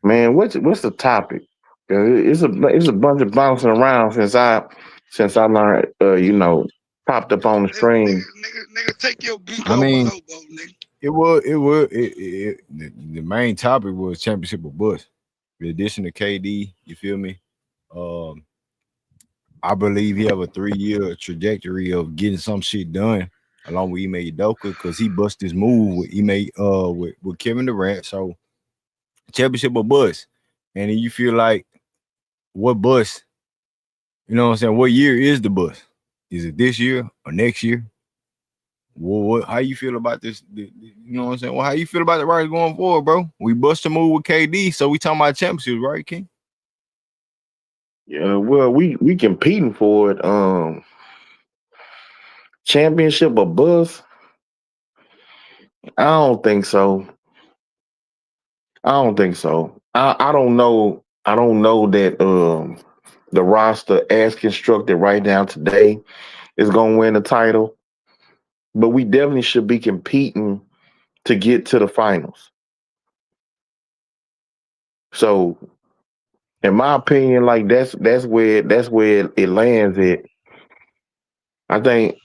Man, what's the topic? 'Cause it's a bunch of bouncing around since I learned popped up on the screen. Nigga, take your geek I over mean, hobo, nigga. the main topic was championship of bust. The addition of KD, you feel me? Um, I believe he have a 3 year trajectory of getting some shit done along with Ime Udoka because he bust his move with with Kevin Durant. So championship or bust. And then you feel like what bust? You know what I'm saying? What year is the bust? Is it this year or next year? How you feel about this? You know what I'm saying? Well, how you feel about the Rockets going forward, bro? We bust a move with KD, so we talking about championships, right, King? Yeah, well, we competing for it. Championship or bust? I don't think so. I don't think so. I don't know. I don't know that the roster as constructed right now today is gonna win the title, but we definitely should be competing to get to the finals. So in my opinion, like that's where it lands at. I think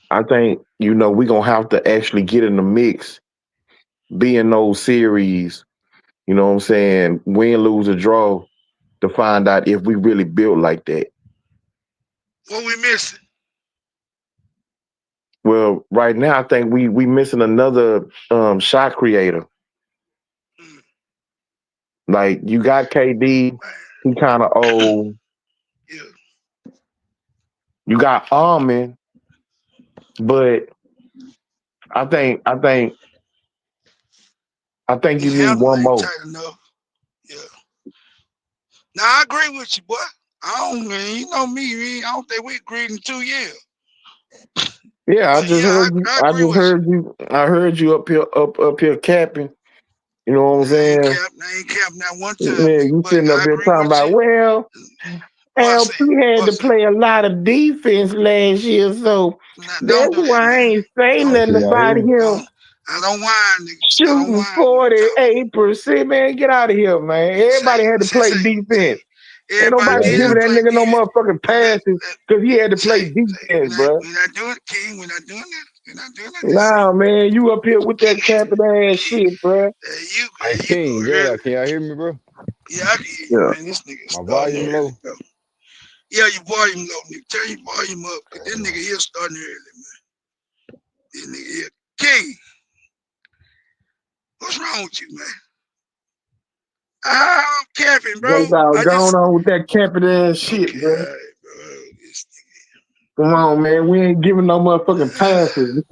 we're gonna have to actually get in the mix, be in those series, you know what I'm saying, win, lose, or draw to find out if we really built like that. What we missing? Well, right now I think we missing another shot creator. Mm, Like you got KD, he kind of old. yeah, You got Armin, but I think I think I think you his need handle one ain't more. tight enough. Yeah. Now I agree with you, boy. I don't, man, you know me, man. I don't think we agreed in 2 years. Yeah, I But just yeah, heard you. I I agree just with you. heard you. I heard you up here capping. You know what I'm saying? I ain't capping that one time, Man, nigga. you But sitting up I here agree talking with about, you. well, What's it? LP had to What's it? play a lot of defense last year, so Nah, don't that's do that why I now. ain't say Don't Hey, do nothing can that. y'all hear about me? him I don't whine, nigga. I don't shooting whine when you talk. 48%. Man, get out of here, man. Everybody had to play Say, defense. Ain't Can everybody nobody y'all did hear giving have me? to that play nigga no dead. motherfucking We let, passes because he had to play defense, bro. we're not doing it, King. We're not doing that. We're not doing that this Nah, man, you up here with that capping ass year. shit, bro. Hey, You King, go J, early. can y'all hear me, bro? Yeah, I can hear you, Yeah. man. This nigga My starting volume early, low. bro. Yeah, your volume low, nigga. Turn your volume up, cause this Hold nigga on. here starting early, man. This nigga here. King, what's wrong with you, man? I'm capping, bro. Just all I going just on with that capping ass shit, okay, bro. all right, bro. This Come on, man. We ain't giving no motherfucking nigga. passes.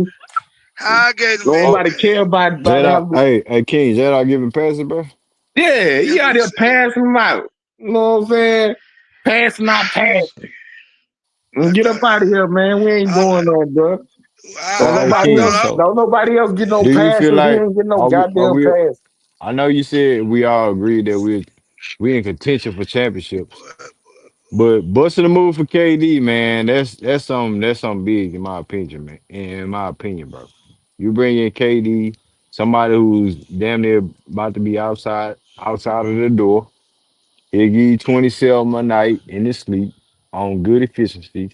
How I gave the Don't man Oh, nobody pass? care about Jedi, having. hey, King, Jedi giving passes, bro? Yeah, That's he what out he there said. passing them out. You know what I'm saying? Passing out passing. I Get up thought out of here, man. We ain't I, going on, bro. So, hey, I King, thought so Don't nobody else get no do you feel passes. He like ain't get no are goddamn we? pass. I know you said we all agree that we in contention for championships, but busting the move for KD, man, that's something big in my opinion, man. In my opinion, bro, you bring in KD, somebody who's damn near about to be outside of the door. He'll give you 27 a night in his sleep on good efficiency.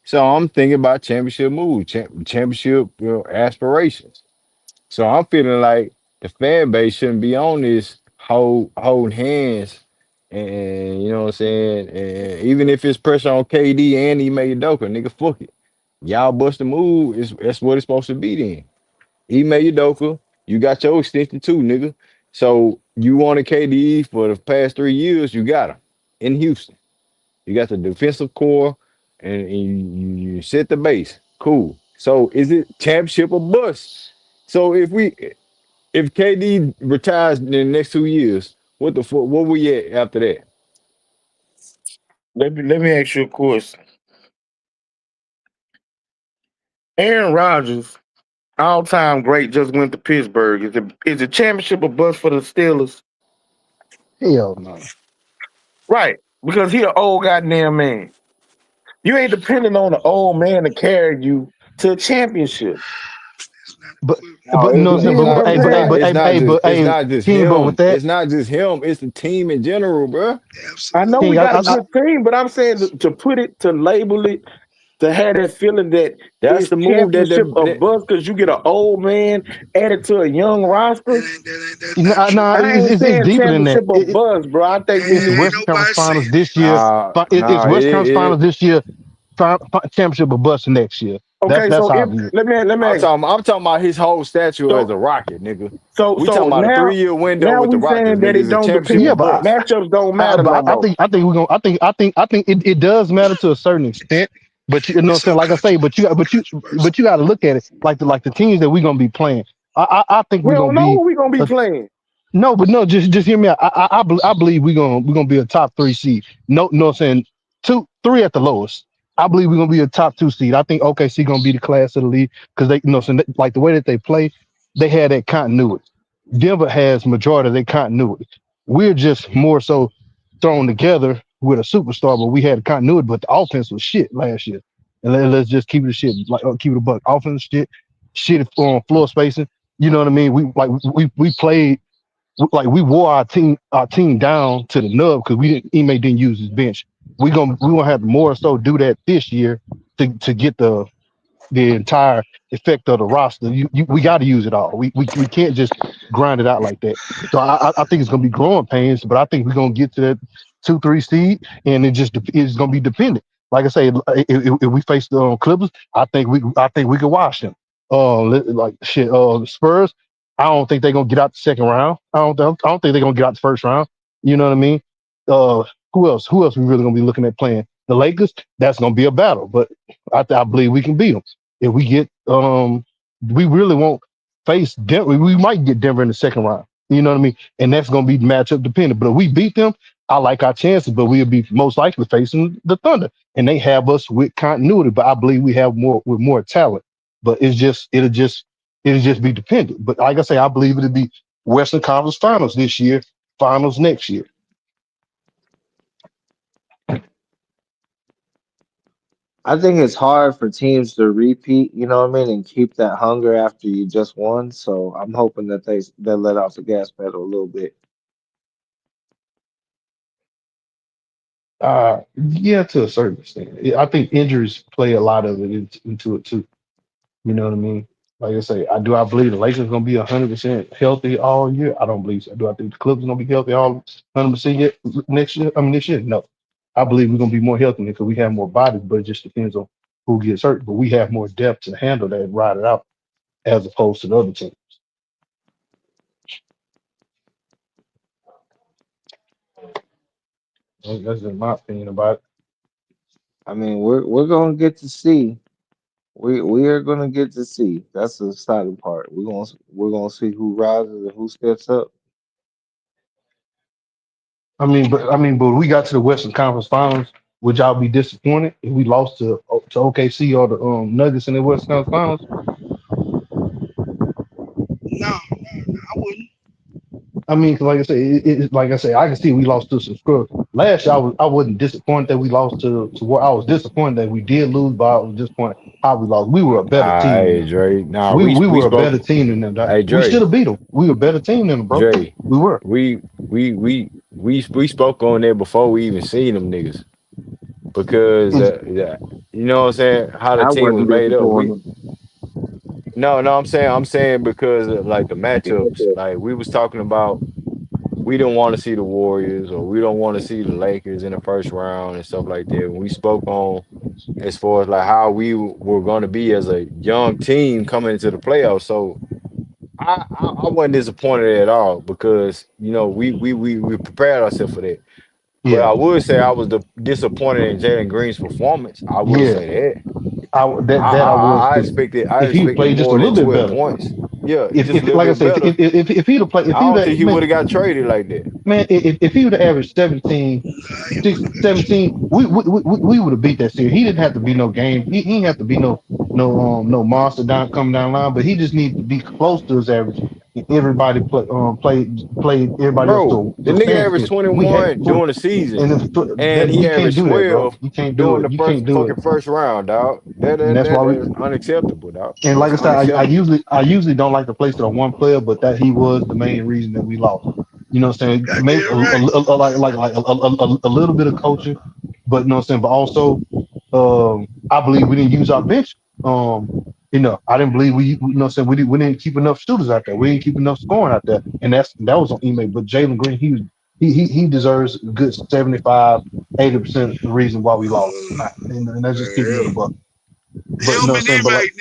So I'm thinking about championship moves, championship aspirations. So I'm feeling like the fan base shouldn't be on this holding hands, and you know what I'm saying. And even if it's pressure on KD and he made Udoka, nigga, fuck it. Y'all bust the move. That's what it's supposed to be then. He made Udoka. You got your extension too, nigga. So you wanted KD for the past 3 years. You got him in Houston. You got the defensive core, and you set the base. Cool. So is it championship or bust? So if KD retires in the next 2 years, what the fuck? What we at after that? Let me ask you a question. Aaron Rodgers, all time great, just went to Pittsburgh. Is it championship or bust for the Steelers? Hell no. Right. Because he an old goddamn man. You ain't depending on an old man to carry you to a championship. it's not But No, you know what I'm saying? You know what I'm saying? it's not just King, but with him. that, It's not just him. It's the team in general, bro. I know absolutely. we King, got a I good team, but I'm saying to put it, to label it, to have that feeling that That's it's the move championship of bust because you get an old man added to a young roster. That's not true. I ain't it's saying deeper than that. championship of buzz, bro. I think we It's need Ain't to. Western Conference nobody Finals saying this that, bro. year. It's nah. Western Conference It Finals this year. Championship or bust next year. Okay, That's so how I if view it. let me ask. I'm talking about his whole statue as So a rocket, nigga. so We so talking about a now 3 year window now with the we Rockets, saying that nigga. it It's a don't championship Yeah, or depend. but bust. Matchups don't matter no more. I think we're gonna. I think it does matter to a certain extent. But you know what I'm It's so saying. Like I say, controversial. but you got to look at it like the teams that we're gonna be playing. I think We we're gonna don't know be. who we gonna be playing. No, but no, just hear me out. I believe we're gonna be a top three seed. No, I'm saying two, three at the lowest. I believe we're gonna be a top two seed. I think OKC gonna be the class of the league because they, so like the way that they play, they had that continuity. Denver has majority of their continuity. We're just more so thrown together with a superstar, but we had continuity. But the offense was shit last year, and let's just keep it shit, like keep it a buck. Offense shit on floor spacing. You know what I mean? We played like we wore our team down to the nub because we didn't Ime didn't use his bench. We gonna have more so do that this year to get the entire effect of the roster. We got to use it all. We can't just grind it out like that. So I think it's gonna be growing pains, but I think we're gonna get to that 2-3 seed, and it's gonna be dependent. Like I say, if we face the Clippers, I think we can wash them. Like shit. Spurs, I don't think they're gonna get out the second round. I don't think they're gonna get out the first round. You know what I mean? Uh, who else? Who else we really gonna be looking at playing? The Lakers. That's gonna be a battle, but I believe we can beat them. If we get we really won't face Denver. We might get Denver in the second round. You know what I mean? And that's gonna be matchup dependent. But if we beat them, I like our chances, but we'll be most likely facing the Thunder. And they have us with continuity, but I believe we have more talent. But it'll just be dependent. But like I say, I believe it'll be Western Conference Finals this year, Finals next year. I think it's hard for teams to repeat, you know what I mean, and keep that hunger after you just won. So I'm hoping that they let off the gas pedal a little bit. Yeah, to a certain extent. I think injuries play a lot of it into it too. You know what I mean? Like I say, I believe the Lakers gonna be 100% healthy all year. I don't believe so. Do I think the Clippers gonna be healthy all 100% yet next year? I mean this year? No. I believe we're gonna be more healthy because we have more bodies, but it just depends on who gets hurt. But we have more depth to handle that and ride it out as opposed to the other team. That's just my opinion about it. I mean, we're gonna get to see. We are gonna get to see. That's the exciting part. We're gonna see who rises and who steps up. But we got to the Western Conference Finals. Would y'all be disappointed if we lost to OKC or the Nuggets in the Western Conference Finals? No, I wouldn't. I mean, 'cause like I say, like I say, I can see we lost to some scrubs. Last year, I wasn't disappointed that we lost to what I was disappointed that we did lose, but I was disappointed how we lost. We were a better Nah, team than hey them. Dre. Nah, We we were a better spoke. team than them. Dog. Hey We should Dre, have beat them. We were a better team than them, bro. Dre. We were. We spoke on that before we even seen them niggas because It's, you know what I'm saying, how the I team was wasn't made up. We disappointed. no, I'm saying because of, like the matchups, like we was talking about, we don't want to see the Warriors or we don't want to see the Lakers in the first round and stuff like that. When we spoke on as far as like how we were going to be as a young team coming into the playoffs, so I wasn't disappointed at all because we prepared ourselves for that. But yeah, I would say I was disappointed in Jalen Green's performance. I will yeah. say that. That I was I because expected I if he expected played just a more than little bit 12 better, points. Yeah, just a if little like I bit said, better. if he'd have played, if I he would don't have think he man, would have got traded like that. if he would have averaged 17, Nah, he 6, wouldn't got 17, traded. we would have beat that series. He didn't have to be no game. He didn't have to be no monster down coming down the line, but he just needed to be close to his average. And everybody played everybody else Bro, to the a nigga averaged standstill. We had 21 20, during the season, and and that he you can't averaged do that, bro. 12 You can't do during it. the You can't do it, fucking first round, dog. That and that that's that why is unacceptable, dog. and like That's I said, unacceptable. I usually don't like to place it on one player, but that he was the main reason that we lost. You know what I'm saying? Maybe Goddamn right. like a little bit of coaching, but you know what I'm saying. But also, I believe we didn't use our bench. I didn't believe you know what I'm saying. We didn't keep enough shooters out there. We didn't keep enough scoring out there, and that was on email. But Jalen Green, he deserves a good 75, 80% the reason why we lost, and that's just keeping it a Yeah. buck. But you know Helmet what I'm saying. But like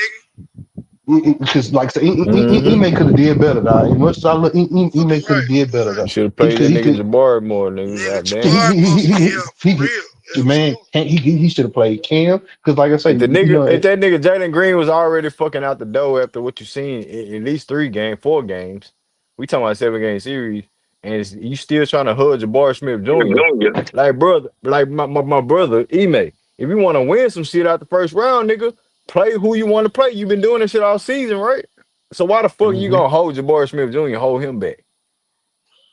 inmate, nigga. because like I said, Hmm. Ime could have did better, dog. As much as I look, Ime Fucking could have right. did Fucking better, right. dog. Should have He played could that he nigga could Jabari more, nigga. Nigga, Goddamn. Jabari supposed to be here for he real. could That's for man, sure. he should have played Cam because like I say, If that nigga Jalen Green was already fucking out the door after what you seen in at least 4 games, we talking about 7 game series, and you still trying to hug Jabari Smith Jr. Like brother, like my brother Ime. If you want to win some shit out the first round, nigga, play who you want to play. You've been doing this shit all season, right? So why the fuck you Mhm. gonna hold Jabari Smith Jr. hold him back?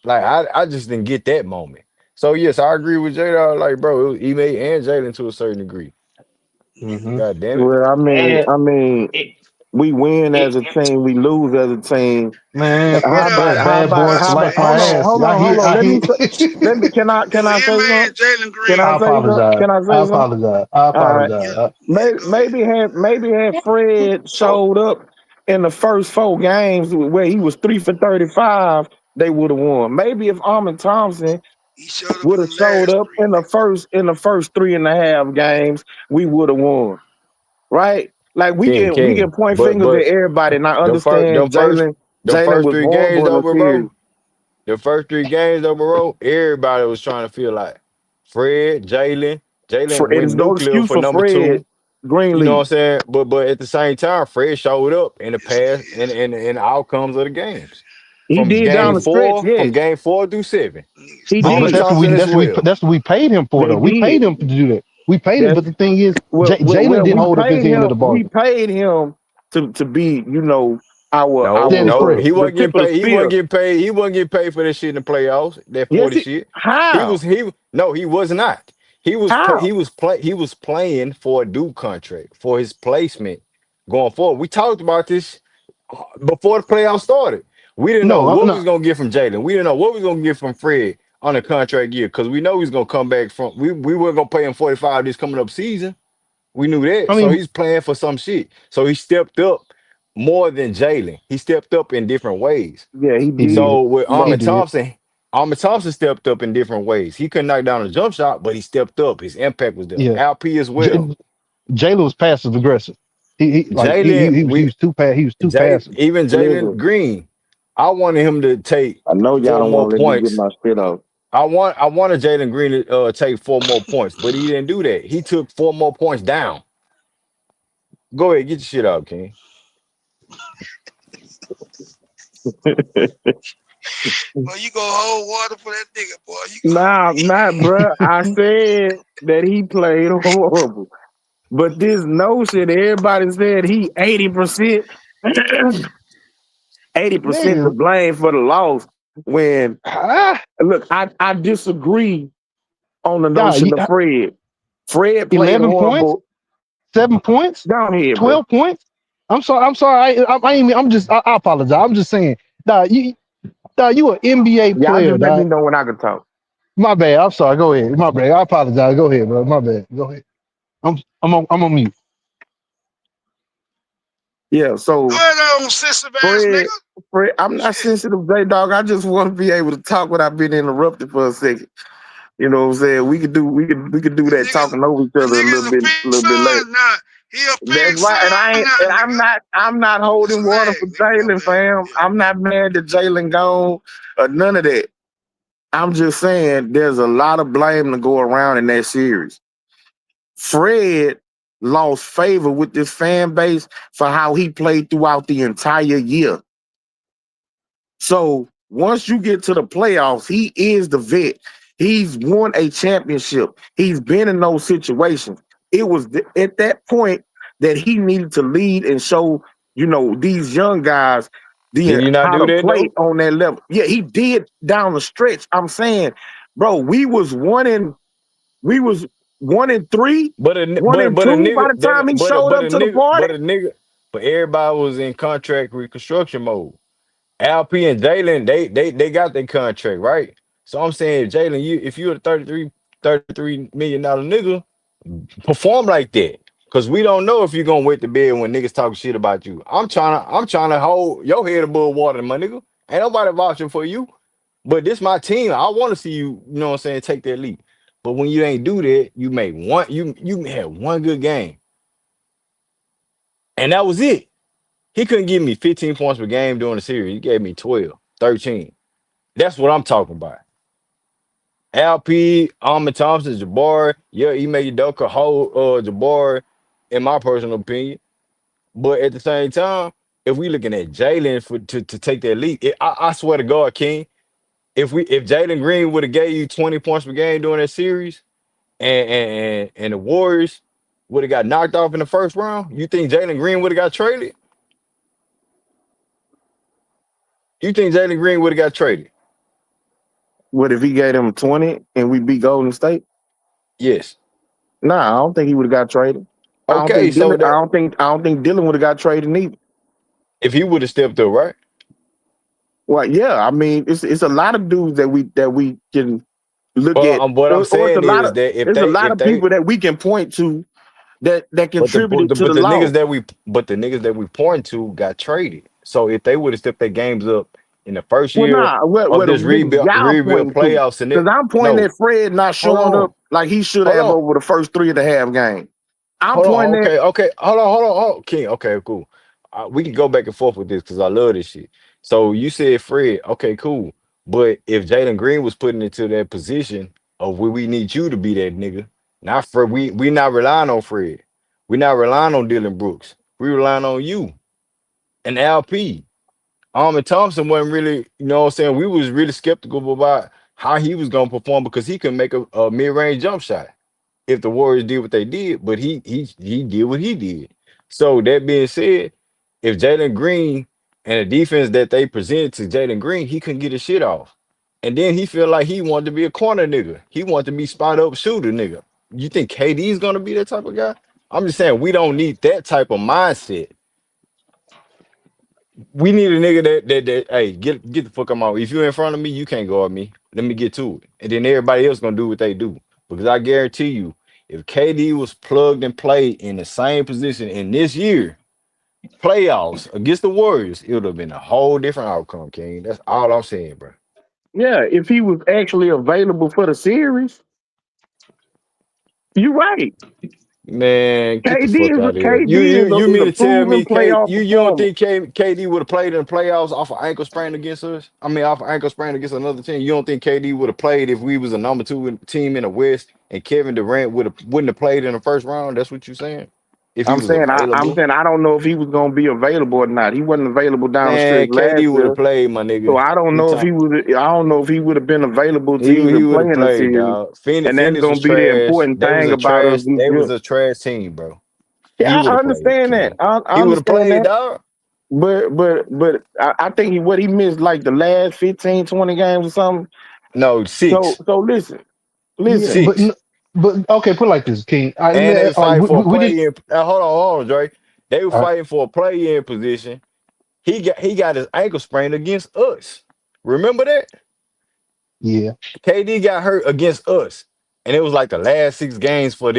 Like I just didn't get that moment. So yes, I agree with Jada. Like, bro, it was Ime and Jalen to a certain degree. Hmm. God damn it. Well, And I mean, it, we win as a it, team, we lose as a team. Man, Get How out of about that there. bad boy That's slice my crazy. ass. hold on. I hear. Let me You can I say Ime something? and Jalen Can I I Green. say something? apologize. Can I I say something? apologize. I All right. Yeah, apologize. yeah. Go ahead. Maybe had Fred so showed up in the first 4 games where he was 3 for 35, they would have won. Maybe if Armin Thompson He showed up would in have the showed last up three. in the first 3.5 games, we would have won. Right? Like we King. can point But fingers at everybody, and I the first understand the Jalen first was three games horrible in though, the bro. series. The first 3 games though, bro, everybody was trying to feel like Fred, Jalen And went there's no nuclear excuse for for number Fred two. You know what Greenleaf. I'm saying? But at the same time, Fred showed up in the Yes, he past did. and the outcomes of the games. He did down the stretch, From yes. game 4 through 7. Nigga He But Armin did. that's what Thompson as well. that's what we paid him for They though. We paid did. him to do that. We paid him, That's but the thing is, well, Jalen didn't we hold up his paid end of him. the We bargain. paid him to be, No, Stand our his no, prayer. he the wasn't getting tip of the paid. He wasn't spear. getting paid. He wasn't getting paid for that shit in the playoffs. That Yes, 40 shit. how? He was not. How? He was playing for a Duke contract for his placement going forward. We talked about this before the playoffs started. We didn't know what we No. was gonna get from Jalen. We didn't know what we was gonna get from Fred on a contract year because we know he's gonna come back from. We weren't gonna pay him 45 this coming up season. We knew that. I So mean, he's playing for some shit. So he stepped up more than Jalen. He stepped up in different ways. Yeah, he he did. did. So with But He did. Armin Thompson stepped up in different ways. He couldn't knock down a jump shot, but he stepped up. His impact was there. Yeah. LP as well. J- Jalen was passive aggressive. Jalen, He was too passive. Jalen listen, Green. I wanted him to take I know y'all 4 don't more want to let me get points. my spit off. I wanted Jalen Green to take 4 more points, but he didn't do that. He took 4 more points down. Go ahead, get your shit out, King. Boy, you go hold water for that nigga, boy. You Nah, bruh. I said that he played horrible. But this notion, everybody said he 80%, 80% to Nigga, blame for the loss. When ah, look, I disagree on the nah, notion of Fred. Fred played 11 points, horrible. 7 points, Down here, bro. 12 points. I'm sorry. I'm sorry. I ain't. I apologize. I'm just saying. You an NBA Y'all player, just let me dog. know when I can talk. My bad. I'm sorry. Go ahead. My bad. I apologize. Go ahead, bro. My bad. Go ahead. I'm on mute. Yeah, go so ahead on sensitive ass Fred, nigga. I'm not Shit. sensitive, J Dog. I just want to be able to talk without being interrupted for a second. You know what I'm saying? We could do The that nigga talking over each the other nigga's a a big little bit later. son now. He a That's big right. son now, And nigga. I'm not Just holding water relax, for nigga. My Jalen, bad. fam. Yeah. I'm not mad that Jalen gone or none of that. I'm just saying there's a lot of blame to go around in that series. Fred lost favor with this fan base for how he played throughout the entire year. So once you get to the playoffs, he is the vet. He's won a championship. He's been in those situations. It was at that point that he needed to lead and show, these young guys Did he not how do to that play though? on that level. Yeah, he did down the stretch. I'm saying, bro, we was 1-3, But a ni- but a 1-2 by nigga the time he showed up to the party. but everybody was in contract reconstruction mode. LP and Jalen, they got their contract, right? So I'm saying, Jalen, if you're a $33 million nigga, perform like that. Cause we don't know if you're gonna wet the bed when niggas talk shit about you. I'm trying to hold your head above water, my nigga. Ain't nobody vouching for you. But this my team. I want to see you, you know what I'm saying, take that leap. But when you ain't do that, you had one good game. And that was it. He couldn't give me 15 points per game during the series. He gave me 12, 13. That's what I'm talking about. LP, Ahmed Thompson, Jabbar, yeah, he made Udoka hold Jabbar, in my personal opinion. But at the same time, if we looking at Jalen to take that lead, I swear to God, King, if Jalen Green would have gave you 20 points per game during that series, and the Warriors would have got knocked off in the first round, you think Jalen Green would have got traded? You think Jalen Green would have got traded? What if he gave them 20 and we beat Golden State? Yes. Nah, I don't think he would have got traded. I don't Okay, think so Dylan. that I don't think Dylan would have got traded neither. if he would have stepped up, right? Well, yeah, I mean, it's a lot of dudes that we can look Well, at, what I'm or saying is that it's a lot of people that we can point to that contributed to but the the niggas loss. that we point to got traded. So if they would have stepped their games up in the first Well, year nah, what of the this niggas y'all rebuild pointing to? playoffs and Because it, I'm pointing no, at Fred not hold showing on, up like he should hold have on. over the first 3.5 games. I'm Hold on. pointing at Okay. Hold on. King. Okay, cool. We can go back and forth with this because I love this shit. So you said Fred. Okay, cool. But if Jalen Green was putting into that position of where we need you to be that nigga, not Fred. We not relying on Fred. We not relying on Dylan Brooks. We relying on you and LP. Armin Thompson wasn't really, you know what I'm saying? We was really skeptical about how he was gonna perform because he could make a mid-range jump shot if the Warriors did what they did, but he did what he did. So that being said, if Jalen Green and the defense that they presented to Jalen Green, he couldn't get his shit off. And then he felt like he wanted to be a corner nigga. He wanted to be spot up shooter nigga. You think KD is gonna be that type of guy? I'm just saying we don't need that type of mindset. We need a nigga that hey, get the fuck out. If you're in front of me, you can't guard me. Let me get to it. And then everybody else gonna do what they do. Because I guarantee you, if KD was plugged and played in the same position in this year, playoffs against the Warriors, it would have been a whole different outcome, King. That's all I'm saying, bro. yeah, if he was actually available for the series, you're right. Man, get the fuck out of here. You Is mean a to tell proven me playoff you don't performer. think KD would have played in the playoffs off an ankle sprain against us? I mean, off an ankle sprain against another team. You don't think KD would have played if we was a number two team in the West and Kevin Durant wouldn't have played in the first round? That's what you're saying? If he was I'm available, saying I don't know if he was gonna be available or not. He wasn't available down the stretch man, last KD would have year. played, my So nigga. I don't We know if he talk. would. I don't know if he would have been available to He even would play have in the played, series. dog. Phoenix, And that's Phoenix was gonna be the trash. important thing about us this They was year. a trash team, bro. He Yeah, would I have played, understand that. King. I He would have understand played, that. dog. But I think what he missed like the last 15, 20 games or something. No, So six. listen, Yeah, listen. but Six. but okay, put it like this, King. And they were All right, fighting for a we did. play in. Hold on, Dre. They were All right, fighting for a play in position. He got his ankle sprained against us. Remember that? yeah, KD got hurt against us, and it was like the last six games for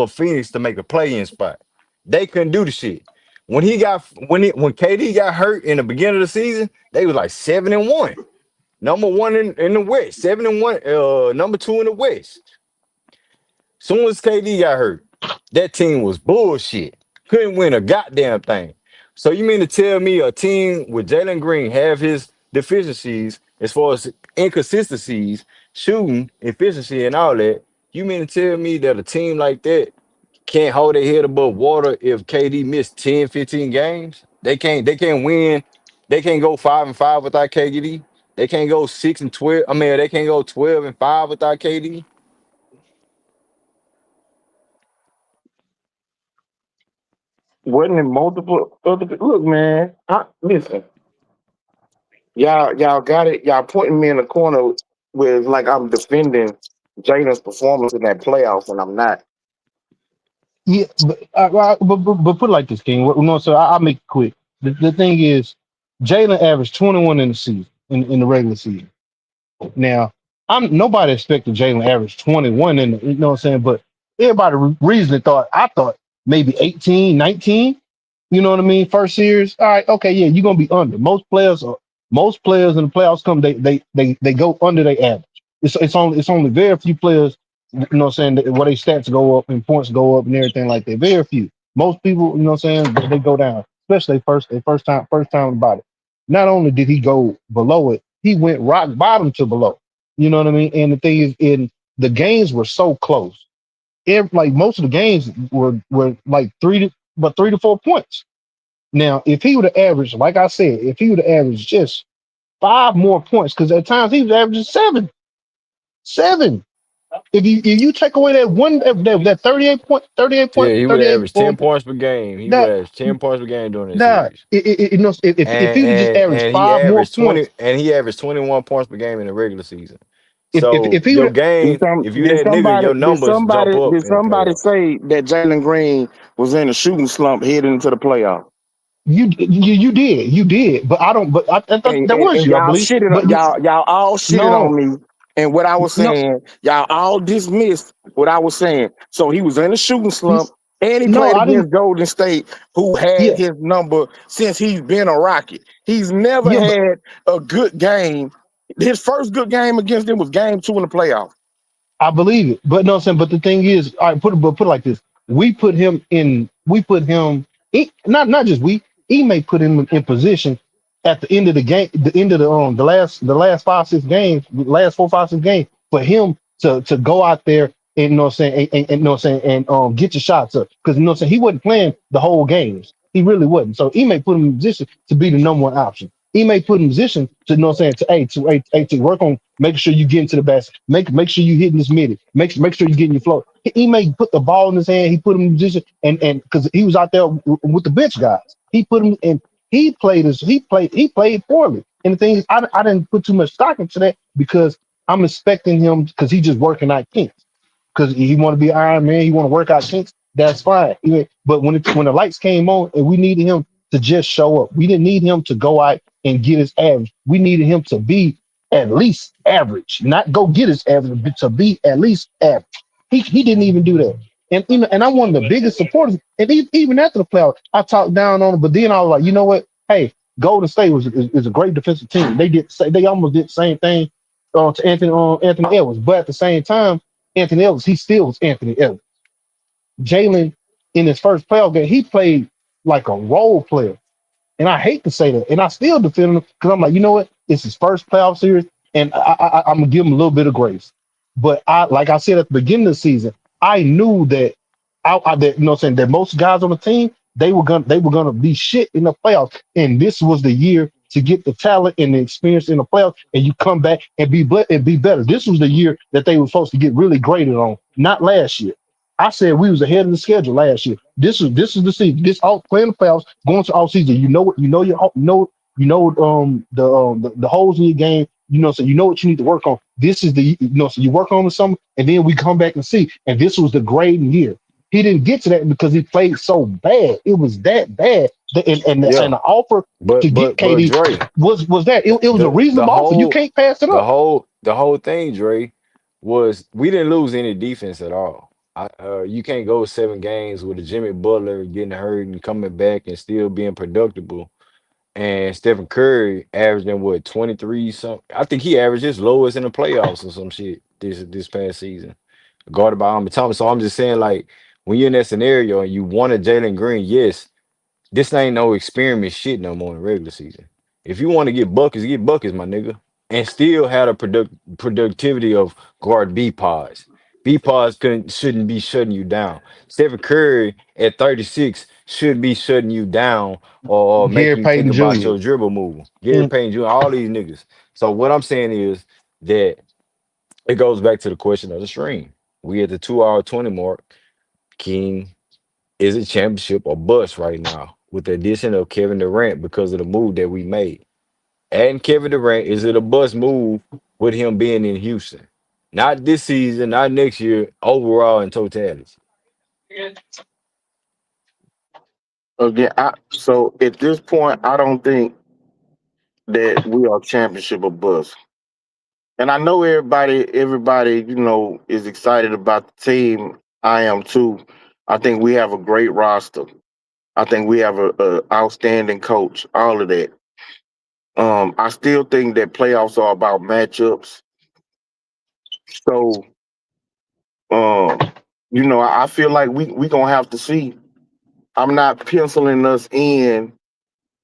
Phoenix to make a play in spot. They couldn't do the shit. When KD got hurt in the beginning of the season, they was like 7-1, number one in the West, 7-1, number two in the West. Soon as KD got hurt, that team was bullshit. Couldn't win a goddamn thing. So you mean to tell me a team with Jalen Green have his deficiencies as far as inconsistencies, shooting, efficiency, and all that? You mean to tell me that a team like that can't hold their head above water if KD missed 10, 15 games? They can't win. They can't go 5-5 without KD. They can't go 6-12. I mean, they can't go 12-5 without KD. Wasn't it multiple other? Look, man. Listen. Y'all got it. Y'all putting me in a corner where it's like I'm defending Jaden's performance in that playoffs, and I'm not. yeah, but put it like this, King. No, so I'll make it quick. The thing is, Jalen averaged 21 in the season in the regular season. Now, I'm nobody expected Jalen average 21 in the, you know what I'm saying, but everybody reasonably I thought maybe 18, 19. You know what I mean? First series. All right, okay, yeah, you're gonna be under. Most players in the playoffs come, they go under their average. It's only very few players, you know what I'm saying, where their stats go up and points go up and everything like that. Very few. Most people, you know what I'm saying, they go down, especially first time about it. Not only did he go below it, he went rock bottom to below. You know what I mean? And the thing is, in the games were so close. Like most of the games were like 3 to 4 points. Now, if he would have averaged, like I said, if he would have averaged just 5 more points, because at times he was averaging seven. If you take away that one that 38 Yeah, point he would 38 average 10 points per game. He would that average 10 points per game during that nah, series. you know, if And he would just and average and he five more averaged points. 20 and he averaged 21 points per game in the regular season. So if he your would game, if you that nigga, your numbers jump up Did in the somebody playoffs. say that Jalen Green was in a shooting slump heading into the playoff? you did, but I don't. But that was And you, I believe. But y'all all shitted on no, me and what I was no, saying. Y'all all dismissed what I was saying. So he was in a shooting slump and he no, played I didn't. against Golden State, who had Yeah, his number since he's been a Rocket. He's never yeah, but had a good game. His first good game against them was game 2 in the playoff. I believe it. But no, I'm saying. But the thing is, all right, put it like this. We put him in. We put him. Not just we. He may put him in position at the end of the game, the end of the last 5 6 games, last 4 5 6 games, for him to go out there and, you know what I'm saying, and you know what I'm saying, and get your shots up, because, you know what I'm saying, he wasn't playing the whole games. He really wasn't. So he may put him in position to be the number one option. He may put him in position to, you know what I'm saying, to work on making sure you get into the basket, make sure you hitting this mid, make sure you getting your flow. He may put the ball in his hand. He put him in position, and because he was out there with the bench guys, he put him in. He played poorly. And the thing is, I didn't put too much stock into that, because I'm expecting him, because he just working out kinks, because he want to be Iron Man. He want to work out kinks. That's fine. But when the lights came on and we needed him to just show up, we didn't need him to go out and get his average. We needed him to be at least average, not go get his average, but to be at least average. He didn't even do that. And, and I'm one of the biggest supporters. And even after the playoffs, I talked down on him. But then I was like, you know what? Hey, Golden State is a great defensive team. They almost did the same thing to Anthony Edwards. But at the same time, Anthony Edwards, he still was Anthony Edwards. Jalen, in his first playoff game, he played like a role player. And I hate to say that. And I still defend him, because I'm like, you know what? It's his first playoff series, and I'm gonna give him a little bit of grace. But like I said at the beginning of the season, I knew that that, you know what I'm saying, that most guys on the team, they were gonna be shit in the playoffs. And this was the year to get the talent and the experience in the playoffs, and you come back and be better. This was the year that they were supposed to get really graded on, not last year. I said we was ahead of the schedule last year. This is the season. This all playing the playoffs, going to all season. The holes in your game. So you know what you need to work on. This is so you work on the summer, and then we come back and see. And this was the grading year. He didn't get to that because he played so bad. It was that bad. And Yeah, the offer to get but KD Dre, was that it was a the reasonable offer. You whole can't pass it up. the whole thing, Dre, was we didn't lose any defense at all. You can't go 7 games with a Jimmy Butler getting hurt and coming back and still being productive, and Stephen Curry averaging what 23 something. I think he averaged his lowest in the playoffs or some shit this past season, guarded by Amber Thomas. So I'm just saying, like, when you're in that scenario and you wanted Jalen Green, yes, this ain't no experiment shit no more in regular season. If you want to get buckets, my nigga, and still had a productivity of guard B pods. B pods shouldn't be shutting you down. Stephen Curry at 36 should be shutting you down, or Gary making you think Payton about Jr. your dribble move. Gary Mm, Payne Jr., all these niggas. So what I'm saying is that it goes back to the question of the stream. We at the 2 hour 20 mark. King is it championship or bust right now with the addition of Kevin Durant because of the move that we made. Adding Kevin Durant, is it a bust move with him being in Houston? Not this season, not next year, overall in totality. Again, so at this point, I don't think that we are championship or bust. And I know everybody, is excited about the team. I am too. I think we have a great roster. I think we have a outstanding coach. All of that. I still think that playoffs are about matchups. So, um, I feel like we gonna have to see. I'm not penciling us in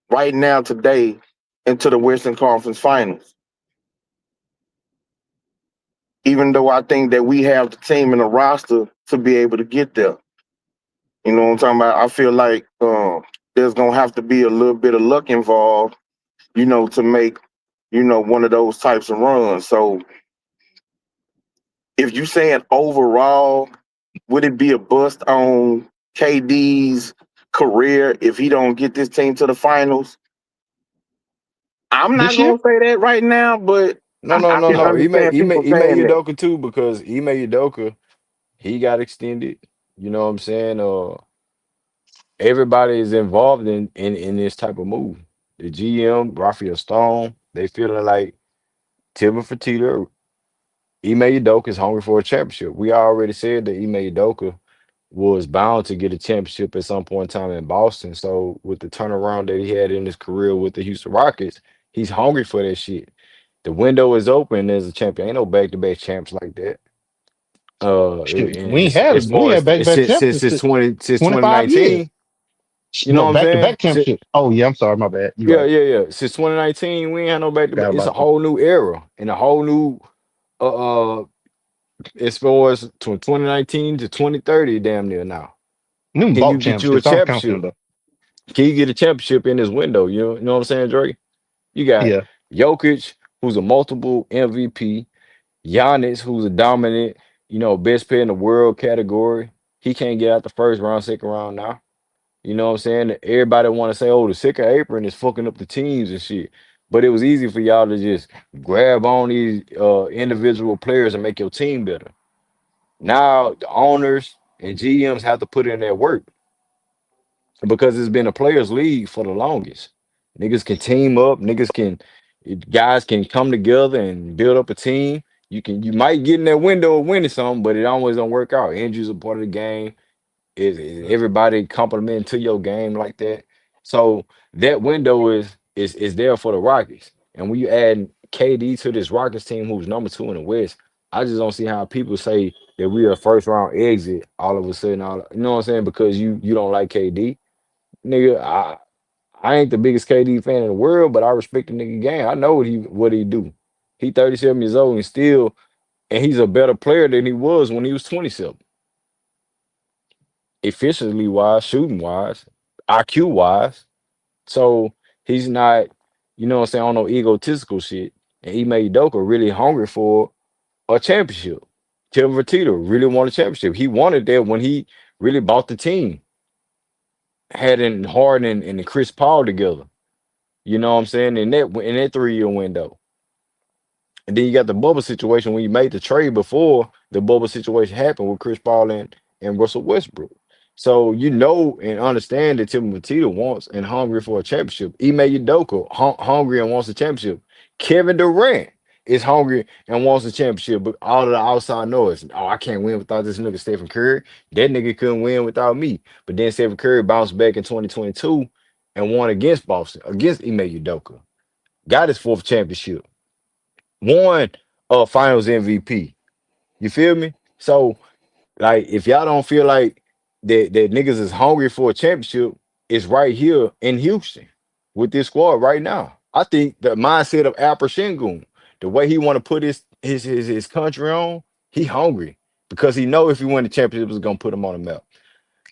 right now today into the Western Conference Finals, even though I think that we have the team and the roster to be able to get there. You know what I'm talking about? I feel like there's gonna have to be a little bit of luck involved, to make, one of those types of runs. So if you saying overall, would it be a bust on KD's career if he don't get this team to the finals? I'm not this year. gonna say that right now, but No, no, I no, can no. understand people Ime saying that. Udoka too because Ime Udoka he got extended. You know what I'm saying? Everybody is involved in this type of move. The GM, Raphael Stone, they feeling like Timothy Fertitta, Ime Udoka is hungry for a championship. We already said that Ime Udoka was bound to get a championship at some point in time in Boston. So with the turnaround that he had in his career with the Houston Rockets, he's hungry for that shit. The window is open as a champion. Ain't no back-to-back champs like that. Shit, And as we far had as back to back since championships 2019, 25 years. you know No, what I'm back to saying? back championship. Oh yeah, I'm sorry, my bad. You Yeah, right. yeah, yeah. Since 2019, we ain't had no back to back. Forgot It's a about that. whole new era and a whole new as far as 2019 to 2030, damn near now. Them Can you bought get you a championships. I don't count them championship? though. Can you get a championship in this window? You know what I'm saying, Drake? You got Yeah. Jokic, who's a multiple MVP, Giannis, who's a dominant, best player in the world category. He can't get out the first round, second round now. You know what I'm saying? Everybody want to say, oh, the second apron is fucking up the teams and shit. But it was easy for y'all to just grab on these individual players and make your team better. Now the owners and GMs have to put in their work because it's been a players' league for the longest. Niggas can team up, guys can come together and build up a team. You might get in that window of winning something, but it always don't work out. Injuries are part of the game. Is everybody complimenting to your game like that? So that window is there for the Rockets. And when you add KD to this Rockets team, who's number 2 in the West, I just don't see how people say that we are a first round exit all of a sudden. You know what I'm saying? Because you don't like KD, nigga. I ain't the biggest KD fan in the world, but I respect the nigga game. I know what he do. He 37 years old and he's a better player than he was when he was 27, efficiently wise, shooting wise, IQ wise. So he's not, you know what I'm saying, on no egotistical shit. And Ime Udoka really hungry for a championship. Tim Fertitta really wanted a championship. He wanted that when he really bought the team, had in Harden and Chris Paul together. You know what I'm saying? In that 3 year window. And then you got the bubble situation when you made the trade before the bubble situation happened with Chris Paul and Russell Westbrook. So you know and understand that Tim Fertitta wants and hungry for a championship. Ime Udoka hungry and wants a championship. Kevin Durant is hungry and wants a championship, but all of the outside noise. Oh, I can't win without this nigga Stephen Curry. That nigga couldn't win without me. But then Stephen Curry bounced back in 2022 and won against Boston, against Ime Udoka. Got his 4th championship. Won finals MVP. You feel me? So like if y'all don't feel like that niggas is hungry for a championship, it's right here in Houston with this squad right now. I think the mindset of Alper Sengun, the way he want to put his country on, he hungry because he know if he win the championship, it's gonna put him on the map.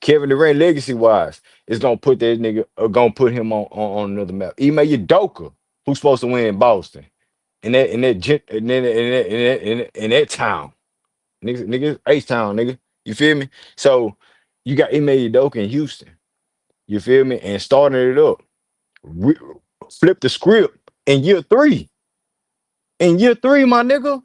Kevin Durant legacy wise, it's gonna put that nigga gonna put him on another map. Ime Udoka, who's supposed to win in Boston, in that town. Niggas, H Town, nigga. You feel me? So you got Ime Udoka in Houston. You feel me? And starting it up. Re- Flip the script in year 3. In year 3, my nigga,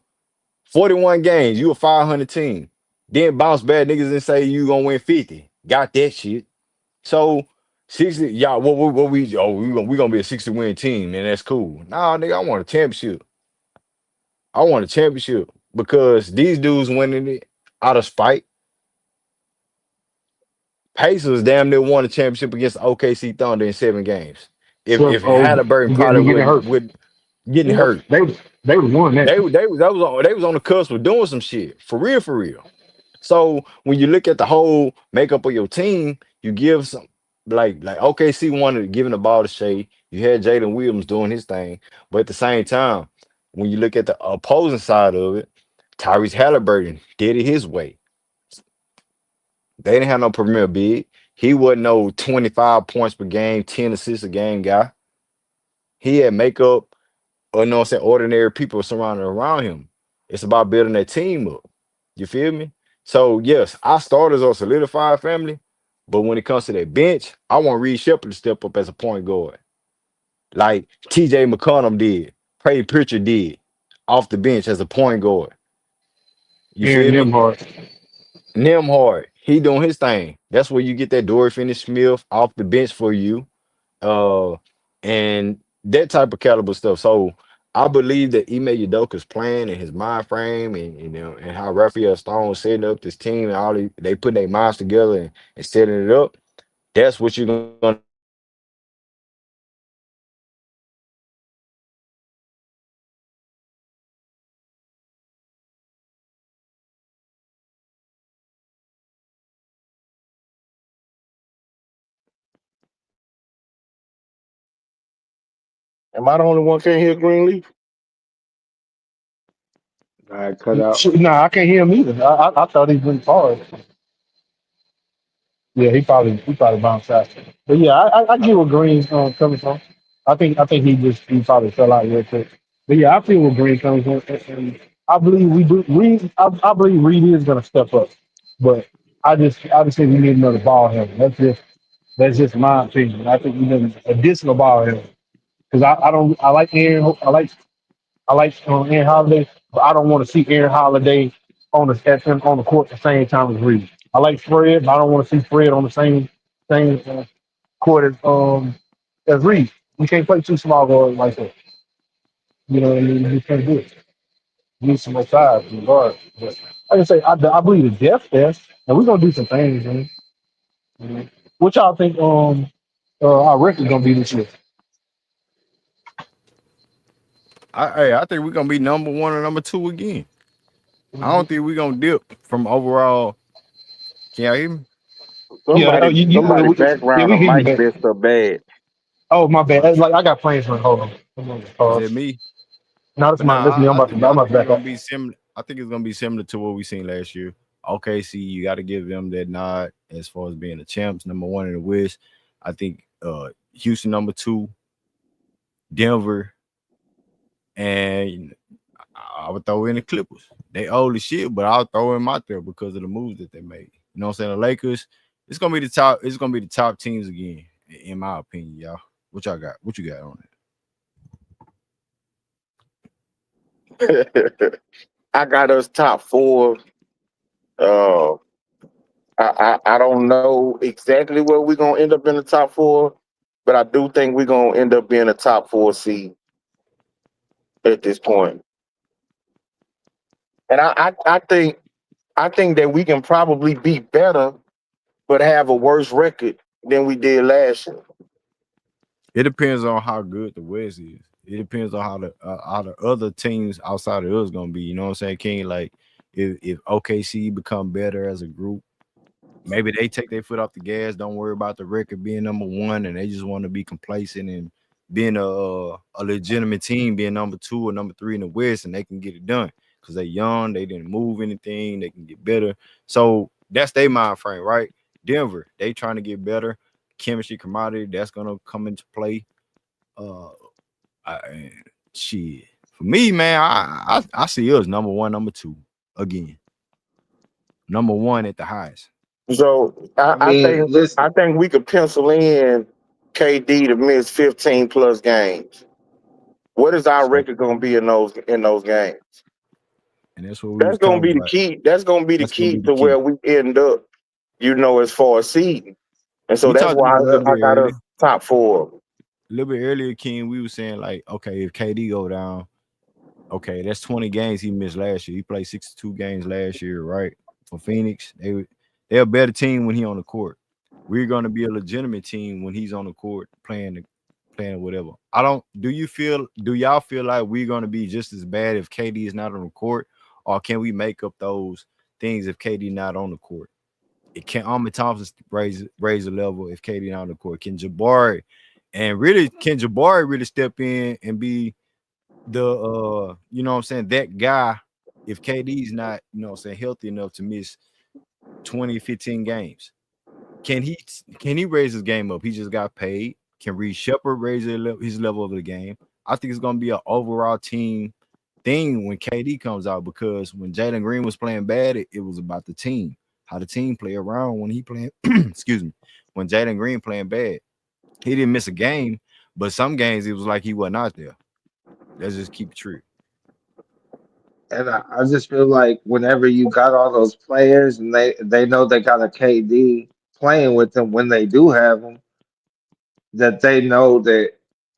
41 games. You a 500 team. Then bounce back niggas and say you gonna win 50. Got that shit. So 60, y'all, what we gonna be a 60-win team, and that's cool. Nah, nigga, I want a championship. I want a championship because these dudes winning it out of spite. Pacers damn near won a championship against OKC Thunder in 7 games. If Oh, Halliburton he probably getting wouldn't hurt. would getting Yeah, hurt, they would won that. they was on the cusp of doing some shit for real, for real. So when you look at the whole makeup of your team, you give some like OKC wanted giving the ball to Shea. You had Jalen Williams doing his thing, but at the same time, when you look at the opposing side of it, Tyrese Halliburton did it his way. They didn't have no premier big. He wasn't no 25 points per game, 10 assists a game guy. He had makeup or no, I'm saying ordinary people surrounding around him. It's about building that team up. You feel me? So yes, our starters are solidified family, but when it comes to that bench, I want Reed Shepard to step up as a point guard, like TJ McConnell did, Peyton Pritchard did. off the bench as a point guard. You Aaron feel me? Nimhart. Nimhard, he doing his thing. That's where you get that Dory Finney-Smith off the bench for you, uh, and that type of caliber stuff. So I believe that Ime Udoka's plan and his mind frame, and and how Raphael Stone setting up this team and they putting their minds together and setting it up. That's what you're gonna see in this team. And I think that they're gonna be able to execute that plan and Am I the only one can't hear Greenleaf? All right, cut out. Nah, I can't hear him either. I thought he went hard. Yeah, he probably bounced out. But yeah, I get where Green's coming from. I think he probably fell out real quick. But yeah, I feel where Green comes from, and I believe we do. Reed, I believe Reed is gonna step up, but I just think we need another ball handler. That's just my opinion. I think we need an additional ball handler because I don't I like Aaron I like Aaron Holiday, but I don't want to see Aaron Holiday on the court at the same time as Reed. I like Fred, but I don't want to see Fred on the same court as Reed. We can't play two small guards like that. You know what I mean? We can't do it. We need some more size in the guard. But like I say, I believe the depth there, and we're gonna do some things, man. You know? What y'all think our record gonna be this year? I think we're gonna be number one or number two again. I don't think we're gonna dip from overall. Can y'all hear me? Yeah, Somebody, somebody yeah, background we or hear you mic back. bit so bad. Oh, my bad. Uh, Like I got plans for it. Hold on. I'm on the is car. it me? No, But that's me. nah, I'm about to I'm I about to think it's back gonna up. be similar. I think it's gonna be similar to what we seen last year. OKC, you got to give them that nod as far as being the champs, number one in the West. I think Houston number two, Denver, and I would throw in the Clippers. They old as shit, but I'll throw them out there because of the moves that they made. You know what I'm saying? The Lakers, it's gonna be the top. It's gonna be the top teams again, in my opinion, y'all. What y'all got? What you got on it? I got us top four. Uh, I don't know exactly where we're gonna end up in the top four, but I do think we're gonna end up being a top four seed at this point. And I think that we can probably be better, but have a worse record than we did last year. It depends on how good the West is. It depends on how the other teams outside of us gonna be. You know what I'm saying, King? Like if OKC become better as a group, maybe they take their foot off the gas. Don't worry about the record being number one, and they just want to be complacent and being a legitimate team, being number two or number three in the West, and they can get it done because they young, they didn't move anything, they can get better. So that's their mind frame, right? Denver, they trying to get better. Chemistry commodity that's gonna come into play. Uh, I, shit. For me, man, I see us number one, number two again, number one at the highest. So I mean, I listen. think we could pencil in KD to miss 15 plus games. What is our So, record gonna be in those games? and that's what we That's was gonna talking be the about. key. That's gonna be the That's gonna key be the to where key. we end up, as far as seeding. And so We that's talked why about it a little I bit got us earlier. top four. A little bit earlier, King. We were saying like, okay, if KD go down, okay, that's 20 games he missed last year. He played 62 games last year, right? For Phoenix, they're a better team when he on the court. We're gonna be a legitimate team when he's on the court playing whatever. I don't. Do y'all feel like we're gonna be just as bad if KD is not on the court, or can we make up those things if KD not on the court? It can Ahmed Thompson raise the level if KD not on the court? Can Jabari and really can Jabari really step in and be the you know what I'm saying, that guy if KD's not, you know what I'm saying, healthy enough to miss 20, 15 games? Can he can he raise his game up? He just got paid. Can Reed Shepard raise his level of the game? I think it's gonna be an overall team thing when KD comes out because when Jalen Green was playing bad, it was about the team, how the team play around when he playing. Excuse me, when Jalen Green playing bad, he didn't miss a game, but some games it was like he wasn't out there. Let's just keep it true. And I just feel like whenever you got all those players and they know they got a KD playing with them when they do have them, that they know that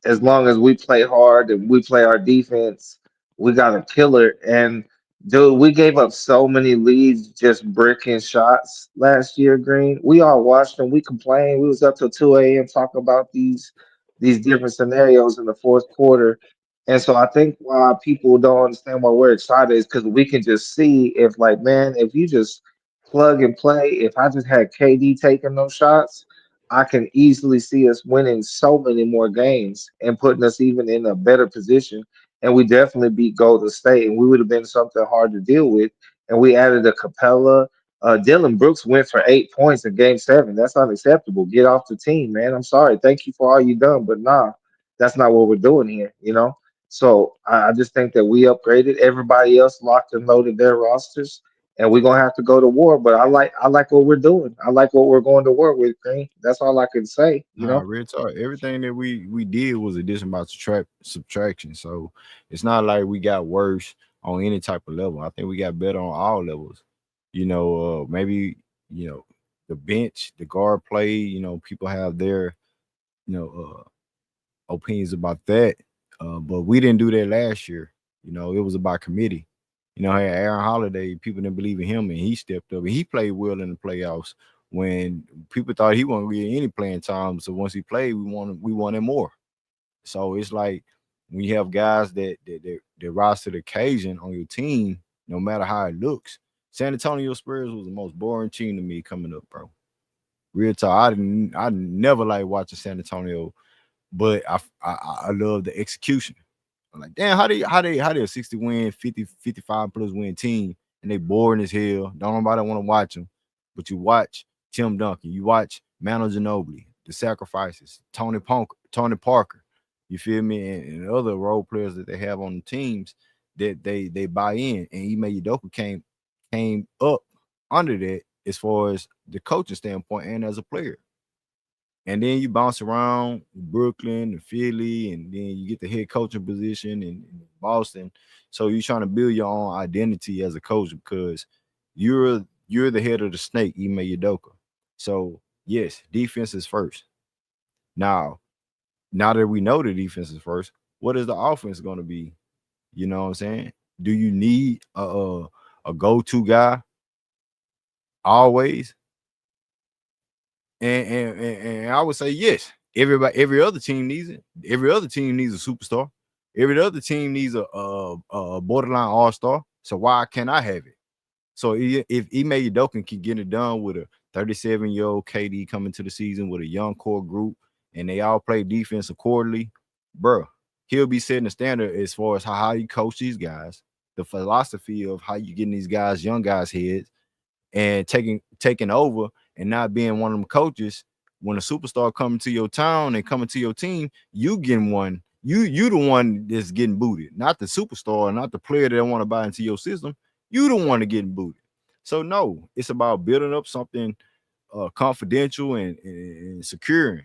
as long as we play hard and we play our defense, we got a killer. And dude, we gave up so many leads just bricking shots last year, Green. We all watched them. We complained. We was up till 2 a.m. talking about these different scenarios in the fourth quarter. And so I think why people don't understand why we're excited is because we can just see if like, man, if you just plug and play, if I just had KD taking those shots, I can easily see us winning so many more games and putting us even in a better position. And we definitely beat Golden State, and we would have been something hard to deal with. And we added a Capella. Dylan Brooks went for 8 points in Game 7. That's unacceptable. Get off the team, man. I'm sorry. Thank you for all you done, but nah, that's not what we're doing here. So I just think that we upgraded. Everybody else locked and loaded their rosters, and we're gonna have to go to war. But I like what we're doing. I like what we're going to war with, Green. That's all I can say. Nah, real talk. Everything that we did was addition by subtraction. So it's not like we got worse on any type of level. I think we got better on all levels. Maybe you know the bench, the guard play. People have their you know opinions about that. But we didn't do that last year. It was about committee. Hey, Aaron Holiday, people didn't believe in him, and he stepped up and he played well in the playoffs when people thought he wasn't getting any playing time. So once he played, we wanted more. So it's like when you have guys that rise to the occasion on your team, no matter how it looks. San Antonio Spurs was the most boring team to me coming up, bro. Real talk. I never like watching San Antonio, but I love the execution. I'm like, damn, how they a 60 win, 50, 55 plus win team and they boring as hell. Don't nobody want to watch them. But you watch Tim Duncan, you watch Manu Ginobili, the sacrifices, Tony Parker, you feel me, and other role players that they have on the teams that they buy in. And Ime Udoka came up under that as far as the coaching standpoint and as a player. And then you bounce around Brooklyn and Philly, and then you get the head coaching position in Boston. So you're trying to build your own identity as a coach because you're the head of the snake, Ime Udoka. So yes, defense is first. Now, now that we know the defense is first, what is the offense going to be? You know what I'm saying? Do you need a go-to guy always? And I would say yes. Every other team needs it. Every other team needs a superstar. Every other team needs a borderline all star. So why can't I have it? So if Ime Udoka can get it done with a 37-year-old KD coming to the season with a young core group, and they all play defense accordingly, bro, he'll be setting the standard as far as how you coach these guys, the philosophy of how you getting these guys, young guys' heads, and taking over and not being one of them coaches when a superstar coming to your town and coming to your team, you getting one. You the one that's getting booted, not the superstar, not the player that want to buy into your system. You the one that getting booted. So no, it's about building up something confidential and securing.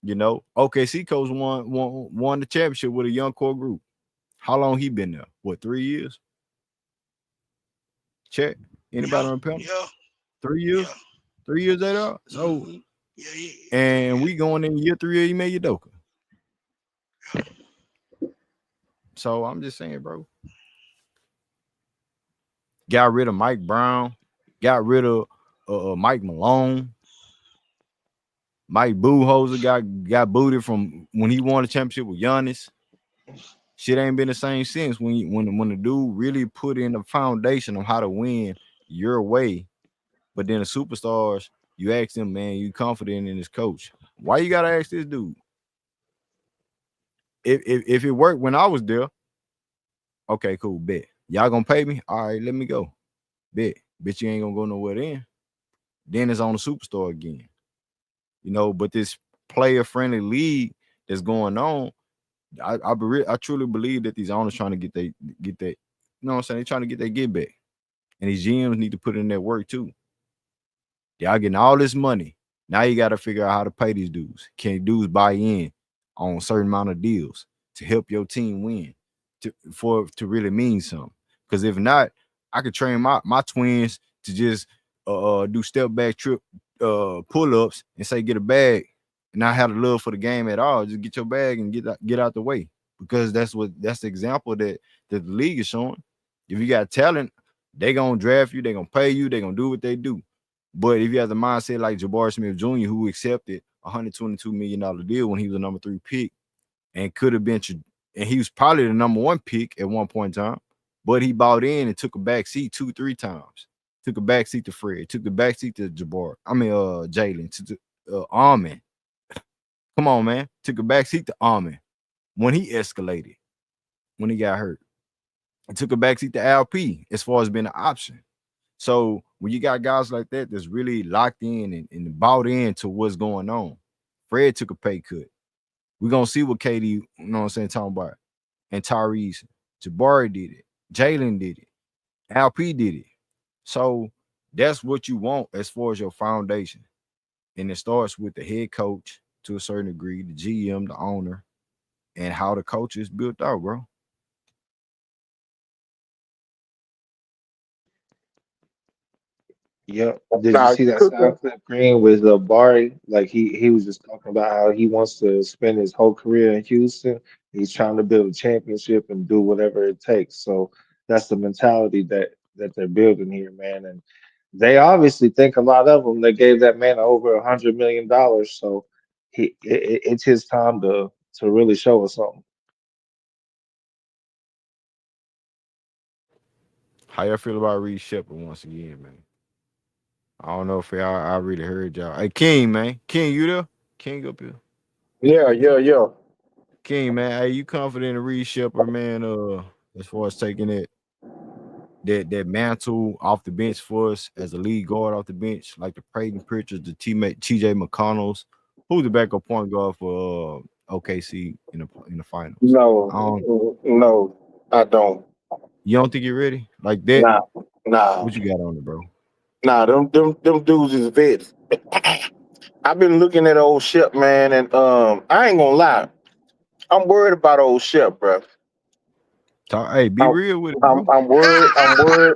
OKC coach won the championship with a young core group. How long he been there? What, 3 years? Check. Anybody Yeah, on the panel? yeah, 3 years? yeah. 3 years later. So Hmm. Yeah, and yeah. we going in year 3 of Ime Udoka. So I'm just saying, bro. Got rid of Mike Brown. Got rid of Mike Malone. Mike Budenholzer got booted from when he won the championship with Giannis. Shit ain't been the same since when the dude really put in the foundation of how to win your way. But then the superstars, you ask them, man, you confident in this coach. Why you gotta ask this dude? If it worked when I was there, okay, cool, bet. Y'all gonna pay me? All right, let me go. Bet you ain't gonna go nowhere then. Then it's on the superstar again. But this player friendly league that's going on, I truly believe that these owners trying to get that, what I'm saying? They trying to get their get back. And these GMs need to put in that work too. Y'all getting all this money. Now you got to figure out how to pay these dudes. Can dudes buy in on a certain amount of deals to help your team win? to really mean something. Because if not, I could train my twins to just do step back trip pull ups and say get a bag, and not have the love for the game at all. Just get your bag and get out the way, because that's the example that the league is showing. If you got talent, they gonna draft you, they gonna pay you, they gonna do what they do. But if you have the mindset like Jabari Smith Jr., who accepted a $122 million deal when he was a number 3 pick, and could have been, and he was probably the number 1 pick at one point in time, but he bought in and took a back seat 2-3 times. Took a back seat to Fred, took the back seat to Jalen, to Armin. Come on, man. Took a back seat to Armin when he escalated, when he got hurt. It took a back seat to LP as far as being an option. So when you got guys like that that's really locked in and bought into what's going on, Fred took a pay cut. We're gonna see what KD, you know what I'm saying, talking about. And Tyrese, Jabari did it, Jalen did it, LP did it. So that's what you want as far as your foundation. And it starts with the head coach to a certain degree, the GM, the owner, and how the coach is built out, bro. Yep. Did you Now see that cooking. sound clip Green with Bari? Like he was just talking about how he wants to spend his whole career in Houston. He's trying to build a championship and do whatever it takes. So that's the mentality that they're building here, man. And they obviously think a lot of them. They gave that man over $100 million. So it's his time to really show us something. How y'all feel about Reed Shepard once again, man? I don't know if I really heard y'all. Hey, King, man. King, you there? King up here. Yeah, yeah, yeah. King, man. Hey, you confident in Reed Shepard, man? As far as taking that mantle off the bench for us as a lead guard off the bench, like the Peyton Pritchards, the teammate TJ McConnells, who's the backup point guard for OKC in the finals. I don't, No, I don't. you don't think you're ready like that? Nah, nah, What you got on it, bro? nah. Them dudes is vets. I've been looking at old Shep, man, and I ain't gonna lie. I'm worried about old Shep, bro. Hey, be I'm, real with it, I'm, bro. I'm worried. I'm worried.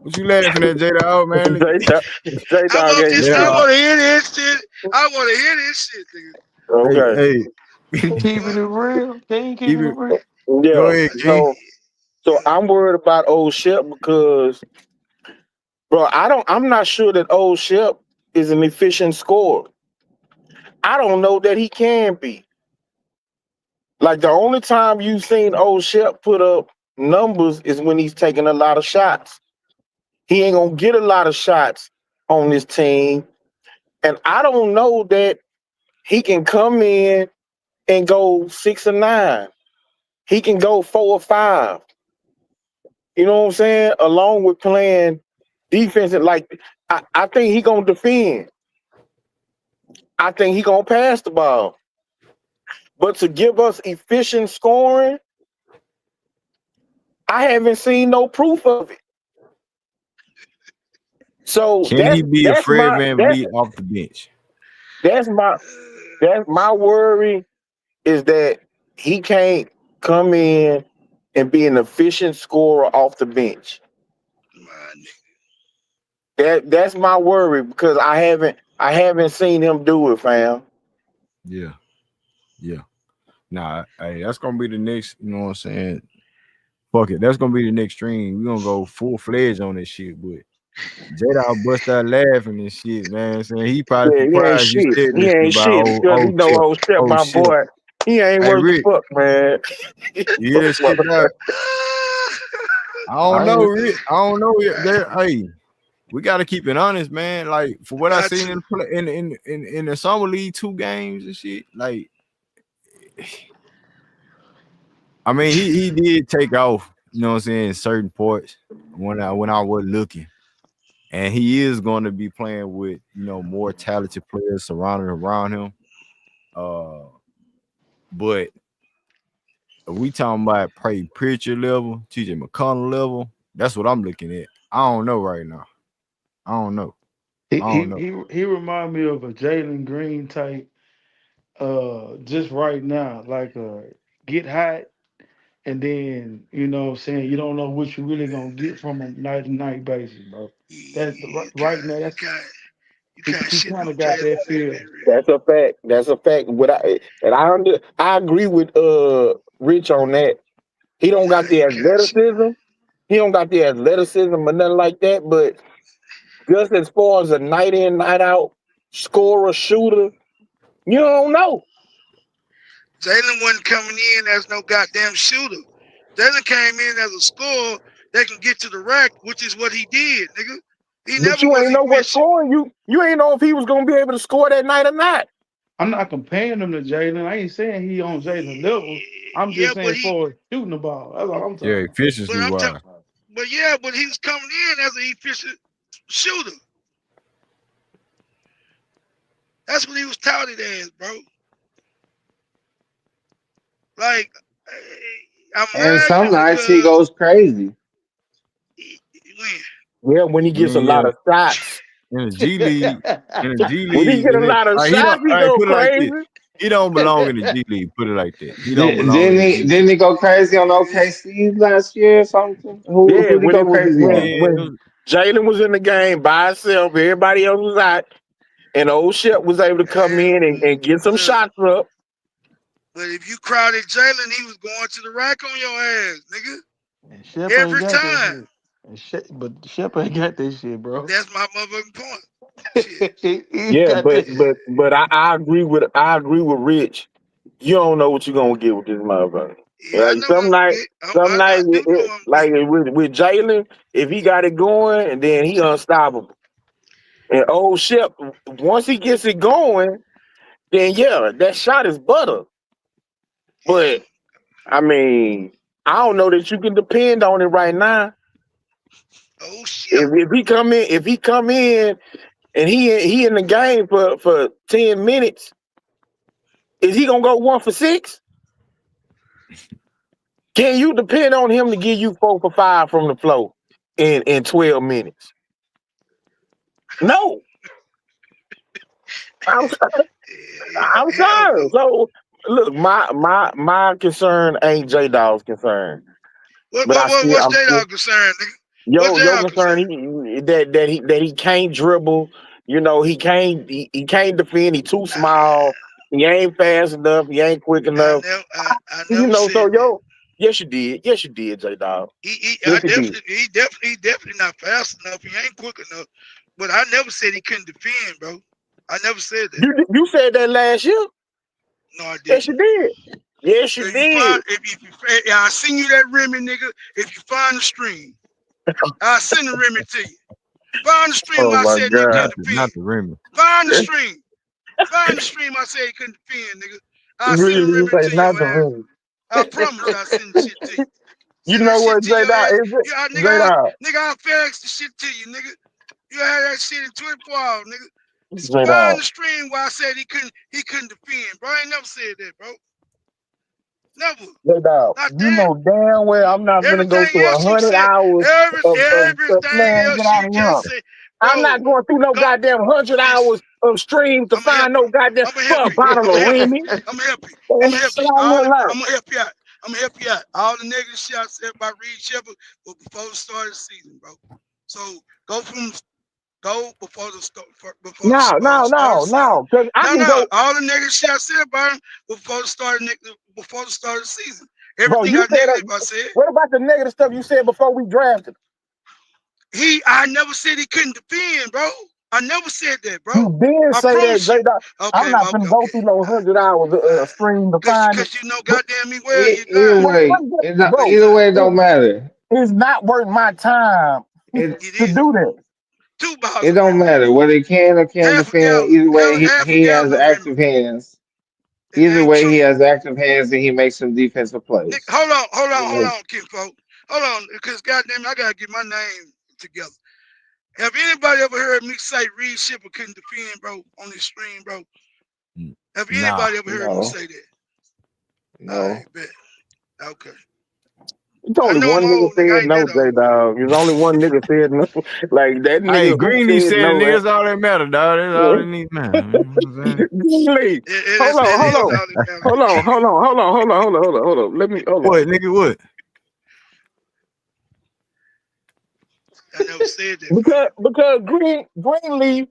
What you laughing at, J Dog, man? J I Dog want ain't this. J I shit. Dog, want to hear this shit. I want to hear this shit, nigga. hey, Okay. hey, Keeping it real. Can you keep keep it it. real? Go Yeah. ahead, King. So I'm worried about old Shep because, bro, I'm not sure that old Shep is an efficient scorer. I don't know that he can be. Like the only time you've seen old Shep put up numbers is when he's taking a lot of shots. He ain't gonna get a lot of shots on this team. And I don't know that he can come in and go 6 or 9. He can go 4 or 5. You know what I'm saying? Along with playing defense, like I think he gonna defend. I think he gonna pass the ball. But to give us efficient scoring, I haven't seen no proof of it. So Can he be a Fred Van Vliet off the bench? that's my that's my worry is that he can't come in and be an efficient scorer off the bench. Man, That's my worry because I haven't seen him do it, fam. Yeah, yeah. Nah, hey, that's gonna be the next. You know what I'm saying? Fuck it, that's gonna be the next stream. We're gonna go full fledged on this shit. But Jada bust out laughing and shit, man. Saying he probably Yeah, he ain't surprised you shit. said He this shit ain't about shit because he old know Shep. old step Oh my shit. boy. He ain't Hey worth the Rick, fuck, man. you hear that shit, dog? I don't I know, ain't, Rick. I don't know. Hey, we gotta keep it honest, man. Like for what I got seen to. in the summer league 2 games and shit, like I mean, he did take off, you know what I'm saying, in certain parts when I was looking. And he is going to be playing with, more talented players surrounded around him. Uh, but if we talking about Pray Pritchard level, TJ McConnell level, that's what I'm looking at. I don't know right now. I don't know. He I don't he know. he, he remind me of a Jalen Green type. just right now, like get hot, and then what I'm saying, you don't know what you really gonna get from a night to night basis, bro. That's the, You right kind now. you That's kind you he, kind of he shitting kind on of got Jalen. that That feel. be real. That's a fact. That's a fact. But I agree with Rich on that. He don't got You the kind of shit. athleticism. He don't got the athleticism or nothing like that. But just as far as a night in, night out scorer, shooter, you don't know. Jalen wasn't coming in as no goddamn shooter. Jalen came in as a scorer that can get to the rack, which is what he did, nigga. He But never you was ain't know what efficient. scoring you ain't know if he was gonna be able to score that night or not. I'm not comparing him to Jalen. I ain't saying he on Jalen level. I'm Yeah, just saying for shooting the ball. That's all I'm Yeah, talking about. but efficiency I'm wise. talking, but he was coming in as an efficient shooter. That's what he was touted as, bro. Like, I'm And some laughing nights he because goes crazy. he win. Yeah, when he I gets a mean, lot yeah, of shots. in the G League, When he get a lot of he don't. shots, he All right, go put it like crazy. this. He don't belong in the G League. Put it like that. He don't Did, belong in didn't the he? G League. Didn't he go crazy on OKC last year or something? Yeah, Who did he when it go was crazy when on? Yeah, when Jalen was in the game by himself, everybody else was out, and old Shep was able to come in and get some Look, shots up. but if you crowded Jalen, he was going to the rack on your ass, nigga. And Shep ain't Every got that time. shit. But Shep ain't got that shit, bro. That's my motherfucking point. Shit. he Yeah, got but that but shit. but I agree with Rich. You don't know what you're gonna get with this motherfucker. Yeah, I Like know what I'm gonna get. some I nights, do know what I'm gonna like with Jalen, if he got it going, and then he unstoppable. And old Shep, once he gets it going, then yeah, that shot is butter. get. Yeah. But I mean, I don't know that you can depend on it right now. Oh shit. If he come in and he in the game for 10 minutes, is he gonna go 1 for 6? Can you depend on him to give you 4 for 5 from the floor in 12 minutes? No, I'm I'm Yeah, hell sorry. no. So look, my concern ain't J Daw's concern, What but what what what's I'm J still Dog concerned, nigga? What's J your Dog concern concerned? that he can't dribble. You know he can't defend. He too small. He ain't fast enough. He ain't quick enough. I You never know, said so that. yes you did. Yes you did, J Dog. I Yes you did. definitely he definitely not fast enough. He ain't quick enough. But I never said he couldn't defend, bro. I never said that. You said that last year. No, I Yes you didn't. did. Yes you If you find did. if I send you that Remy, nigga, if you find the stream, I'll send the Remy to you. Find the stream Oh I my said nigga God. couldn't not defend. the Remy. Find the stream. Find the stream I said he couldn't defend, nigga. I'll send the Really, you Remy say to not your the ass. really. I promise you I'll send the shit to you. You Send that know shit what, to J your Dog? ass. Is it Yeah, J Dog? I'll FedEx the shit to you, nigga. You had that shit in 24 hours, nigga. J Find Dog. the stream where I said he couldn't defend, bro. I ain't never said that, bro. Never. J Dog. Not You that. know damn well I'm not gonna go Everything through else you 100 hours of stuff. everything Man, get else out you of just here. said, I'm bro. not going through no Go goddamn 100 hours listen. of streams to I'm gonna help find no you. goddamn I'm gonna for help a you. I'm bottle gonna of help you. Remy. I'm gonna help you. Man, I'm gonna help sit you. down there like, I'm gonna help you out. I'm gonna help you out. All the negative shit I said about Reed Shepard was before the start of the season, bro. So go from go before the start start of the season. no. Cause I No, can no. go, All the negative shit I said about him before the start of the season. bro, Everything you I said negative I said. what about the negative stuff you said before we drafted? I never said he couldn't defend, bro. I never said that, bro. You did I say that, promise J you. Dog. I'm Okay, not okay, gonna go okay. through no All right, 100 hours all right. stream to find it. Cause you know But, goddamn me well you're Either lying. way, bro, either way, it it, don't matter. it's not worth my time It It to is do that. 2 bars it of don't Remy. matter whether he can or can't Half a defend. gallon. Either way, Half a he has gallon of Remy. active hands. It Either ain't way, he true. has active hands and he makes some defensive Nick, plays. hold Like, on, Kinfolk. Hold on, because goddamn I gotta get my name together. Have anybody ever heard me say Reed Shipper couldn't defend, bro, on this stream, bro? Have Nah, anybody ever heard me no, say that? All right, no. bet. Okay. It's I only know I'm one nigga old, nigga. I said ain't no, that J old. Dog. There's only one nigga said no. Like that Hey, nigga who Greeny said said it, no. nigga. That's all that matter, dog. That's all that needs, man. You know what I'm saying? Greenlee, hold on, It hold is on, all that matters. hold on. Let me hold on. What, nigga? What? I never said that, bro. Because Greenlee,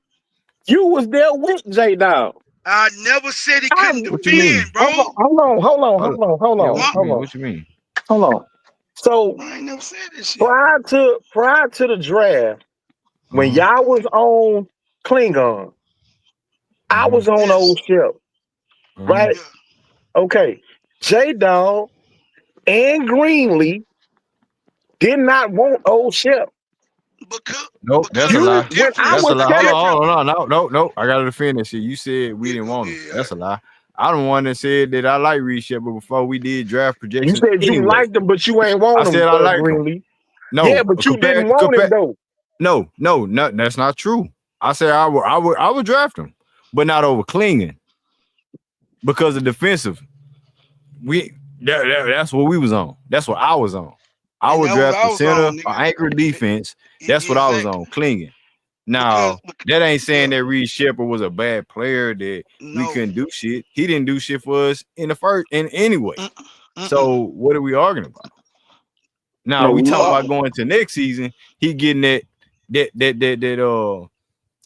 you was there with J Dog. I never said he couldn't What you mean? defend, bro. Hold My, on. What you mean? Hold on. So I ain't never said this shit. prior to the draft, when Uh-huh. y'all was on Klingon, I Uh-huh. was on Yes. old ship, Uh-huh. right? Yeah. Okay. J Dog and Greenlee did not want old ship. Because Nope, that's a of the You lie. when I difference. That's a was lie. The Hold telling on, difference. hold on. No. I gotta defend that shit. You said we Yeah, didn't want him. yeah, That's a lie. I'm the one that said that I like Reed Shepard before we did draft you projections said you anyway. liked him, but you ain't I want him, said I liked him. Greenlee. Yeah, No, but you didn't want him though. no, that's not true. I said I would draft him, but not over Klingon because of defensive. That's what we was on. That's what I was on. I and would that was draft the I was center on, or nigga. anchor defense. That's what I was Exactly. on, Klingon. Because Now, that ain't yeah, saying that Reed Shepard was a bad player, that we no. couldn't do shit. He didn't do shit for us in the first in anyway. Mm, mm-mm. So what are we arguing about? Now No, we we talking No. about going to next season. He getting that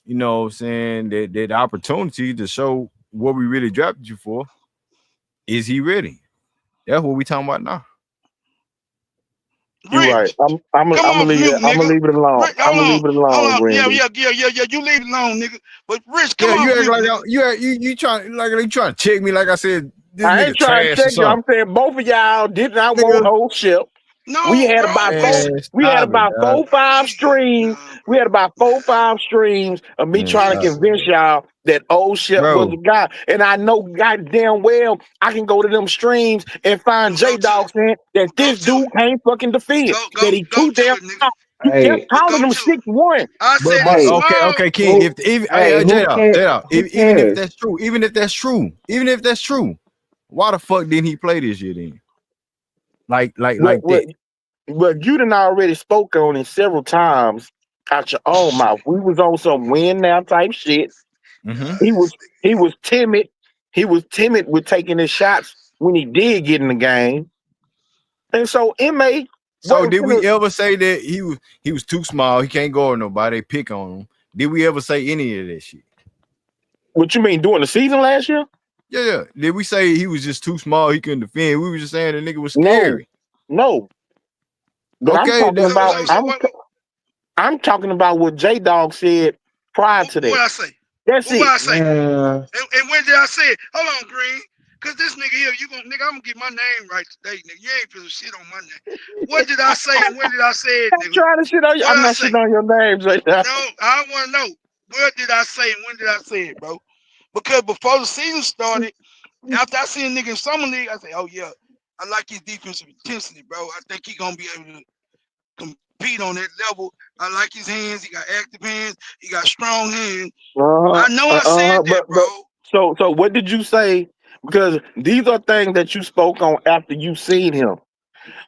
you know what I'm saying, that opportunity to show what we really drafted you for. Is he ready? That's what we talking about now. you're right. Rich, I'm come gonna off leave it. mute, I'm gonna nigga. leave it alone. Rich, I'm gonna leave it hold alone, on. Yeah, Greenlee. yeah, yeah, yeah, yeah. You leave it alone, nigga. But Rich, come Yeah, you off act mute, like nigga. you trying to check me like I said this I ain't nigga trying to trash or check you. something. I'm saying both of y'all did not want Nigga, whole ship. We No, had bro. about four. man, We had stop it, about dog. four, five streams. Nah, bro. We had about Nah. 4, 5 streams of me Man, trying to stop Yes. it, convince bro. y'all that old ship was Bro, the guy. And I know goddamn well I can go to them streams and find Go J to Dog it. saying that Go this to dude it. can't fucking defend. That he Go too to damn it, nigga. tall. You kept Hey, calling Go him to it. 6'1". I said but he's hey, small. okay, King. who? If Hey, J who Dog, cares? J Dog, Who even if cares? that's true, even if that's true, why the fuck didn't he play this year then? But, Like but, that. but you done already spoke on it several times out your own mouth. We was on some win now type shit. Mm-hmm. He was This he was timid. He was timid with taking his shots when he did get in the game. And so MA So wasn't did we finna, ever say that he was too small? He can't guard nobody. Pick on him. Did we ever say any of that shit? what you mean during the season last year? Yeah. Did we say he was just too small? He couldn't defend. We were just saying the nigga was No, scary. no. But I'm Okay, talking that about like I'm talking about what J Dog said prior to what that. I say? That's What it. I say? Man, And when did I say it? Hold on, Green. Cause this nigga here, nigga, I'm gonna get my name right today, nigga. You ain't finna shit on my name. What did I say and when did I say it, I'm nigga? trying to shit on you. What I'm I not say? shitting on your name, J Dog. No, I wanna know. What did I say and when did I say it, bro? Because before the season started, after I seen a nigga in summer league, I say, oh yeah, I like his defensive intensity, bro. I think he gonna be able to compete on that level. I like his hands. He got active hands. He got strong hands. Uh-huh. I know I said that, bro. But so what did you say? Because these are things that you spoke on after you seen him.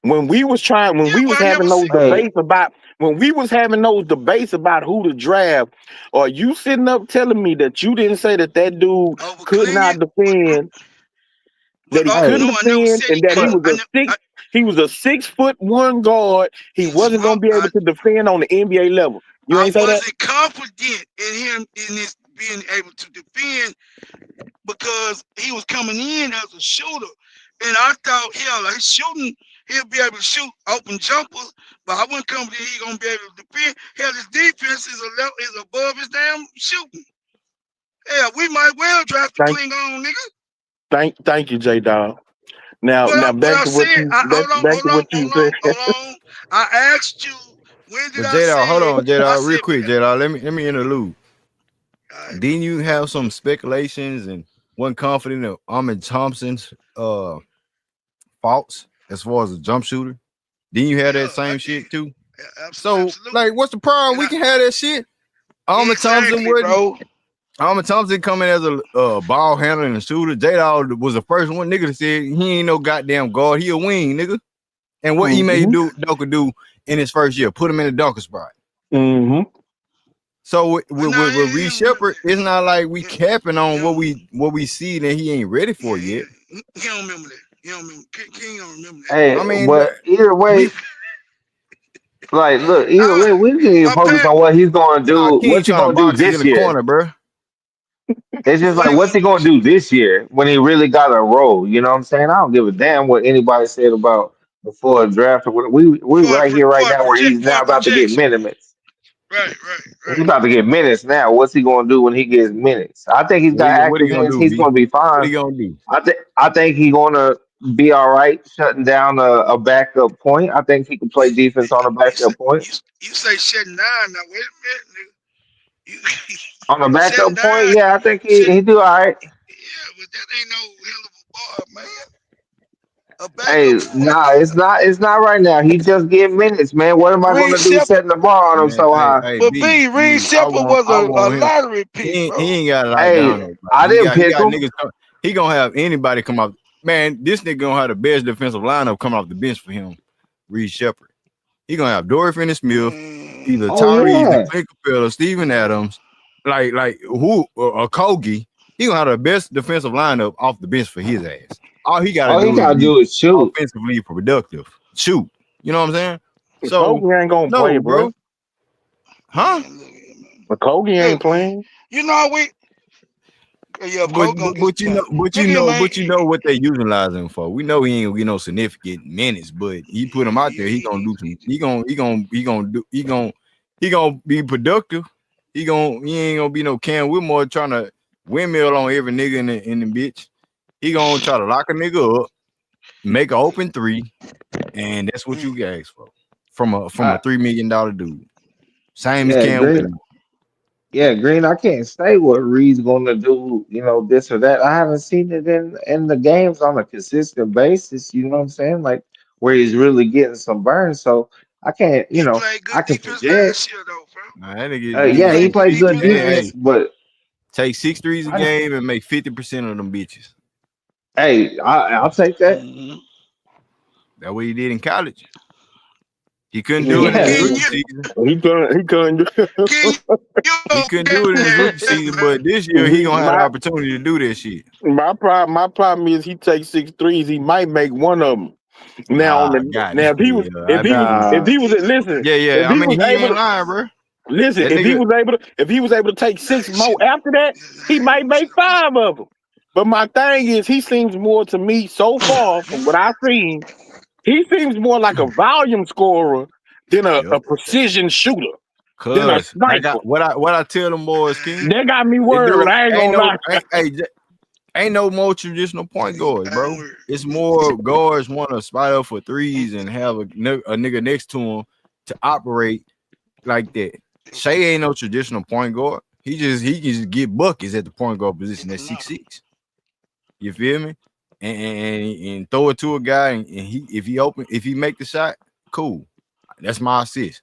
When we was Yeah, but I never having said. those hey, debates about who to draft, or you sitting up telling me that you didn't say that dude Over could Clinton, not defend, but that he hey, couldn't no, I never defend, said he and that couldn't. but he was a 6'1" guard. He He's wasn't small. gonna be able to defend on the NBA level. You I ain't say that? wasn't confident in him in his being able to defend because he was coming in as a shooter, and I thought, hell, like shooting, he'll be able to shoot open jumpers, but I wasn't confident he gonna be able to defend. Hell, his defense is above his damn shooting. Hell, we might well draft the Thank Klingon, nigga. thank you, J Dog. Now What back I to what said, you back to what you said. hold on. I asked you when did but I J Dog, hold say it? on, J I Dog, real said, quick, J Dog. Let me interlude. all right, bro. Didn't you have some speculations and wasn't confident of Ahmed Thompson's faults as far as a jump shooter? Didn't you have Yeah, that I same did. shit too? Yeah, So, absolutely. like, what's the problem? And We I can have that shit. Ahmed Thompson exactly, wouldn't. bro. Ahmed Thompson coming as a ball handler and a shooter. J Dog was the first one nigga that said he ain't no goddamn guard. He a wing, nigga. And what Ime Mm-hmm. Doka do in his first year? Put him in the dunker spot. Mm-hmm. So But nah, with Reed Shepard, it's not like we he, capping he, on don't, what we see that he ain't ready yeah, for yet. he don't remember that. He don't remember. King don't remember that. Hey, I mean, but either we way, like, look, either I, way, we need to I focus bet. on what he's going to nah, do. King What's he trying to going to do box you in this the year? corner, bro. It's just What like, he what's gonna he do going this to year? do this year when he really got a role? You know what I'm saying? I don't give a damn what anybody said about before the draft or what. We right here right now where he's For now a about to get projection. minutes. Right. He's about to get minutes now. What's he going to do when he gets minutes? I think he's got What he active gonna minutes. do, He's B? going to be What fine. he gonna do? I think he's going to be all right shutting down a backup point. I think he can play defense on a You backup point. you say shutting down now? Wait a minute, nigga. You On a shutting backup point, down? yeah, I think Shut. he do all right. Yeah, but that ain't no hell of a bar, man. A Hey, backup point. nah, it's not right now. He just getting minutes, man. What am I Reed gonna do Shepard, setting the bar on him Man, so hey, high? hey, but B. Reed I Shepard want was a him. lottery pick, He bro. ain't got to lie down Hey, though. Like, I didn't he pick got him. niggas. He gonna have anybody come up. Man, this nigga gonna have the best defensive lineup coming off the bench for him. Reed Shepard. He gonna have Dory Finney-Smith, Man, either Oh Tyrese, yeah. Clint Capella, Steven Adams, like who a Kogi. He gonna have the best defensive lineup off the bench for his ass. All he gotta All he do is gotta be do is shoot. offensively productive. Shoot. You know what I'm saying? So Kobe ain't gonna play, no, bro. bro. Huh? look at him, man. But Kobe ain't Look, man. playing. You know we. Yeah, But Cole gonna get but some time. Look at him, man. you know what they utilize him for. We know he ain't gonna get no significant minutes, but he put him out there. He gonna do some. He gonna be productive. He ain't gonna be no Cam Whitmore trying to windmill on every nigga in the bitch. He gonna try to lock a nigga up, make an open three, and that's what you ask for from a I, $3 million dude. Same as yeah, Cam Green. Whitmore. Yeah, Green. I can't say what Reed's gonna do. This or that. I haven't seen it in the games on a consistent basis. You know what I'm saying? Like where he's really getting some burn. So I can't. He played I good can defense project. last year, though, bro. Nah, that nigga, He Yeah, he played nigga, good played good defense last hey, defense, year. but take 6 threes a I, game and make 50% of them bitches. hey, I'll take that. Mm-hmm. That's what he did in college. He couldn't do it in his Yeah, King, rookie you, season. He couldn't do King, you He couldn't do it in his rookie okay, season, man. but this year he gonna have the my opportunity to do that shit. my problem is he takes 6 threes, he might make one of them. Now on Ah, the God, now I mean, if nah. he was listen, yeah. if I he mean, was he able ain't to lying, bro. listen, That nigga, if he was able to take Nah, six more shit. after that, he might make five of them. But my thing is, he seems more to me so far from what I've seen. He seems more like a volume scorer than yep. a precision shooter, than a Cause I sniper. got what I tell them boys, King. That got me It worried. don't I ain't ain't gonna no lie. ain't no more traditional point guards, bro. Downward. It's more guards want to spot up for threes and have a nigga next to him to operate like that. Shea ain't no traditional point guard. He can just get buckets at the point guard position at No. 6'6". You feel me? And throw it to a guy and he if he make the shot, cool. That's my assist.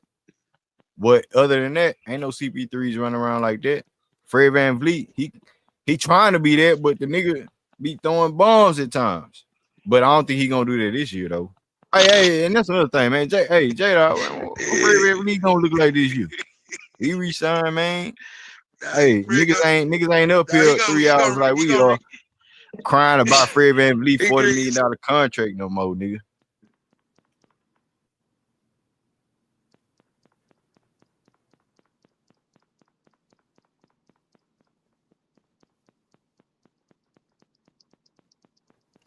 But other than that, ain't no CP3s running around like that. Fred Van Vliet, he trying to be that, but the nigga be throwing bombs at times. But I don't think he gonna do that this year though. Hey, and that's another thing, man. What Fred Van Vliet gonna look like this year? He resigned, man. Hey, Fred niggas ain't up he here gonna 3 hours like he we gonna are crying about Fred Van Vliet he, $40 million contract no more, nigga.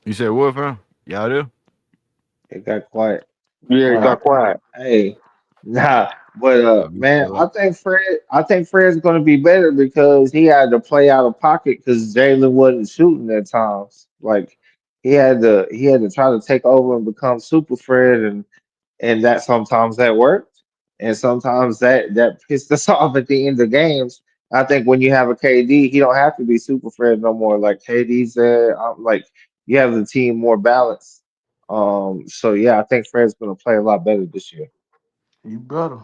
You said what, fam? Y'all there? It got quiet. Yeah, it Uh, got quiet. hey, nah, but I'll be man, still I up. think Fred's going to be better because he had to play out of pocket because Jalen wasn't shooting at times. Like he had to try to take over and become Super Fred, and that sometimes that worked, and sometimes that pissed us off at the end of games. I think when you have a KD, he don't have to be Super Fred no more. Like KD said, like you have the team more balanced. So yeah, I think Fred's going to play a lot better this year. You better.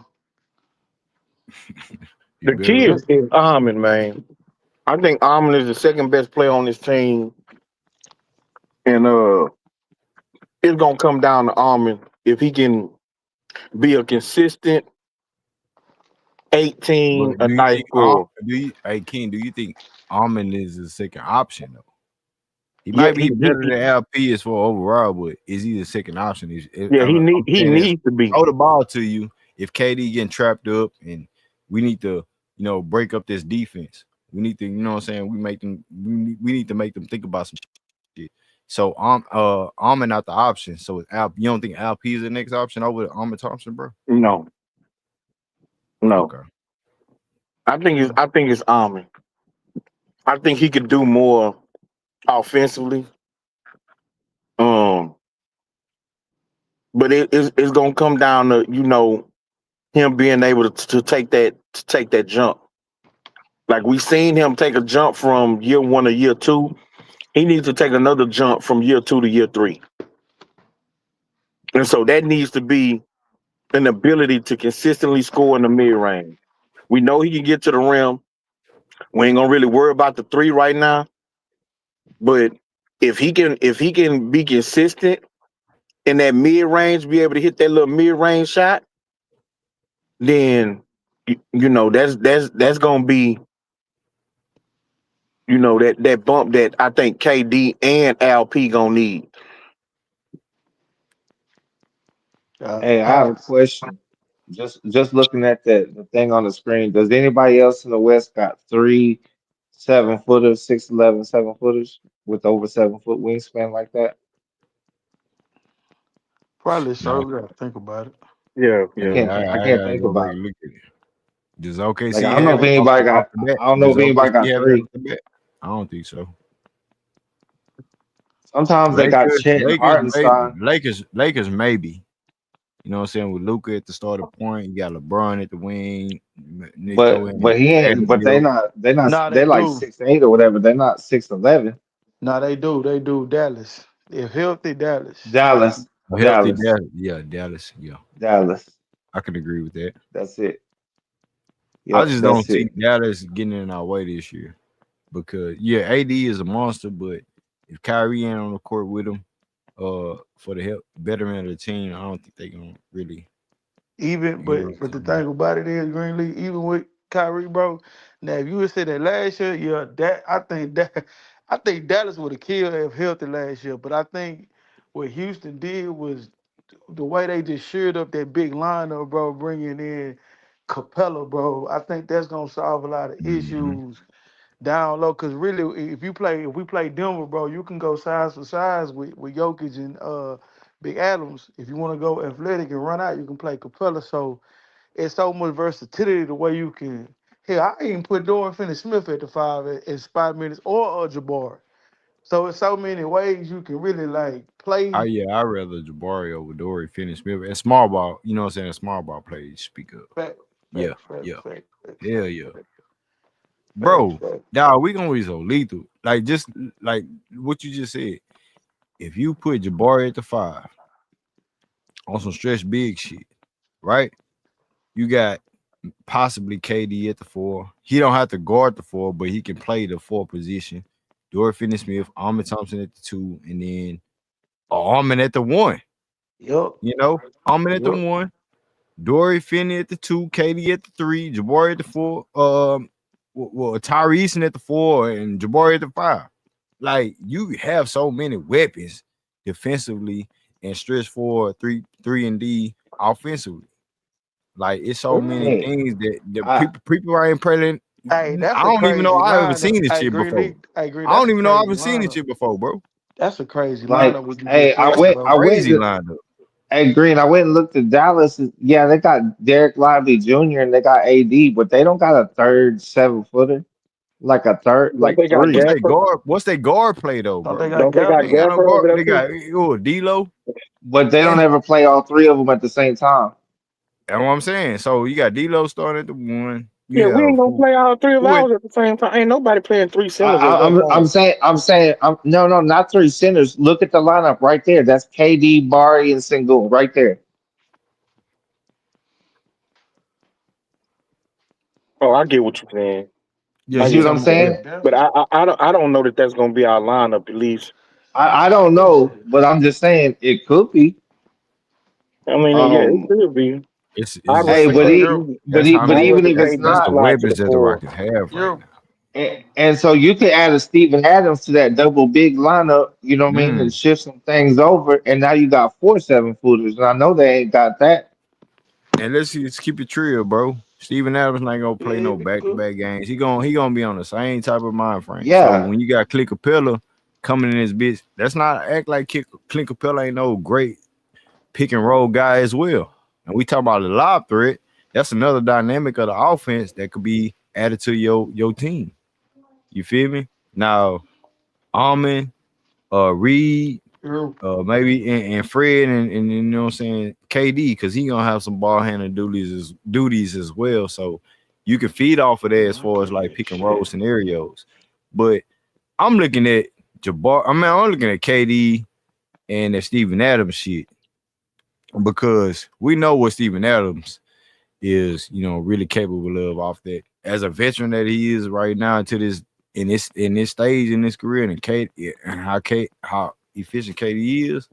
You The better key look. is Armin, man. I think Armin is the second best player on this team, and it's gonna come down to Armin if he can be a consistent But 18 a do you night think scorer. Hey King, do you think Almond is a second option though? He Yeah, might be better than LP as for overall, but is he the second option? I'm he saying this, needs to be. throw the ball to you if KD getting trapped up and we need to, break up this defense. We need to, what I'm saying, we need to make them think about some shit. So Almond not the option. So you don't think LP is the next option over Almond Thompson, bro? No, no. Okay. I think it's Almond. I think he could do more offensively. Um, but it's gonna come down to him being able to take that jump. Like we seen him take a jump from year one to year two. He needs to take another jump from year two to year three. And so that needs to be an ability to consistently score in the mid range. We know he can get to the rim. We ain't gonna really worry about the three right now. But if he can be consistent in that mid range, be able to hit that little mid range shot, then that's gonna be that bump that I think KD and LP gonna need. Hey, I have a Power. question. Just looking at the thing on the screen, does anybody else in the West got three 7-footers, 6'11", 7-footers with over 7 foot wingspan like that? Probably No, so. We gotta think about it. Yeah, I yeah. can't yeah, think. I I can't gotta think go back about and it. look at it. Does Like OKC I don't know have if it anybody off got. the bat? I don't know Does if anybody OKC got have it three. off the bat? I don't think so. Sometimes they got Lakers, Chet and Lakers, maybe. Hartenstein, Lakers, maybe. You know what I'm saying? With Luca at the starting point, you got LeBron at the wing. They throw in but he ain't. Bradley But they Beal. not. They not. Nah, They they like do. 6'8" or whatever. They're not 6'11". Nah, they do. They do. Dallas. If healthy, Dallas. Dallas, A healthy Dallas, Dallas. Yeah, Dallas. Yeah, Dallas. I can agree with that. That's it. I Yep, just don't that's see it. Dallas getting in our way this year because yeah, AD is a monster, but if Kyrie ain't on the court with him, for the help betterment of the team, I don't think they gonna really, Even you know what but the I'm saying? thing about it is Greenlee, even with Kyrie, bro. Now if you would say that last year, yeah, that I think Dallas would have killed if healthy last year. But I think what Houston did was the way they just sheared up that big lineup, bro, bringing in Capella, bro. I think that's gonna solve a lot of Mm-hmm. issues down low. Cause really, if we play Denver, bro, you can go size for size with Jokic and Big Adams. If you want to go athletic and run out, you can play Capella. So it's so much versatility the way you can. Hell, I even put Dorian Finney-Smith at the five in 5 minutes or Jabbar. So it's so many ways you can really like play. I rather Jabari over Dory finish Smith and small ball. You know what I'm saying? Small ball plays. Speak up. Fact, Yeah, fact, fact, yeah, fact, fact, hell fact, yeah, fact, fact, bro. fact. Dog, we gonna be so lethal. Like just like what you just said. If you put Jabari at the five on some stretch big shit, right? You got possibly KD at the four. He don't have to guard the four, but he can play the four position. Dory Finney-Smith, Ahmed Thompson at the two, and then Ahmed at the one. Yup, Ahmed at the yup. one, Dory Finney at the two, Katie at the three, Jabari at the four, Tyrese at the four, and Jabari at the five. Like you have so many weapons defensively and stretch four, three and D offensively. Like it's so many Hey, things that the I people are impressing. Hey, that's I a don't even know crazy I ever lineup. seen this I shit agree, before. Lee. I agree. I That's don't a even know I crazy ever seen this lineup. shit before, bro. That's a crazy like. lineup. What you just Hey, said, I bro. went. Crazy lineup. Hey, Green, I went and looked at Dallas. Yeah, they got Derek Lively Jr. and they got AD, but they don't got a third 7-footer, like a third, Don't like they got What's three. they Gafford? guard? What's they guard play though, Don't they bro? got Don't they got They ain't Gafford? got no Gafford over guard. there They too? got D'Lo. But they don't And ever play all three of them at the same time. that's what I'm saying. So you got D'Lo starting at the one. Yeah, You we ain't have gonna play all three of who at ours at the same time. Ain't nobody playing three I, centers at I, one I'm time. saying no, no, not three centers. Look at the lineup right there. That's KD, Bari, and Sengun right there. Oh, I get what you're saying. yeah, You I see get what yeah, I'm what you're yeah. saying? saying. But Gafford. I don't know that that's gonna be our lineup at least. I don't know, but I'm just saying it could be. I mean, yeah, it Um, could be. I It's would just hey, say but a Yep. I I even wouldn't if say it's that's he the not, slide to the weapons that the four. Rockets have right Yep. now. and so you can add a Steven Adams to that double big lineup, you know what I mean, and Mm. shift some things over, and now you got 4 7-footers, and I know they ain't got that. And let's keep it real, bro. Steven Adams not gonna play no back to back games. He gonna be on the same type of mind frame. So Yeah, when you got Clint Capella coming in this bitch, that's not act like Clint Capella ain't no great pick and roll guy as well. And we talk about the lob threat. That's another dynamic of the offense that could be added to your team. You feel me? Now, Almond, Reed, True. maybe and Fred and you know what I'm saying, KD, because he gonna have some ball handling duties as well. So you can feed off of that as I far as can't like hear pick and roll shit. scenarios. But I'm looking at I'm looking at KD and that Steven Adams shit because we know what Steven Adams is, really capable of off that. As a veteran that he is right now to this in this stage in his career and and how efficient KD is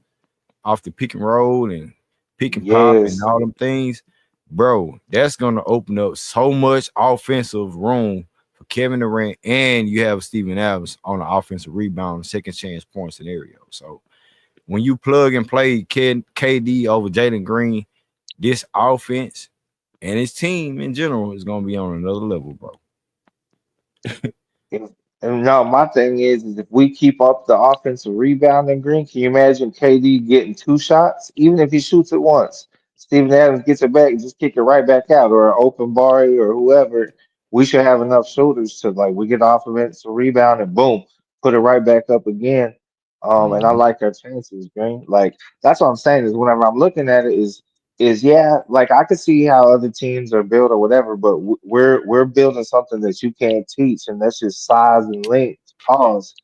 off the pick and roll and pick and pop and Yes, all them things, bro, that's gonna open up so much offensive room for Kevin Durant, and you have Steven Adams on the offensive rebound, second chance point scenario. So when you plug and play KD over Jalen Green, this offense and his team in general is gonna be on another level, bro. and, and now my thing is if we keep up the offensive rebounding, Green, can you imagine KD getting 2 shots, even if he shoots it once? Steven Adams gets it back and just kick it right back out, or an open Bari or whoever. We should have enough shooters to like we get off of it, so rebound and boom, put it right back up again. And I Mhm. like our chances, Green. Like that's what I'm saying is whenever I'm looking at it is yeah, like I could see how other teams are built or whatever, but we're building something that you can't teach, and that's just size and length. Pause.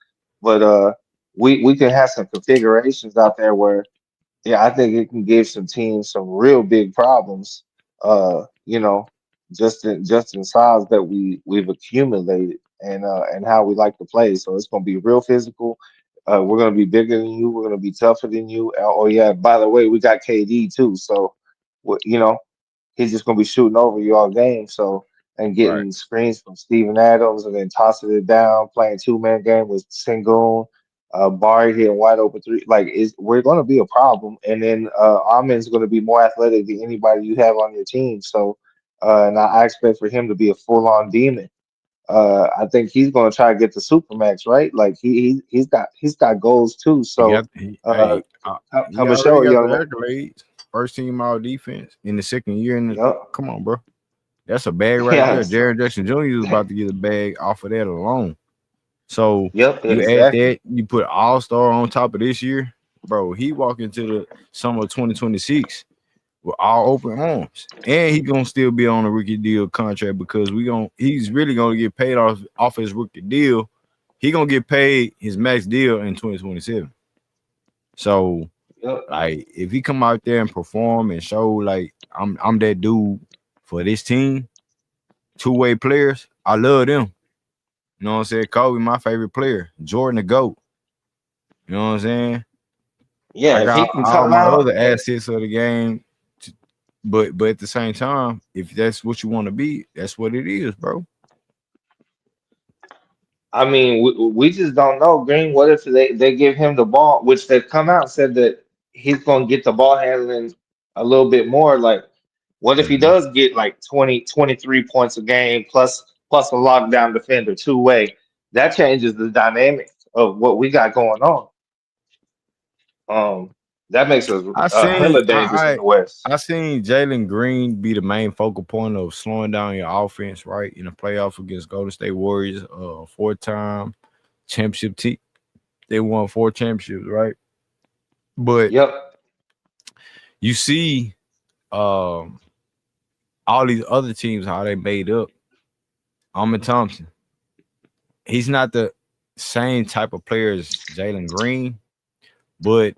But we can have some configurations out there where yeah, I think it can give some teams some real big problems. You know, just in size that we've accumulated and how we like to play. So it's gonna be real physical. We're gonna be bigger than you. We're gonna be tougher than you. Oh yeah, by the way, we got KD too. So, you know, he's just gonna be shooting over you all game. So and Right. getting screens from Steven Adams and then tossing it down, playing 2-man game with Sengun, Barry hitting wide open three. Like is we're gonna be a problem. And then Ahmed's gonna be more athletic than anybody you have on your team. So and I expect for him to be a full on demon. I think he's gonna try to get the supermax, right? Like he's got goals too. He So got he uh hey he come and already show got you the on that. accolades. First team all defense in the second year. Yup. Come on, bro. That's a bag right there. Yes. Jared Jackson Jr. is about to get a bag off of that alone. So Yep, you add exactly. that, you put All Star on top of this year, bro. He walk into the summer of 2026 with all open arms, and he gonna still be on a rookie deal contract because he's really gonna get paid off his rookie deal. He gonna get paid his max deal in 2027. So Yep. like if he come out there and perform and show like I'm that dude for this team, two-way players, I love them. You know what I'm saying? Kobe, my favorite player. Jordan the GOAT. You know what I'm saying? Yeah, I if got he can all come my out other and assets of the game. But at the same time, if that's what you want to be, that's what it is, bro. I mean, we just don't know, Green. What if they give him the ball, which they've come out and said that he's going to get the ball handling a little bit more. Like, what if he Mhm. does get like 23 points a game plus a lockdown defender 2-way? That changes the dynamic of what we got going on. Um, that makes us I seen hella dangerous in the West. I seen Jalen Green be the main focal point of slowing down your offense, right? In the playoffs against Golden State Warriors, four-time championship team. They won four championships, right? But Yep. you see um all these other teams how they made up. Ahmed Thompson. He's not the same type of player as Jalen Green, but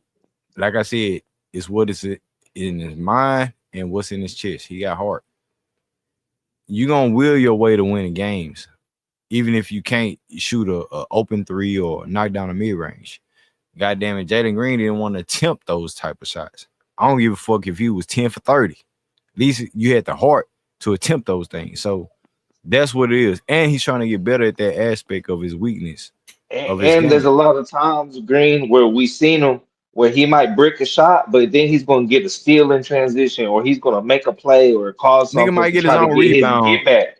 like I said, it's what is it in his mind and what's in his chest. He got heart. You gonna will your way to winning games, even if you can't shoot a open three or knock down a mid range. God damn it, Jalen Green didn't want to attempt those type of shots. I don't give a fuck if you was 10 for 30. At least you had the heart to attempt those things. So that's what it is. And he's trying to get better at that aspect of his weakness And, of his and there's game. a lot of times, Green, where we seen him where he might brick a shot, but then he's going to get a steal in transition, or he's going to make a play or cause Nigga something might to get his try to own get his rebound. get back.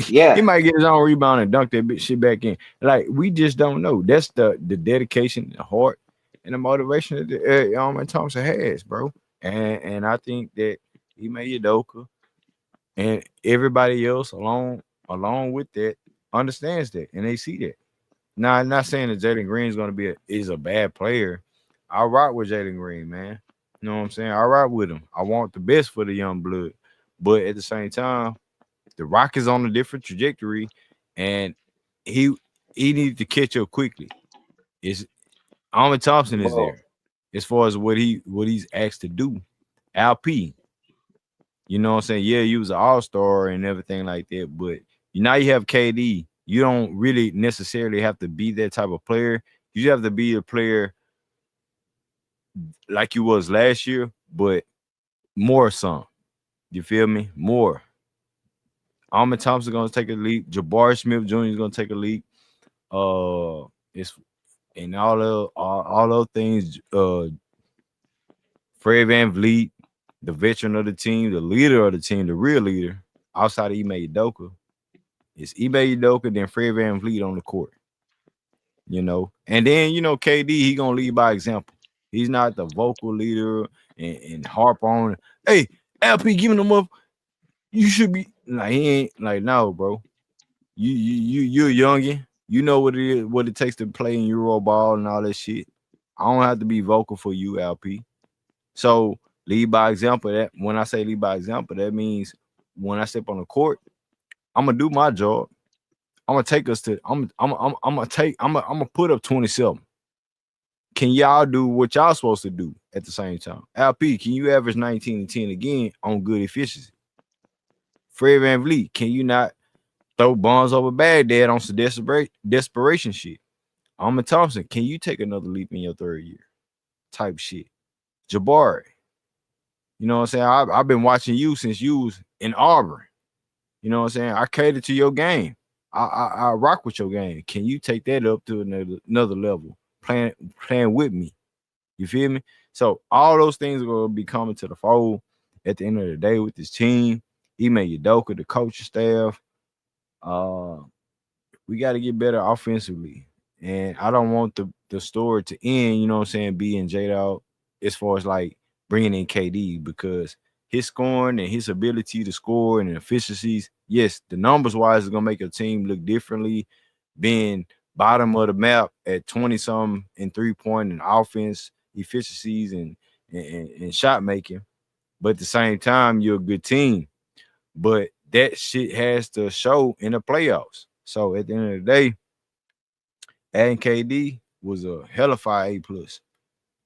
He Yeah, might get his own rebound and dunk that shit back in. Like we just don't know. That's the dedication, the heart, and the motivation that Alman Thompson has, bro. And I think that he made Udoka and everybody else along with that understands that and they see that. Now, I'm not saying that Jalen Green is going to be is a bad player. I rock with Jalen Green, man. You know what I'm saying? I rock with him. I want the best for the young blood, but at the same time, the Rock is on a different trajectory, and he he needs to catch up quickly. It's Alman Thompson is but there as far as what he's asked to do. Al P, you know what I'm saying? Yeah, you was an all-star and everything like that, but now you have KD. You don't really necessarily have to be that type of player. You have to be a player like you was last year, but more some. You feel me? More. Alman Thompson gonna take a leap. Jabari Smith Jr. is gonna take a leap. It's and all those things. Fred Van Vliet, the veteran of the team, the leader of the team, the real leader, outside of Ime Udoka, it's Ime Udoka, then Fred Van Vliet on the court. You know, and then KD, he gonna lead by example. He's not the vocal leader and harp on. Hey, LP, giving them up. You should be like he ain't like no, bro. You're youngin. You know what it takes to play in Euro ball and all that shit. I don't have to be vocal for you, LP. So lead by example. That when I say lead by example, that means when I step on the court, I'm gonna do my job. I'm gonna take us to. I'm gonna put up 27. Can y'all do what y'all supposed to do at the same time? LP, can you average 19 and 10 again on good efficiency? Fred Van Vliet, can you not throw bombs over Baghdad on some desperation shit? Alman Thompson, can you take another leap in your third year? Type shit. Jabari, you know what I'm saying? I've been watching you since you was in Auburn. You know what I'm saying? I cater to your game. I rock with your game. Can you take that up to another level? Playing with me. You feel me? So all those things are gonna be coming to the fold at the end of the day with this team. Ime Udoka, the coaching staff. Uh, we got to get better offensively. And I don't want the story to end, you know what I'm saying, being J Dog as far as like bringing in KD because his scoring and his ability to score and efficiencies, yes, the numbers wise is going to make a team look differently. Being bottom of the map at 20 something in 3-point and offense efficiencies and shot making. But at the same time, you're a good team. But that shit has to show in the playoffs. So at the end of the day, adding KD was a hellified A plus.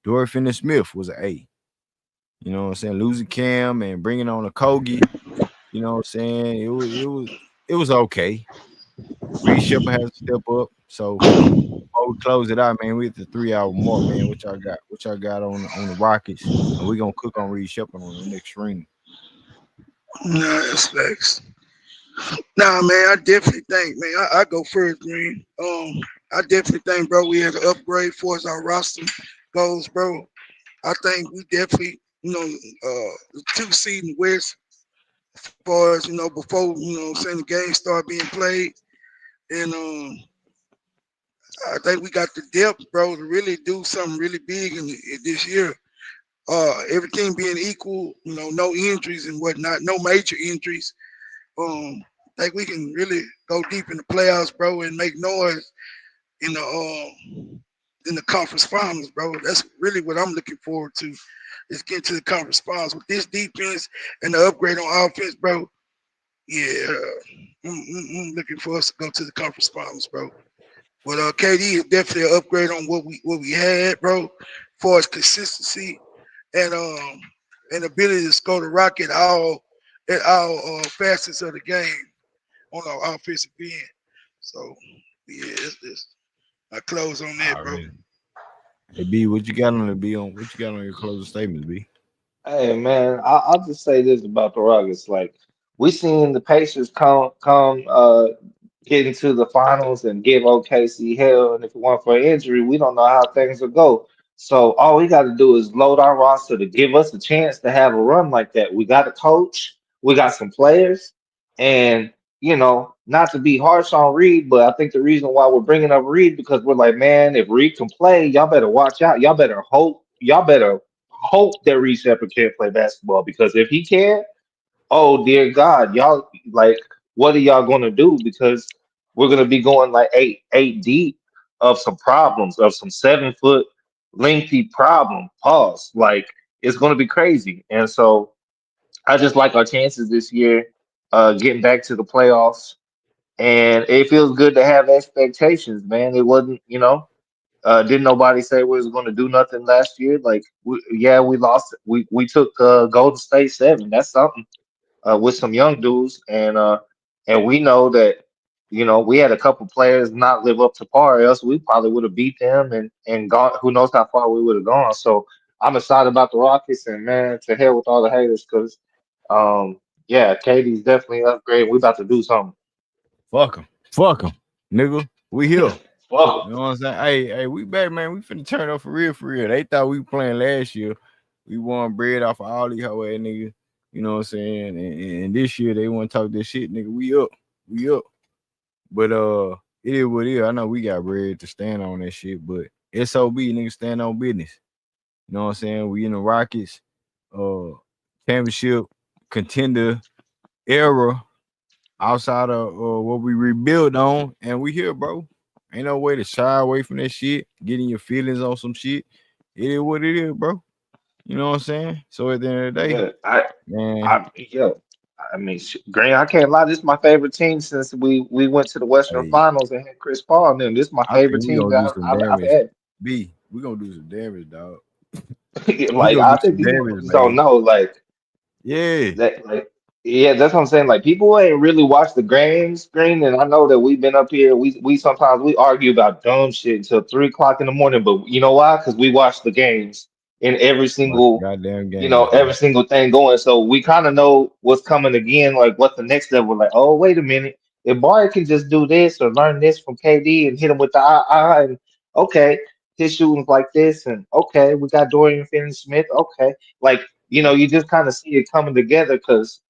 Dorian Finney-Smith was an A. You know what I'm saying? Losing Cam and bringing on a Kogi. You know what I'm saying? It was okay. Reed Shepard has to step up. So before we close it out, man, we at the 3 hour mark, man. What y'all got? What y'all got on the Rockets? And we're gonna cook on Reed Shepard on the next ring. Nah, that's facts. Nah, man, I definitely think, man, I go first, Green. I definitely think, bro, we had to upgrade for as our roster goes, bro. I think we definitely, the 2 seed in the West, as far as, before, saying the game start being played. And I think we got the depth, bro, to really do something really big in this year. Everything being equal, no injuries and whatnot, no major injuries. I think we can really go deep in the playoffs, bro, and make noise in the conference finals, bro. That's really what I'm looking forward to. Is get to the conference finals with this defense and the upgrade on offense, bro. Yeah, I'm looking for us to go to the conference finals, bro. But KD is definitely an upgrade on what we had, bro, as far as consistency and ability to score the rock at all facets of the game on our offensive end. So yeah, I close on that, bro. Already. Hey B, what you got on the B on what you got on your closing statements, B? Hey man, I'll just say this about the Rockets. Like we seen the Pacers come get into the finals and give OKC hell, and if it weren't for injury, we don't know how things will go. So all we got to do is load our roster to give us a chance to have a run like that. We got a coach, we got some players, and not to be harsh on Reed, but I think the reason why we're bringing up Reed because we're like, man, if Reed can play, y'all better watch out. Y'all better hope that Reed Shepard can't play basketball because if he can, oh dear God, y'all like what are y'all gonna do? Because we're gonna be going like eight deep of some problems, of some 7 foot lengthy problem. Pause. Like it's gonna be crazy. And so I just like our chances this year, getting back to the playoffs. And it feels good to have expectations, man. It wasn't. Didn't nobody say we was going to do nothing last year? Like, yeah, we lost. We took Golden State 7. That's something with some young dudes, and we know that we had a couple players not live up to par. Else we probably would have beat them and gone. Who knows how far we would have gone? So I'm excited about the Rockets, and man, to hell with all the haters, because yeah, Katie's definitely upgraded. We about to do something. Fuck 'em, nigga. We here. Fuck You know what I'm saying? Hey, we back, man. We finna turn up for real, for real. They thought we were playing last year. We won bread off of all these hoe ass niggas. You know what I'm saying? And this year they want to talk this shit, nigga. We up. We up. But it is what it is. I know we got bread to stand on that shit, but SOB nigga stand on business. You know what I'm saying? We in the Rockets uh championship contender era outside of what we rebuild on, and we here, bro. Ain't no way to shy away from that shit. Getting your feelings on some shit. It is what it is, bro. You know what I'm saying? So at the end of the day, yeah, man, yo, I mean, Green, I can't lie. This is my favorite team since we went to the Western hey, Finals and had Chris Paul. And them. This is my I favorite think we team gonna do that some I've damage. had. B, we gonna do some damage, dog. We Like gonna I do think some these damage, motherfuckers don't man. know. Yeah. Like yeah, that's what I'm saying. Like people ain't really watched the games, Green, and I know that we've been up here. We sometimes we argue about dumb shit until 3 o'clock in the morning. But you know why? Because we watch the games in every Watch the single goddamn games, every bro. single thing going. So we kind of know what's coming again, like what's the next level. Like, oh, wait a minute. If Barry can just do this or learn this from KD and hit him with the and okay, his shooting's like this, and okay, we got Dorian Finney-Smith. Okay, like you just kind of see it coming together because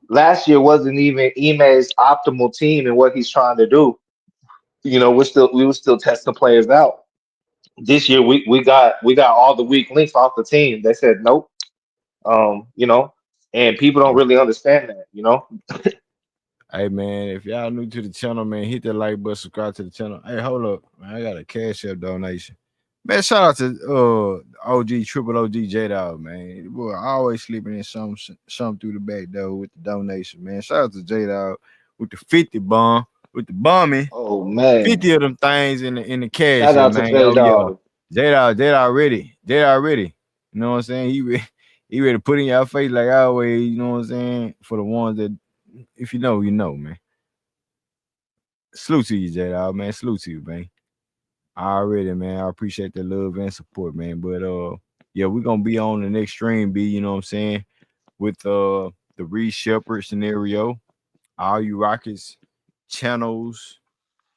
last year wasn't even Ime's optimal team and what he's trying to do. We were still testing players out. This year we got all the weak links off the team. They said nope, and people don't really understand that. Hey man, if y'all new to the channel, man, hit that like button, subscribe to the channel. Hey, hold up, man. I got a cash app donation. Man, shout out to OG Triple OG J Dog, man. Boy, always sleeping in some through the back door with the donation, man. Shout out to J Dog with the 50 bomb, with the bombing. Oh man, 50 of them things in the cash, shout yeah, out to man. J Oh yeah. Dog. J Dog ready. J Dog ready. You know what I'm saying? He ready to put in your face like always, you know what I'm saying? For the ones that if you know, you know, man. Salute to you, J Dog, man. Salute to you, man. Already, man. I appreciate the love and support, man. But yeah, we're gonna be on the next stream, B, you know what I'm saying? With the Reed Shepherd scenario. All you Rockets channels,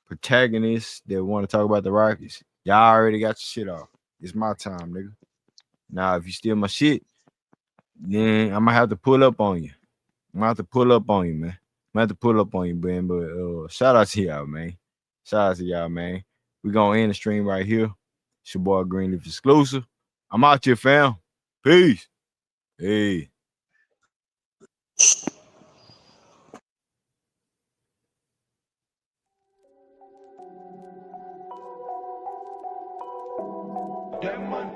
protagonists that want to talk about the Rockets, y'all already got your shit off. It's my time, nigga. Now, if you steal my shit, then I'm gonna have to pull up on you. I'm gonna have to pull up on you, man. I'm gonna have to pull up on you, man. But shout out to y'all, man. Shout out to y'all, man. We gonna end the stream right here. It's your boy Greenleaf exclusive. I'm out here, fam. Peace. Hey. That money.